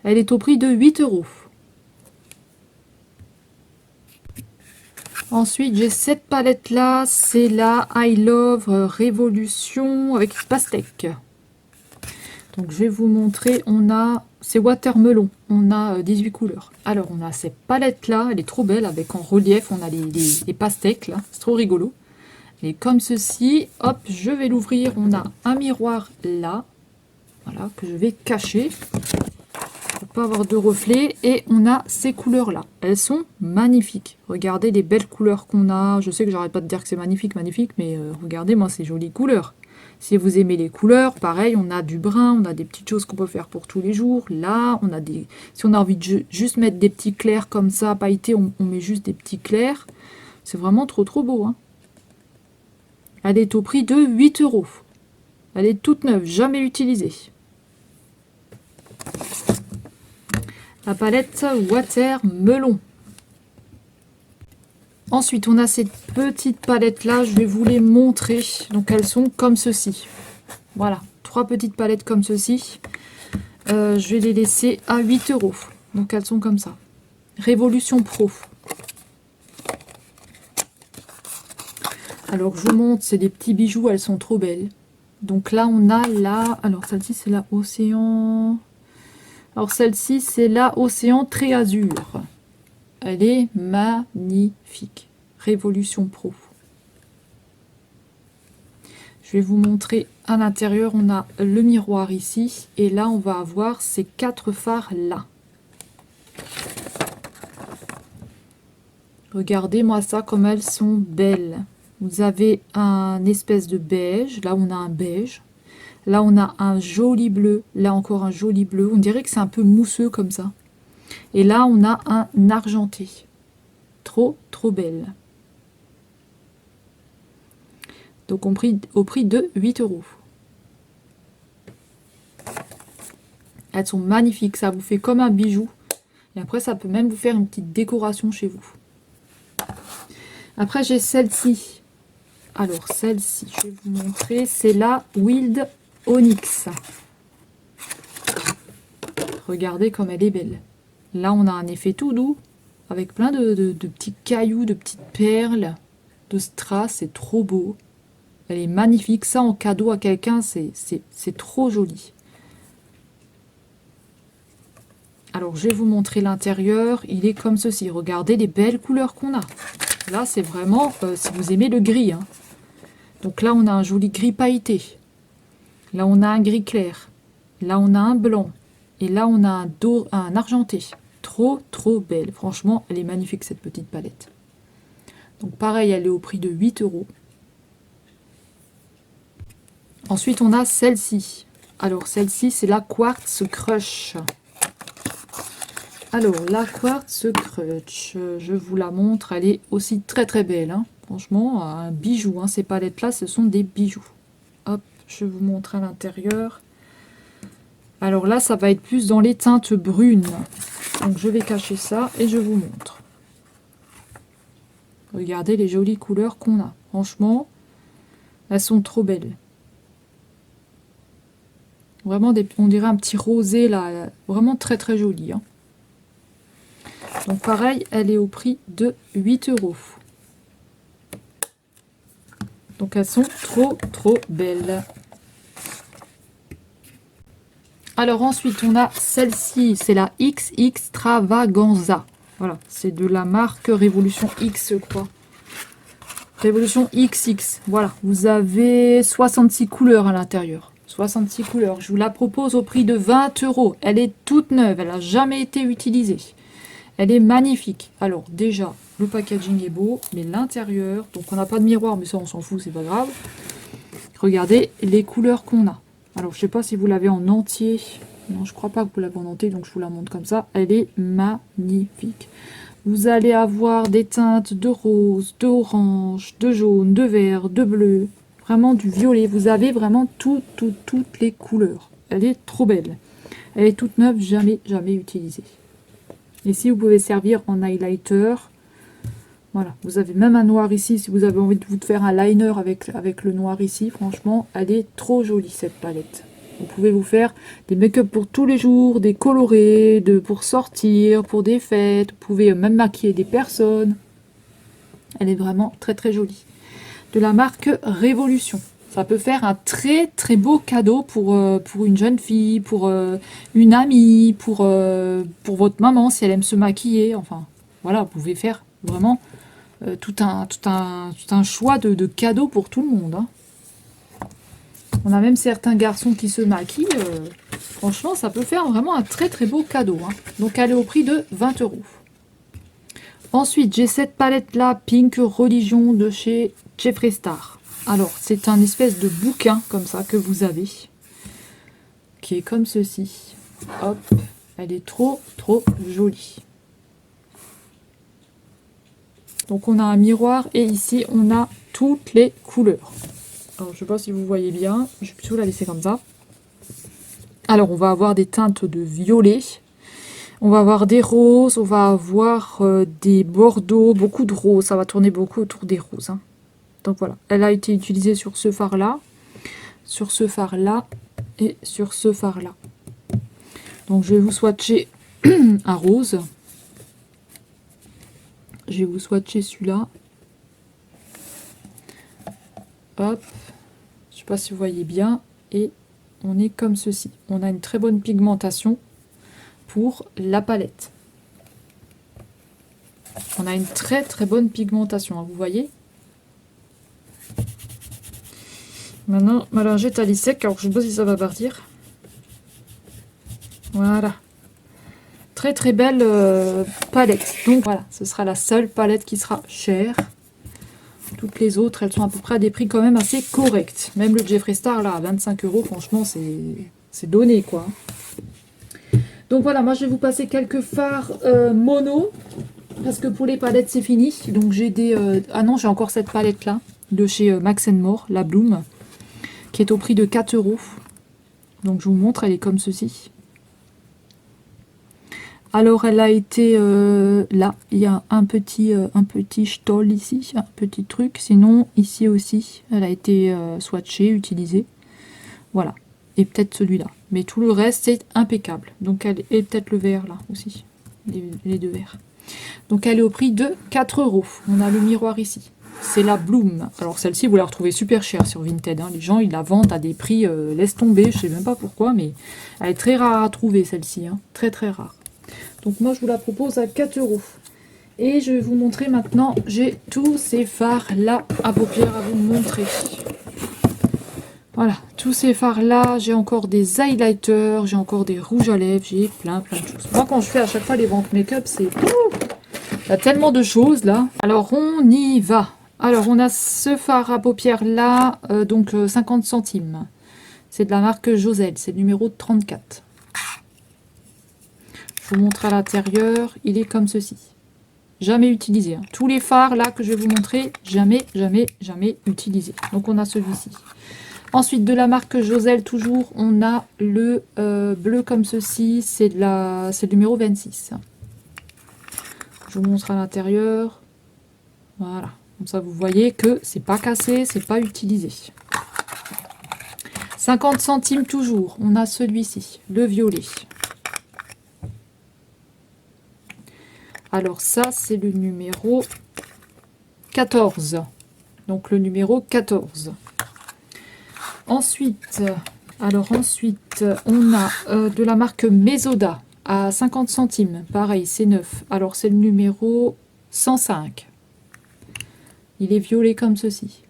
Elle est au prix de 8 €. Ensuite, j'ai cette palette-là. C'est la I Love Révolution avec pastèque. Donc, je vais vous montrer. On a... C'est watermelon. On a 18 couleurs. Alors, on a cette palette-là. Elle est trop belle avec en relief. On a les pastèques, là. C'est trop rigolo. Et comme ceci. Hop, je vais l'ouvrir. On a un miroir là. Voilà, que je vais cacher. Pour pas avoir de reflets. Et on a ces couleurs-là. Elles sont magnifiques. Regardez les belles couleurs qu'on a. Je sais que j'arrête pas de dire que c'est magnifique, mais regardez, moi, ces jolies couleurs. Si vous aimez les couleurs, pareil, on a du brun, on a des petites choses qu'on peut faire pour tous les jours. Là, on a des... Si on a envie de juste mettre des petits clairs comme ça, pailletés, on met juste des petits clairs. C'est vraiment trop beau. Hein. Elle est au prix de 8 €. Elle est toute neuve, jamais utilisée. La palette Watermelon. Ensuite, on a cette petite palette-là. Je vais vous les montrer. Donc, elles sont comme ceci. Voilà, 3 petites palettes comme ceci. Je vais les laisser à 8 €. Donc, elles sont comme ça. Révolution Pro. Alors, je vous montre. C'est des petits bijoux. Elles sont trop belles. Donc là, on a la... Alors, celle-ci, c'est la Océan... Alors, celle-ci, c'est la Océan Très Azur. Elle est magnifique. Révolution Pro. Je vais vous montrer à l'intérieur. On a le miroir ici. Et là, on va avoir ces 4 phares-là. Regardez-moi ça, comme elles sont belles. Vous avez un espèce de beige. Là, on a un beige. Là, on a un joli bleu. Là, encore un joli bleu. On dirait que c'est un peu mousseux comme ça. Et là, on a un argenté. Trop belle. Donc, au prix de 8 €. Elles sont magnifiques. Ça vous fait comme un bijou. Et après, ça peut même vous faire une petite décoration chez vous. Après, j'ai celle-ci. Alors, celle-ci, je vais vous montrer. C'est la Wild Onyx. Regardez comme elle est belle. Là, on a un effet tout doux, avec plein de petits cailloux, de petites perles, de strass. C'est trop beau. Elle est magnifique. Ça, en cadeau à quelqu'un, c'est trop joli. Alors, je vais vous montrer l'intérieur. Il est comme ceci. Regardez les belles couleurs qu'on a. Là, c'est vraiment, si vous aimez le gris. Hein. Donc là, on a un joli gris pailleté. Là, on a un gris clair. Là, on a un blanc. Et là, on a un argenté. Trop belle. Franchement, elle est magnifique, cette petite palette. Donc, pareil, elle est au prix de 8 €. Ensuite, on a celle-ci. Alors, celle-ci, c'est la Quartz Crush. Alors, la Quartz Crush, je vous la montre. Elle est aussi très belle. Hein. Franchement, un bijou. Hein. Ces palettes-là, ce sont des bijoux. Hop, je vais vous montrer à l'intérieur. Alors là, ça va être plus dans les teintes brunes. Donc, je vais cacher ça et je vous montre. Regardez les jolies couleurs qu'on a. Franchement, elles sont trop belles. Vraiment, on dirait un petit rosé là. Vraiment très joli. Hein. Donc pareil, elle est au prix de 8 €. Donc elles sont trop belles. Alors ensuite, on a celle-ci, c'est la X Extravaganza. Voilà, c'est de la marque Révolution X, je crois. Révolution XX. Voilà, vous avez 66 couleurs à l'intérieur. 66 couleurs. Je vous la propose au prix de 20 €. Elle est toute neuve, elle n'a jamais été utilisée. Elle est magnifique. Alors déjà, le packaging est beau, mais l'intérieur, donc on n'a pas de miroir, mais ça on s'en fout, c'est pas grave. Regardez les couleurs qu'on a. Alors je sais pas si vous l'avez en entier. Non, je crois pas que vous l'avez en entier, donc je vous la montre comme ça. Elle est magnifique. Vous allez avoir des teintes de rose, d'orange, de jaune, de vert, de bleu, vraiment du violet. Vous avez vraiment toutes les couleurs. Elle est trop belle. Elle est toute neuve, jamais utilisée. Ici, vous pouvez servir en highlighter. Voilà, vous avez même un noir ici. Si vous avez envie de vous faire un liner avec le noir ici, franchement, elle est trop jolie cette palette. Vous pouvez vous faire des make-up pour tous les jours, des colorés, pour sortir, pour des fêtes. Vous pouvez même maquiller des personnes. Elle est vraiment très jolie. De la marque Révolution. Ça peut faire un très beau cadeau pour une jeune fille, pour une amie, pour votre maman si elle aime se maquiller. Enfin, voilà, vous pouvez faire vraiment tout un choix de cadeaux pour tout le monde. Hein. On a même certains garçons qui se maquillent. Franchement, ça peut faire vraiment un très beau cadeau. Hein. Donc, elle est au prix de 20 €. Ensuite, j'ai cette palette-là, Pink Religion de chez Jeffree Star. Alors, c'est un espèce de bouquin comme ça que vous avez. Qui est comme ceci. Hop, elle est trop jolie. Donc, on a un miroir et ici, on a toutes les couleurs. Alors, je ne sais pas si vous voyez bien. Je vais plutôt la laisser comme ça. Alors, on va avoir des teintes de violet. On va avoir des roses. On va avoir des bordeaux. Beaucoup de roses. Ça va tourner beaucoup autour des roses. Hein. Donc, voilà. Elle a été utilisée sur ce phare-là. Sur ce phare-là. Et sur ce phare-là. Donc, je vais vous swatcher un rose. Je vais vous swatcher celui-là. Hop. Je ne sais pas si vous voyez bien. Et on est comme ceci. On a une très bonne pigmentation pour la palette. On a une très bonne pigmentation. Hein, vous voyez. Maintenant, ma lingette elle est sec. Alors je ne sais pas si ça va partir. Voilà. Très belle palette. Donc voilà, ce sera la seule palette qui sera chère. Toutes les autres, elles sont à peu près à des prix quand même assez corrects. Même le Jeffree Star, là, à 25 €, franchement, c'est donné, quoi. Donc voilà, moi, je vais vous passer quelques fards mono. Parce que pour les palettes, c'est fini. Donc j'ai des... Ah non, j'ai encore cette palette-là, de chez Max More, la Bloom, qui est au prix de 4 €. Donc je vous montre, elle est comme ceci. Alors, elle a été là, il y a un petit stol ici, un petit truc. Sinon, ici aussi, elle a été swatchée, utilisée. Voilà. Et peut-être celui-là. Mais tout le reste, c'est impeccable. Donc, elle est peut-être le vert là aussi. Les deux verts. Donc, elle est au prix de 4 €. On a le miroir ici. C'est la Bloom. Alors, celle-ci, vous la retrouvez super chère sur Vinted. Hein. Les gens, ils la vendent à des prix, laisse tomber. Je sais même pas pourquoi, mais elle est très rare à trouver, celle-ci. Hein. Très rare. Donc moi je vous la propose à 4 €. Et je vais vous montrer maintenant, j'ai tous ces fards là à paupières à vous montrer. Voilà, tous ces fards là, j'ai encore des highlighters, j'ai encore des rouges à lèvres, j'ai plein de choses. Moi quand je fais à chaque fois les ventes make-up, c'est... Il y a tellement de choses là. Alors on y va. Alors on a ce fard à paupières là, donc 50 centimes. C'est de la marque Josel, c'est le numéro 34. Je vous montre à l'intérieur, il est comme ceci. Jamais utilisé. Hein. Tous les fards là que je vais vous montrer, jamais utilisé. Donc on a celui-ci. Ensuite de la marque Josel toujours, on a le bleu comme ceci, c'est le numéro 26. Je vous montre à l'intérieur. Voilà. Comme ça vous voyez que c'est pas cassé, c'est pas utilisé. 50 centimes toujours, on a celui-ci, le violet. Alors ça, c'est le numéro 14. Donc le numéro 14. Ensuite, Alors ensuite, on a de la marque Mesoda à 50 centimes. Pareil, c'est neuf. Alors c'est le numéro 105. Il est violet comme ceci.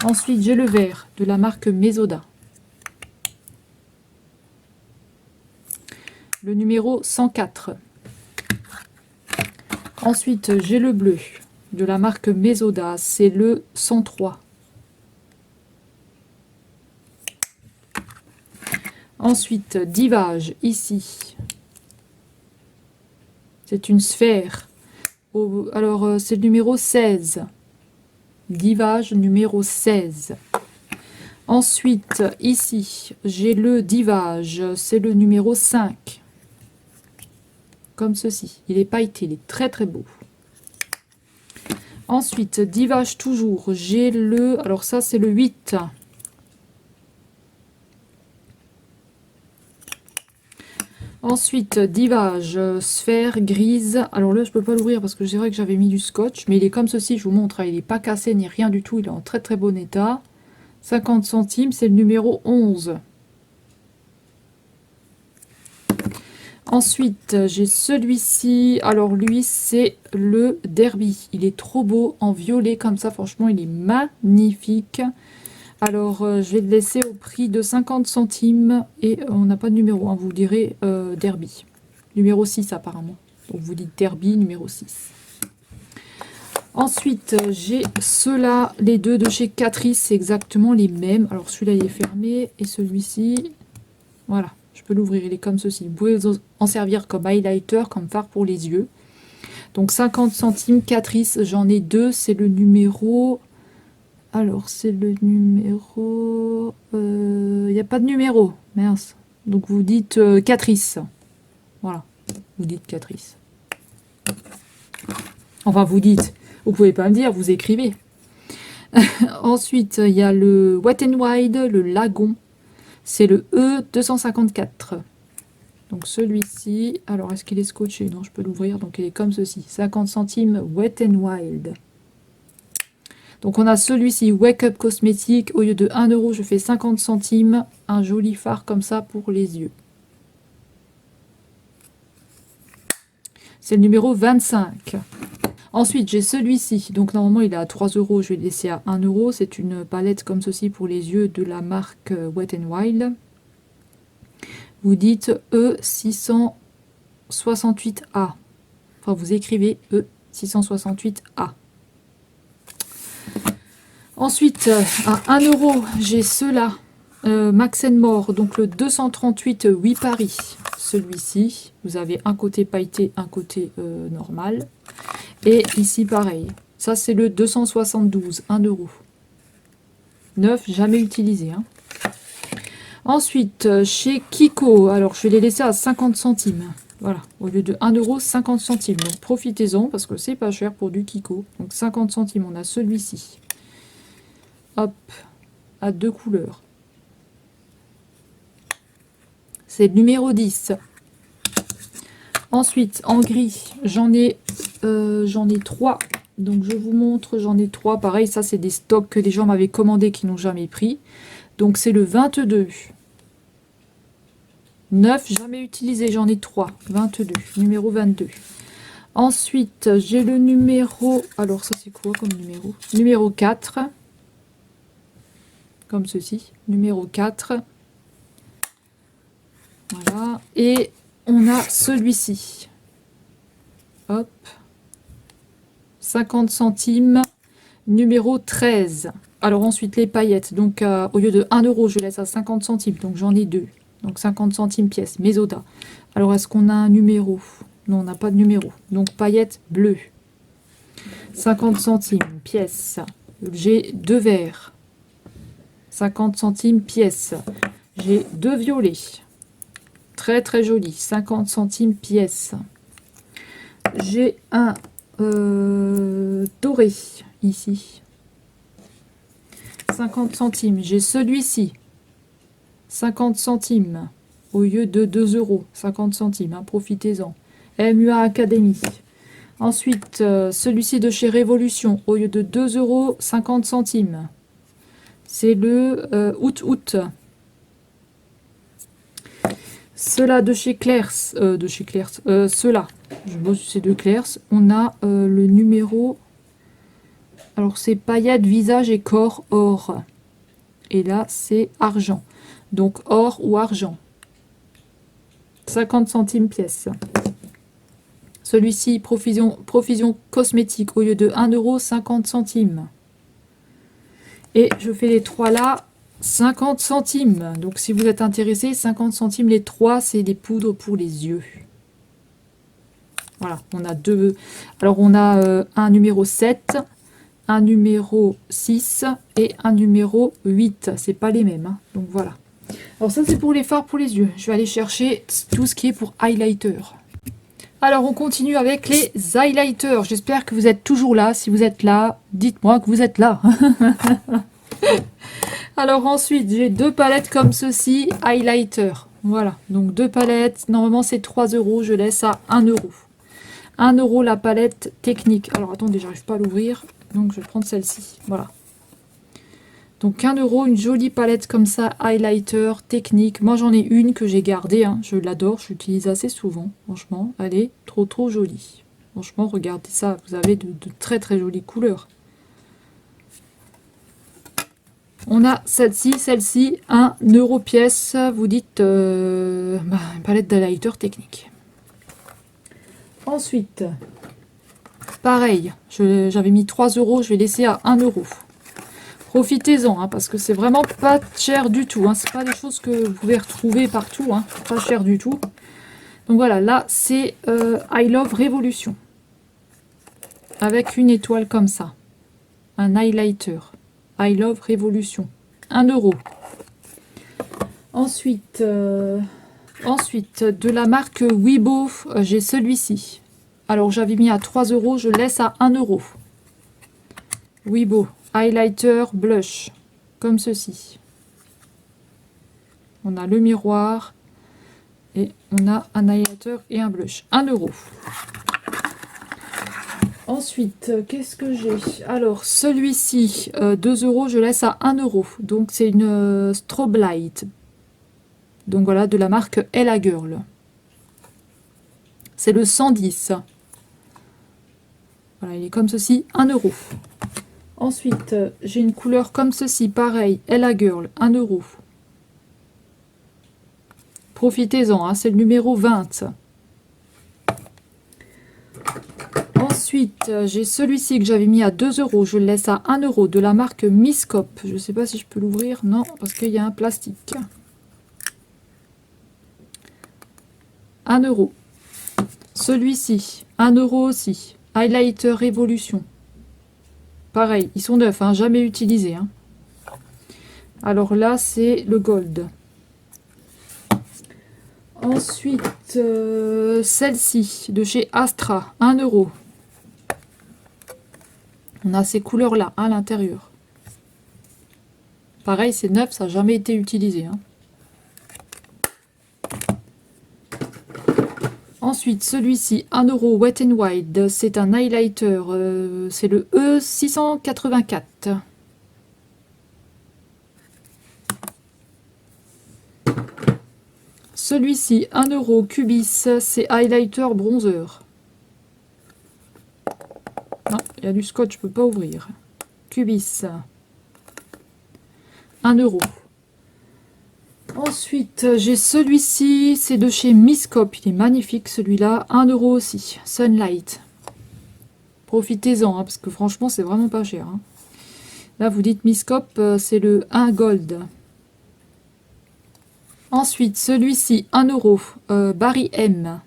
Ensuite, j'ai le vert de la marque Mesoda. Le numéro 104. Ensuite, j'ai le bleu de la marque Mesoda. C'est le 103. Ensuite, Divage, ici. C'est une sphère. Alors, c'est le numéro 16. Divage numéro 16. Ensuite, ici, j'ai le Divage. C'est le numéro 5. Comme ceci. Il est pailleté, il est très très beau. Ensuite, Divage toujours. J'ai le... Alors ça, c'est le 8. Ensuite, Divage, sphère grise. Alors là, je peux pas l'ouvrir parce que je dirais que j'avais mis du scotch. Mais il est comme ceci, je vous montre. Il n'est pas cassé ni rien du tout. Il est en très très bon état. 50 centimes, c'est le numéro 11. Ensuite, j'ai celui-ci. Alors lui, c'est le Derby. Il est trop beau en violet comme ça. Franchement, il est magnifique. Alors, je vais le laisser au prix de 50 centimes. Et on n'a pas de numéro, hein, vous direz Derby. Numéro 6 apparemment. Donc vous dites Derby, numéro 6. Ensuite, j'ai ceux-là, les deux de chez Catrice, c'est exactement les mêmes. Alors celui-là, il est fermé. Et celui-ci, voilà, je peux l'ouvrir, il est comme ceci. Vous pouvez en servir comme highlighter, comme fard pour les yeux. Donc 50 centimes, Catrice, j'en ai deux. C'est le numéro... Alors, c'est le numéro... Il n'y a pas de numéro, mince. Donc vous dites Catrice. Voilà, vous dites Catrice. Enfin, vous dites... Vous pouvez pas me dire, vous écrivez. Ensuite, il y a le Wet n Wild, le Lagon. C'est le E254. Donc celui-ci, alors est-ce qu'il est scotché? Non, je peux l'ouvrir, donc il est comme ceci. 50 centimes, Wet n Wild. Donc on a celui-ci, Wake Up Cosmétique. Au lieu de 1 euro, je fais 50 centimes. Un joli fard comme ça pour les yeux. C'est le numéro 25. Ensuite, j'ai celui-ci. Donc, normalement, il est à 3 euros. Je vais le laisser à 1 euro. C'est une palette comme ceci pour les yeux de la marque Wet n Wild. Vous dites E668A. Enfin, vous écrivez E668A. Ensuite, à 1 euro, j'ai ceux-là. Max & More. Donc, le 238 8 Paris. Celui-ci. Vous avez un côté pailleté, un côté normal. Et ici, pareil. Ça, c'est le 272, 1 euro. Neuf, jamais utilisé. Hein. Ensuite, chez Kiko, alors je vais les laisser à 50 centimes. Voilà, au lieu de 1 euro, 50 centimes. Donc, profitez-en parce que c'est pas cher pour du Kiko. Donc, 50 centimes, on a celui-ci. Hop, à 2 couleurs. C'est le numéro 10. Ensuite, en gris, j'en ai 3. Donc, je vous montre, j'en ai 3. Pareil, ça, c'est des stocks que les gens m'avaient commandés qui n'ont jamais pris. Donc, c'est le 22. 9, jamais utilisé, j'en ai 3. 22, numéro 22. Ensuite, j'ai le numéro... Alors, ça, c'est quoi comme numéro? Numéro 4. Comme ceci. Numéro 4. Voilà. Et... on a celui-ci. Hop. 50 centimes. Numéro 13. Alors ensuite, les paillettes. Donc, au lieu de 1 euro, je laisse à 50 centimes. Donc, j'en ai 2. Donc, 50 centimes pièce. Mesoda. Alors, est-ce qu'on a un numéro? Non, on n'a pas de numéro. Donc, paillettes bleues. 50 centimes pièce. J'ai 2 verts. 50 centimes pièce. J'ai 2 violets. Très très joli, 50 centimes pièce. J'ai un doré ici. 50 centimes. J'ai celui-ci. 50 centimes. Au lieu de 2 euros. 50 centimes, hein, profitez-en. MUA Academy. Ensuite, celui-ci de chez Révolution. Au lieu de 2 euros, 50 centimes. C'est le août. Ceux-là de chez Claire's, ceux-là, je bosse c'est de Claire's. On a le numéro, alors c'est paillettes, visage et corps or. Et là, c'est argent. Donc or ou argent. 50 centimes pièce. Celui-ci, profusion cosmétique, au lieu de 1 euro, 50 centimes. Et je fais les trois là, 50 centimes. Donc si vous êtes intéressé, 50 centimes les trois, c'est des poudres pour les yeux. Voilà, on a deux. Alors on a un numéro 7, un numéro 6 et un numéro 8. C'est pas les mêmes, hein. Donc voilà. Alors ça c'est pour les fards pour les yeux. Je vais aller chercher tout ce qui est pour highlighter. Alors on continue avec les highlighters. J'espère que vous êtes toujours là. Si vous êtes là, dites-moi que vous êtes là. Alors ensuite, j'ai deux palettes comme ceci, highlighter. Voilà, donc deux palettes. Normalement c'est 3 euros. Je laisse à 1 euro. 1 euro la palette technique. Alors attendez, j'arrive pas à l'ouvrir. Donc je vais prendre celle-ci. Voilà. Donc 1 euro, une jolie palette comme ça, highlighter, technique. Moi j'en ai une que j'ai gardée, hein. Je l'adore, je l'utilise assez souvent, franchement. Elle est trop jolie. Franchement, regardez ça, vous avez de très jolies couleurs. On a celle-ci, 1 euro pièce. Vous dites une palette d'highlighter technique. Ensuite, pareil, j'avais mis 3 euros, je vais laisser à 1 euro. Profitez-en, hein, parce que c'est vraiment pas cher du tout. Hein. C'est pas des choses que vous pouvez retrouver partout. Hein. Pas cher du tout. Donc voilà, là c'est I Love Révolution. Avec une étoile comme ça. Un highlighter. I Love Révolution. 1 euro. Ensuite, de la marque Weibo, j'ai celui-ci. Alors j'avais mis à 3 euros, je laisse à 1 euro. Weibo. Highlighter blush, comme ceci. On a le miroir et on a un highlighter et un blush. 1 euro. Ensuite, qu'est-ce que j'ai? Alors, celui-ci, 2 euros, je laisse à 1 euro. Donc, c'est une strobe light. Donc, voilà, de la marque Ella Girl. C'est le 110. Voilà, il est comme ceci, 1 euro. Ensuite, j'ai une couleur comme ceci, pareil, Ella Girl, 1 euro. Profitez-en, hein, c'est le numéro 20. Ensuite, j'ai celui-ci que j'avais mis à 2 euros, je le laisse à 1 euro, de la marque Miscop. Je ne sais pas si je peux l'ouvrir, non, parce qu'il y a un plastique. 1 euro. Celui-ci, 1 euro aussi, Highlighter Révolution. Pareil, ils sont neufs, hein, jamais utilisés. Hein. Alors là, c'est le gold. Ensuite, celle-ci, de chez Astra, 1 euro. On a ces couleurs-là à l'intérieur. Pareil, c'est neuf, ça n'a jamais été utilisé. Hein. Ensuite, celui-ci, 1 euro Wet n Wild, c'est un highlighter, c'est le E684. Celui-ci, 1 euro Cubis, c'est highlighter bronzer. Non, il y a du scotch, je ne peux pas ouvrir. Cubis, 1 euro. Ensuite, j'ai celui-ci, c'est de chez Miscop, il est magnifique celui-là, 1 euro aussi, Sunlight. Profitez-en, hein, parce que franchement, c'est vraiment pas cher. Hein. Là, vous dites Miscop, c'est le 1 gold. Ensuite, celui-ci, 1 euro, Barry M.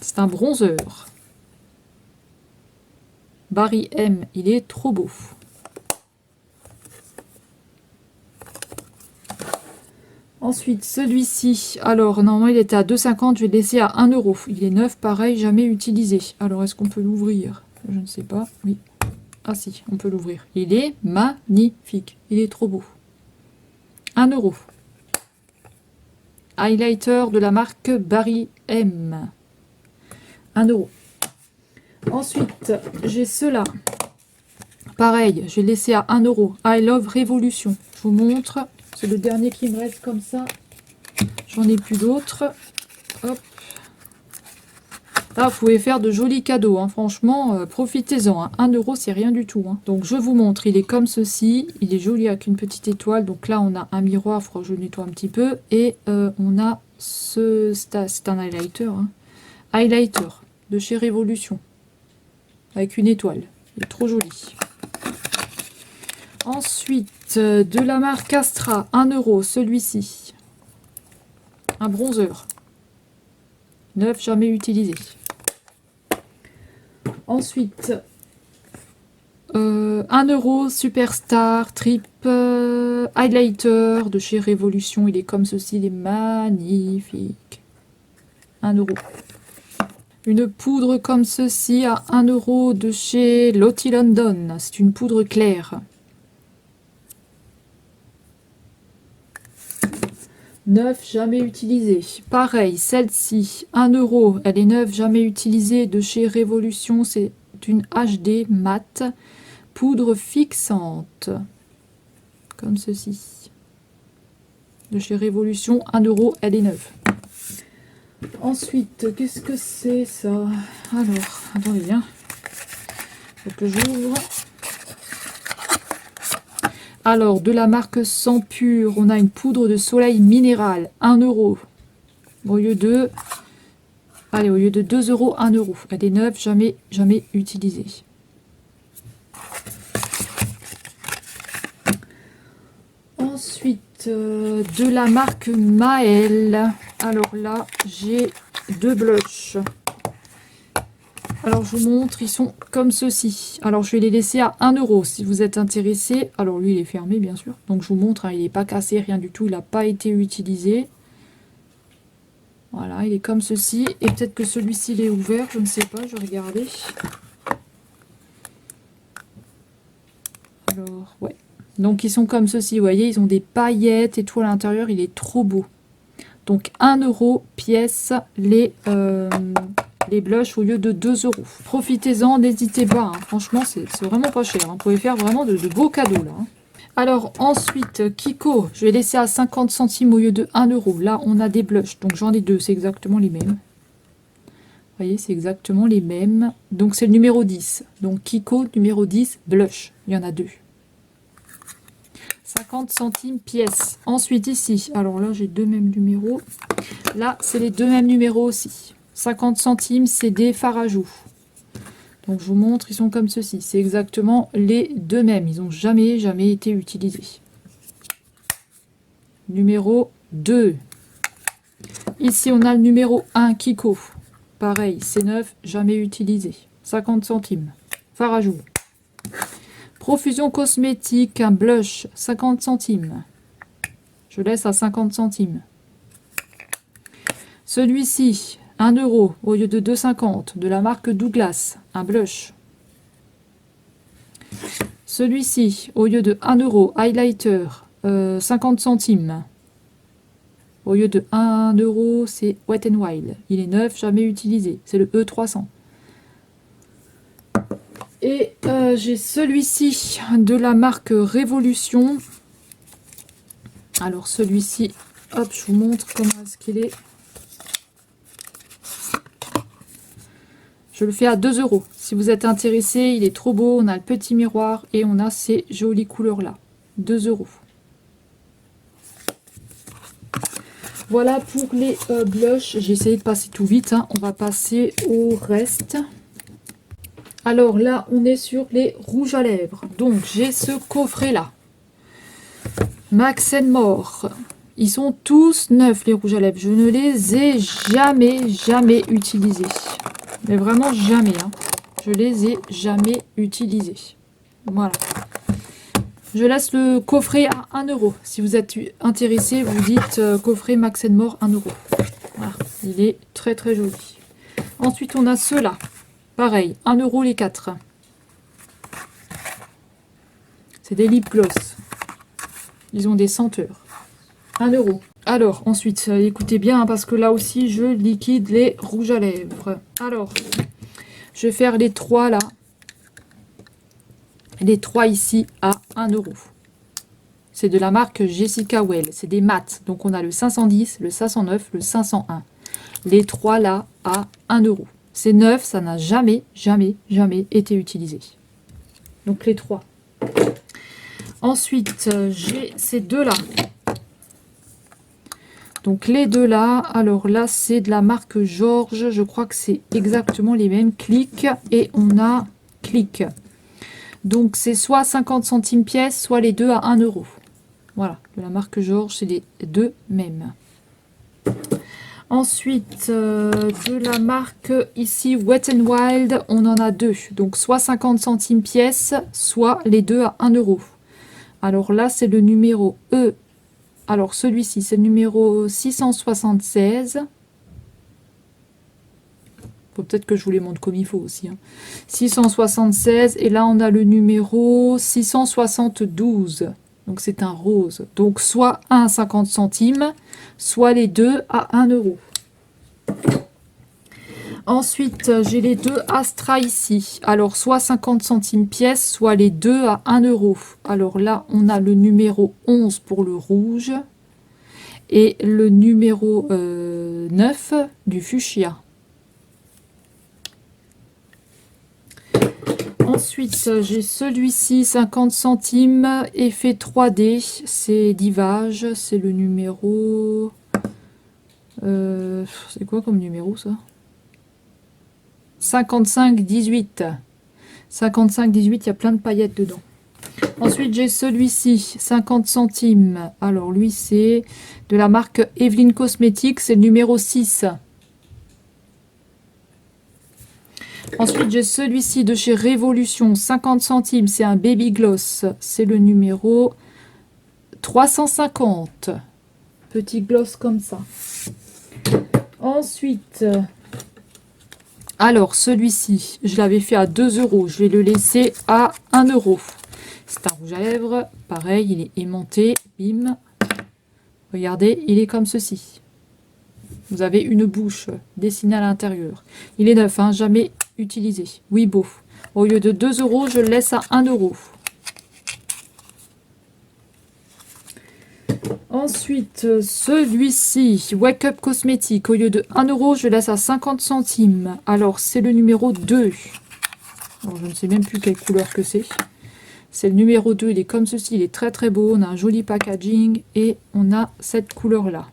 C'est un bronzer. Barry M, il est trop beau. Ensuite, celui-ci, alors normalement il était à 2,50, je vais le laisser à 1 euro. Il est neuf, pareil, jamais utilisé. Alors est-ce qu'on peut l'ouvrir? Je ne sais pas, oui. Ah si, on peut l'ouvrir. Il est magnifique, il est trop beau. 1 euro. Highlighter de la marque Barry M. 1 euro. Ensuite, j'ai ceux-là. pareil, je vais le laisser à 1 euro. I Love Révolution. Je vous montre. C'est le dernier qui me reste comme ça. J'en ai plus d'autres. Hop. Là, vous pouvez faire de jolis cadeaux. Hein. Franchement, profitez-en. Hein. 1 euro, c'est rien du tout. Hein. Donc, je vous montre. Il est comme ceci. Il est joli avec une petite étoile. Donc là, on a un miroir. Il faudra que je le nettoie un petit peu. Et on a ce... C'est un highlighter. Hein. Highlighter de chez Révolution. Avec une étoile. Il est trop joli. Ensuite, de la marque Astra. 1 euro, celui-ci. Un bronzer. Neuf, jamais utilisé. Ensuite, 1 euro, Superstar, Trip, Highlighter de chez Révolution. Il est comme ceci, il est magnifique. 1 euro. Une poudre comme ceci à 1 euro de chez Lottie London. C'est une poudre claire. Neuf, jamais utilisée. Pareil, celle-ci, 1 euro. Elle est neuve, jamais utilisée de chez Révolution. C'est une HD mat. Poudre fixante. Comme ceci. De chez Révolution, 1 euro, elle est neuve. Ensuite, qu'est-ce que c'est ça? Alors, attendez bien. Faut que j'ouvre. Alors, de la marque Sang Pur, on a une poudre de soleil minérale, 1 euro. Au lieu de... Allez, au lieu de 2 euros, 1 euro. Elle est neuve, jamais utilisée. Ensuite, de la marque Maël. Alors là, j'ai 2 blushs. Alors, je vous montre, ils sont comme ceci. Alors, je vais les laisser à 1 euro si vous êtes intéressé. Alors, lui, il est fermé, bien sûr. Donc, je vous montre, hein, il n'est pas cassé, rien du tout. Il n'a pas été utilisé. Voilà, il est comme ceci. Et peut-être que celui-ci, il est ouvert. Je ne sais pas, je vais regarder. Alors, ouais. Donc, ils sont comme ceci, vous voyez. Ils ont des paillettes et tout à l'intérieur. Il est trop beau. Donc, 1 euro pièce les blushs au lieu de 2 euros. Profitez-en, n'hésitez pas. Hein. Franchement, c'est vraiment pas cher. Hein. Vous pouvez faire vraiment de beaux cadeaux là. Hein. Alors ensuite, Kiko, je vais laisser à 50 centimes au lieu de 1 euro. Là, on a des blushs. Donc j'en ai 2, c'est exactement les mêmes. Vous voyez, c'est exactement les mêmes. Donc c'est le numéro 10. Donc Kiko, numéro 10, blush. Il y en a 2. 50 centimes pièce. Ensuite ici, alors là j'ai 2 mêmes numéros. Là, c'est les 2 mêmes numéros aussi. 50 centimes, c'est des fards à joues. Donc je vous montre, ils sont comme ceci. C'est exactement les 2 mêmes. Ils n'ont jamais été utilisés. Numéro 2. Ici, on a le numéro 1, Kiko. Pareil, c'est neuf, jamais utilisé. 50 centimes. Fard à joues. Profusion cosmétique, un blush, 50 centimes. Je laisse à 50 centimes. Celui-ci, 1 euro au lieu de 2,50 de la marque Douglas, un blush. Celui-ci, au lieu de 1 euro, highlighter, 50 centimes. Au lieu de 1 euro, c'est Wet n Wild. Il est neuf, jamais utilisé. C'est le E300. Et j'ai celui-ci de la marque Révolution. Alors celui-ci, hop, je vous montre comment est-ce qu'il est. Je le fais à 2 euros. Si vous êtes intéressé, il est trop beau. On a le petit miroir et on a ces jolies couleurs-là. 2 euros. Voilà pour les blushs. J'ai essayé de passer tout vite. Hein. On va passer au reste. Alors là, on est sur les rouges à lèvres. Donc, j'ai ce coffret-là. Max & More. Ils sont tous neufs, les rouges à lèvres. Je ne les ai jamais utilisés. Mais vraiment jamais. Hein. Je les ai jamais utilisés. Voilà. Je laisse le coffret à 1 euro. Si vous êtes intéressé, vous dites coffret Max & More 1 euro. Voilà. Il est très joli. Ensuite, on a ceux-là. Pareil, 1 euro les 4. C'est des lip gloss. Ils ont des senteurs. 1 euro. Alors, ensuite, écoutez bien, hein, parce que là aussi, je liquide les rouges à lèvres. Alors, je vais faire les 3 là. Les 3 ici à 1 euro. C'est de la marque Jessica Well. C'est des mats. Donc on a le 510, le 509, le 501. Les 3 là à 1 euro. C'est neuf, ça n'a jamais, jamais, jamais été utilisé. Donc les 3. Ensuite, j'ai ces 2 là. Donc les 2 là, alors là c'est de la marque Georges. Je crois que c'est exactement les mêmes. Click et on a Click. Donc c'est soit 50 centimes pièce, soit les 2 à 1 euro. Voilà, de la marque Georges, c'est les 2 mêmes. Ensuite, de la marque ici Wet n Wild, on en a 2. Donc soit 50 centimes pièce, soit les 2 à 1 euro. Alors là, c'est le numéro E. Alors celui-ci, c'est le numéro 676. Faut peut-être que je vous les montre comme il faut aussi. 676. Et là, on a le numéro 672. Donc c'est un rose. Donc soit 1 à 50 centimes, soit les 2 à 1 euro. Ensuite, j'ai les 2 Astra ici. Alors soit 50 centimes pièce, soit les 2 à 1 euro. Alors là, on a le numéro 11 pour le rouge. Et le numéro 9 du fuchsia. Ensuite, j'ai celui-ci, 50 centimes, effet 3D, c'est Divage, c'est le numéro... c'est quoi comme numéro ça? 55-18. 55-18, il y a plein de paillettes dedans. Ensuite, j'ai celui-ci, 50 centimes. Alors, lui, c'est de la marque Evelyn Cosmetics, c'est le numéro 6. Ensuite, j'ai celui-ci de chez Révolution, 50 centimes, c'est un Baby Gloss, c'est le numéro 350. Petit gloss comme ça. Ensuite, alors celui-ci, je l'avais fait à 2 euros, je vais le laisser à 1 euro. C'est un rouge à lèvres, pareil, il est aimanté, bim. Regardez, il est comme ceci. Vous avez une bouche dessinée à l'intérieur. Il est neuf, hein, jamais utilisé. Oui, beau. Au lieu de 2 euros, je le laisse à 1 euro. Ensuite, celui-ci, Wake Up Cosmétique. Au lieu de 1 euro, je le laisse à 50 centimes. Alors, c'est le numéro 2. Alors, je ne sais même plus quelle couleur que c'est. C'est le numéro 2, il est comme ceci, il est très très beau. On a un joli packaging et on a cette couleur-là.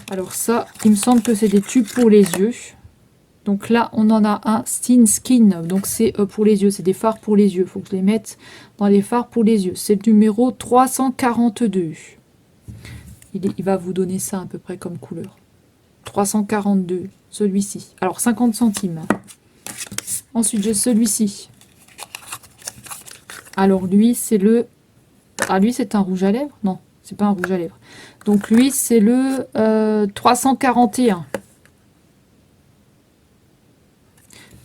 Alors ça, il me semble que c'est des tubes pour les yeux. Donc là, on en a un Skin Skin. Donc c'est pour les yeux, c'est des fards pour les yeux. Il faut que je les mette dans les fards pour les yeux. C'est le numéro 342. Il va vous donner ça à peu près comme couleur. 342, celui-ci. Alors 50 centimes. Ensuite, j'ai celui-ci. Alors lui, c'est le... Ah, lui, c'est un rouge à lèvres? Non, c'est pas un rouge à lèvres. Donc lui, c'est le 341.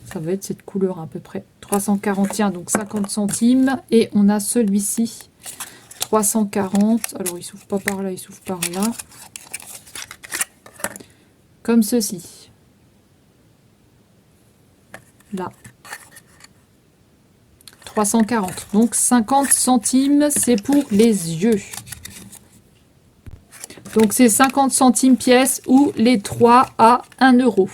Ça va être cette couleur à peu près. 341, donc 50 centimes. Et on a celui-ci, 340. Alors, il s'ouvre pas par là, il s'ouvre par là. Comme ceci. Là. 340. Donc 50 centimes, c'est pour les yeux. Donc c'est 50 centimes pièce ou les 3 à 1 euro.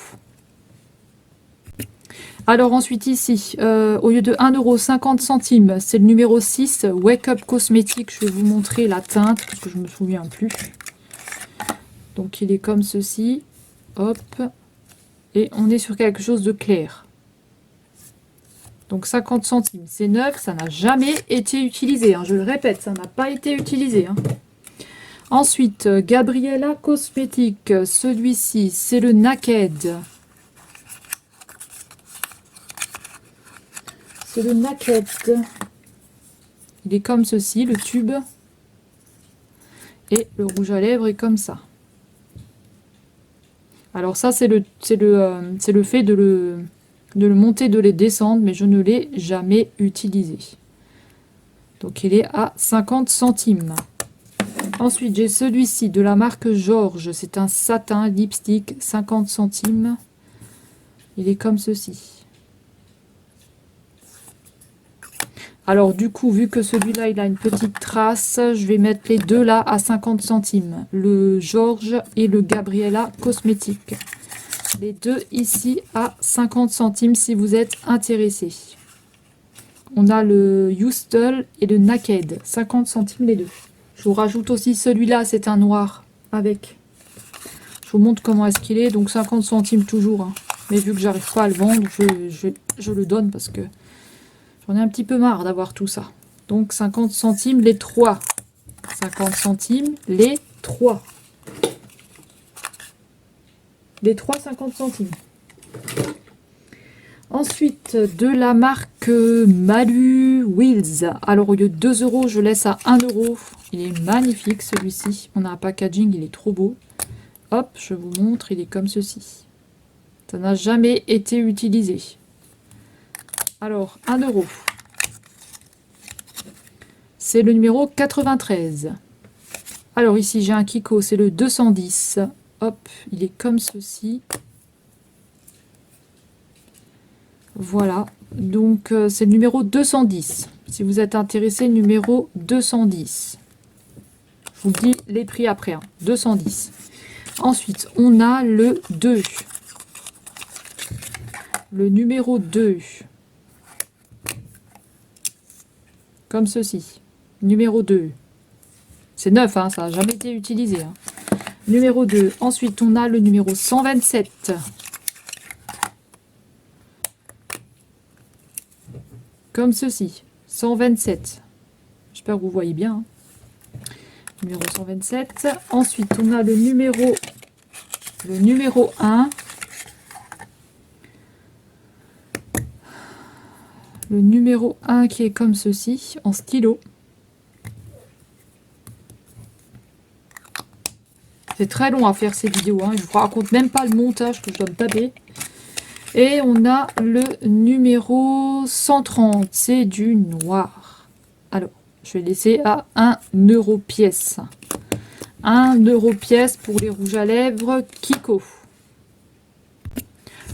Alors ensuite ici, au lieu de 1 euro, 50 centimes, c'est le numéro 6, Wake Up Cosmétique. Je vais vous montrer la teinte parce que je ne me souviens plus. Donc il est comme ceci. Hop. Et on est sur quelque chose de clair. Donc 50 centimes, c'est neuf, ça n'a jamais été utilisé. Hein, je le répète, ça n'a pas été utilisé. Hein. Ensuite, Gabriella Cosmétique, celui-ci, c'est le Naked. C'est le Naked. Il est comme ceci, le tube. Et le rouge à lèvres est comme ça. Alors ça, c'est le fait de le monter, de les descendre, mais je ne l'ai jamais utilisé. Donc il est à 50 centimes. Ensuite, j'ai celui-ci de la marque Georges. C'est un satin lipstick, 50 centimes. Il est comme ceci. Alors du coup, vu que celui-là, il a une petite trace, je vais mettre les deux là à 50 centimes. Le Georges et le Gabriella Cosmétique. Les deux ici à 50 centimes si vous êtes intéressé. On a le Houston et le Naked, 50 centimes les deux. Je vous rajoute aussi celui-là, c'est un noir avec. Je vous montre comment est-ce qu'il est, donc 50 centimes toujours. Hein. Mais vu que j'arrive pas à le vendre, je le donne parce que j'en ai un petit peu marre d'avoir tout ça. Donc 50 centimes les 3. 50 centimes les 3. Les 3, 50 centimes. Ensuite, de la marque Malu Wheels. Alors, au lieu de 2 euros, je laisse à 1 euro. Il est magnifique, celui-ci. On a un packaging, il est trop beau. Hop, je vous montre, il est comme ceci. Ça n'a jamais été utilisé. Alors, 1 euro. C'est le numéro 93. Alors, ici, j'ai un Kiko, c'est le 210. Hop, il est comme ceci. Voilà, donc c'est le numéro 210. Si vous êtes intéressé, numéro 210. Je vous dis les prix après, hein. 210. Ensuite, on a le 2. Le numéro 2. Comme ceci. Numéro 2. C'est neuf, hein, ça n'a jamais été utilisé. Hein. Numéro 2. Ensuite, on a le numéro 127. Comme ceci, 127. J'espère que vous voyez bien. Hein. Numéro 127. Ensuite, on a le numéro 1. Le numéro 1 qui est comme ceci, en stylo. C'est très long à faire ces vidéos. Hein. Je ne vous raconte même pas le montage que je dois me taper. Et on a le numéro 130, c'est du noir. Alors, je vais laisser à 1 euro pièce. 1 euro pièce pour les rouges à lèvres Kiko.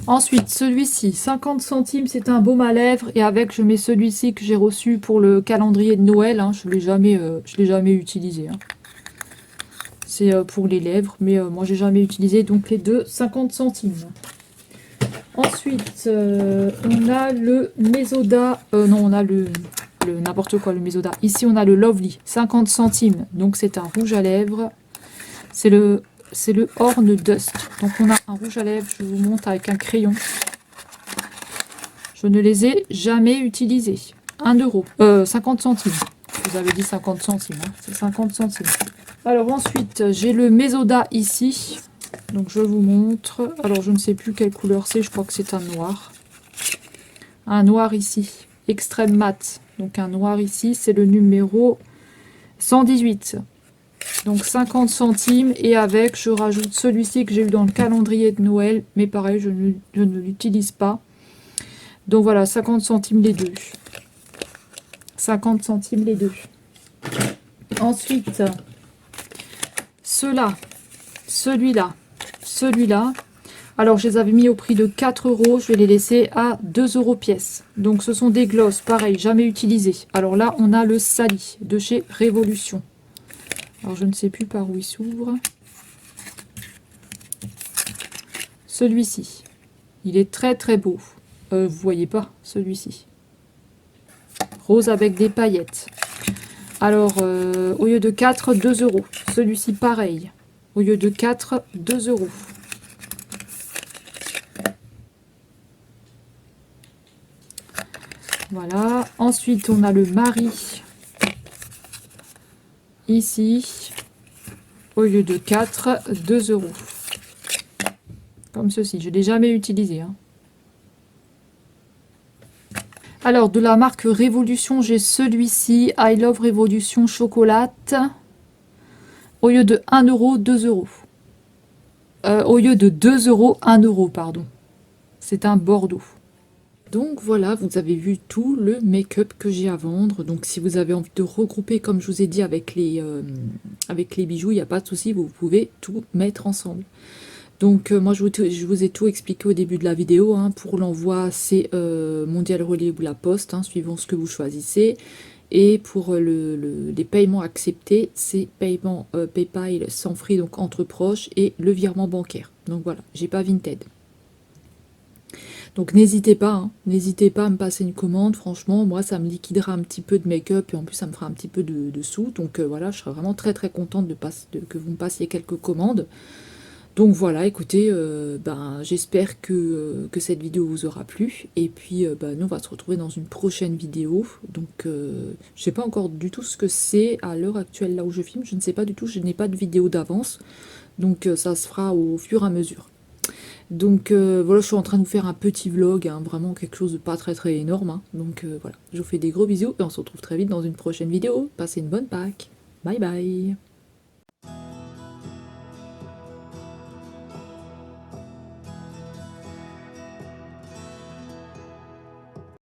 Ensuite, celui-ci, 50 centimes, c'est un baume à lèvres. Et avec, je mets celui-ci que j'ai reçu pour le calendrier de Noël. Hein. Je ne l'ai jamais utilisé. Hein. C'est pour les lèvres, mais moi, j'ai jamais utilisé. Donc, les deux, 50 centimes. Ensuite, on a le Mesoda. Non, on a le n'importe quoi, le Mesoda. Ici, on a le Lovely, 50 centimes. Donc, c'est un rouge à lèvres. C'est le Horn Dust. Donc, on a un rouge à lèvres. Je vous montre avec un crayon. Je ne les ai jamais utilisés. 1 euro. 50 centimes. Je vous avais dit 50 centimes. Hein. C'est 50 centimes. Alors, ensuite, j'ai le Mesoda ici. Donc je vous montre. Alors je ne sais plus quelle couleur c'est. Je crois que c'est un noir. Un noir ici. Extrême mat. Donc un noir ici. C'est le numéro 118. Donc 50 centimes. Et avec, je rajoute celui-ci que j'ai eu dans le calendrier de Noël. Mais pareil, je ne l'utilise pas. Donc voilà, 50 centimes les deux. 50 centimes les deux. Ensuite, celui-là. Celui-là, alors je les avais mis au prix de 4 euros, je vais les laisser à 2 euros pièce. Donc ce sont des glosses, pareil, jamais utilisés. Alors là, on a le Sally de chez Révolution. Alors je ne sais plus par où il s'ouvre. Celui-ci, il est très très beau. Vous voyez pas, celui-ci. Rose avec des paillettes. Alors, au lieu de 4, 2 euros. Celui-ci, pareil. Au lieu de 4, 2 euros. Voilà. Ensuite, on a le Marie. Ici. Au lieu de 4, 2 euros. Comme ceci. Je ne l'ai jamais utilisé. Hein. Alors, de la marque Révolution, j'ai celui-ci. I Love Révolution Chocolate. Au lieu de 1 euro, 2 euros. Au lieu de 2 euros, 1 euro, pardon. C'est un Bordeaux. Donc voilà, vous avez vu tout le make-up que j'ai à vendre. Donc si vous avez envie de regrouper, comme je vous ai dit, avec les bijoux, il n'y a pas de souci, vous pouvez tout mettre ensemble. Donc moi je vous ai tout expliqué au début de la vidéo, hein. Pour l'envoi c'est Mondial Relais ou la Poste, hein, suivant ce que vous choisissez. Et pour les paiements acceptés, c'est paiement PayPal sans frais, donc entre proches, et le virement bancaire. Donc voilà, j'ai pas Vinted. Donc n'hésitez pas, hein, n'hésitez pas à me passer une commande. Franchement, moi ça me liquidera un petit peu de make-up et en plus ça me fera un petit peu de sous. Donc voilà, je serais vraiment très très contente que vous me passiez quelques commandes. Donc voilà, écoutez, j'espère que cette vidéo vous aura plu. Et puis nous on va se retrouver dans une prochaine vidéo. Donc je sais pas encore du tout ce que c'est à l'heure actuelle là où je filme. Je ne sais pas du tout, je n'ai pas de vidéo d'avance. Donc ça se fera au fur et à mesure. Donc voilà, je suis en train de vous faire un petit vlog, hein, vraiment quelque chose de pas très très énorme. Hein. Donc voilà, je vous fais des gros bisous et on se retrouve très vite dans une prochaine vidéo. Passez une bonne Pâques. Bye bye.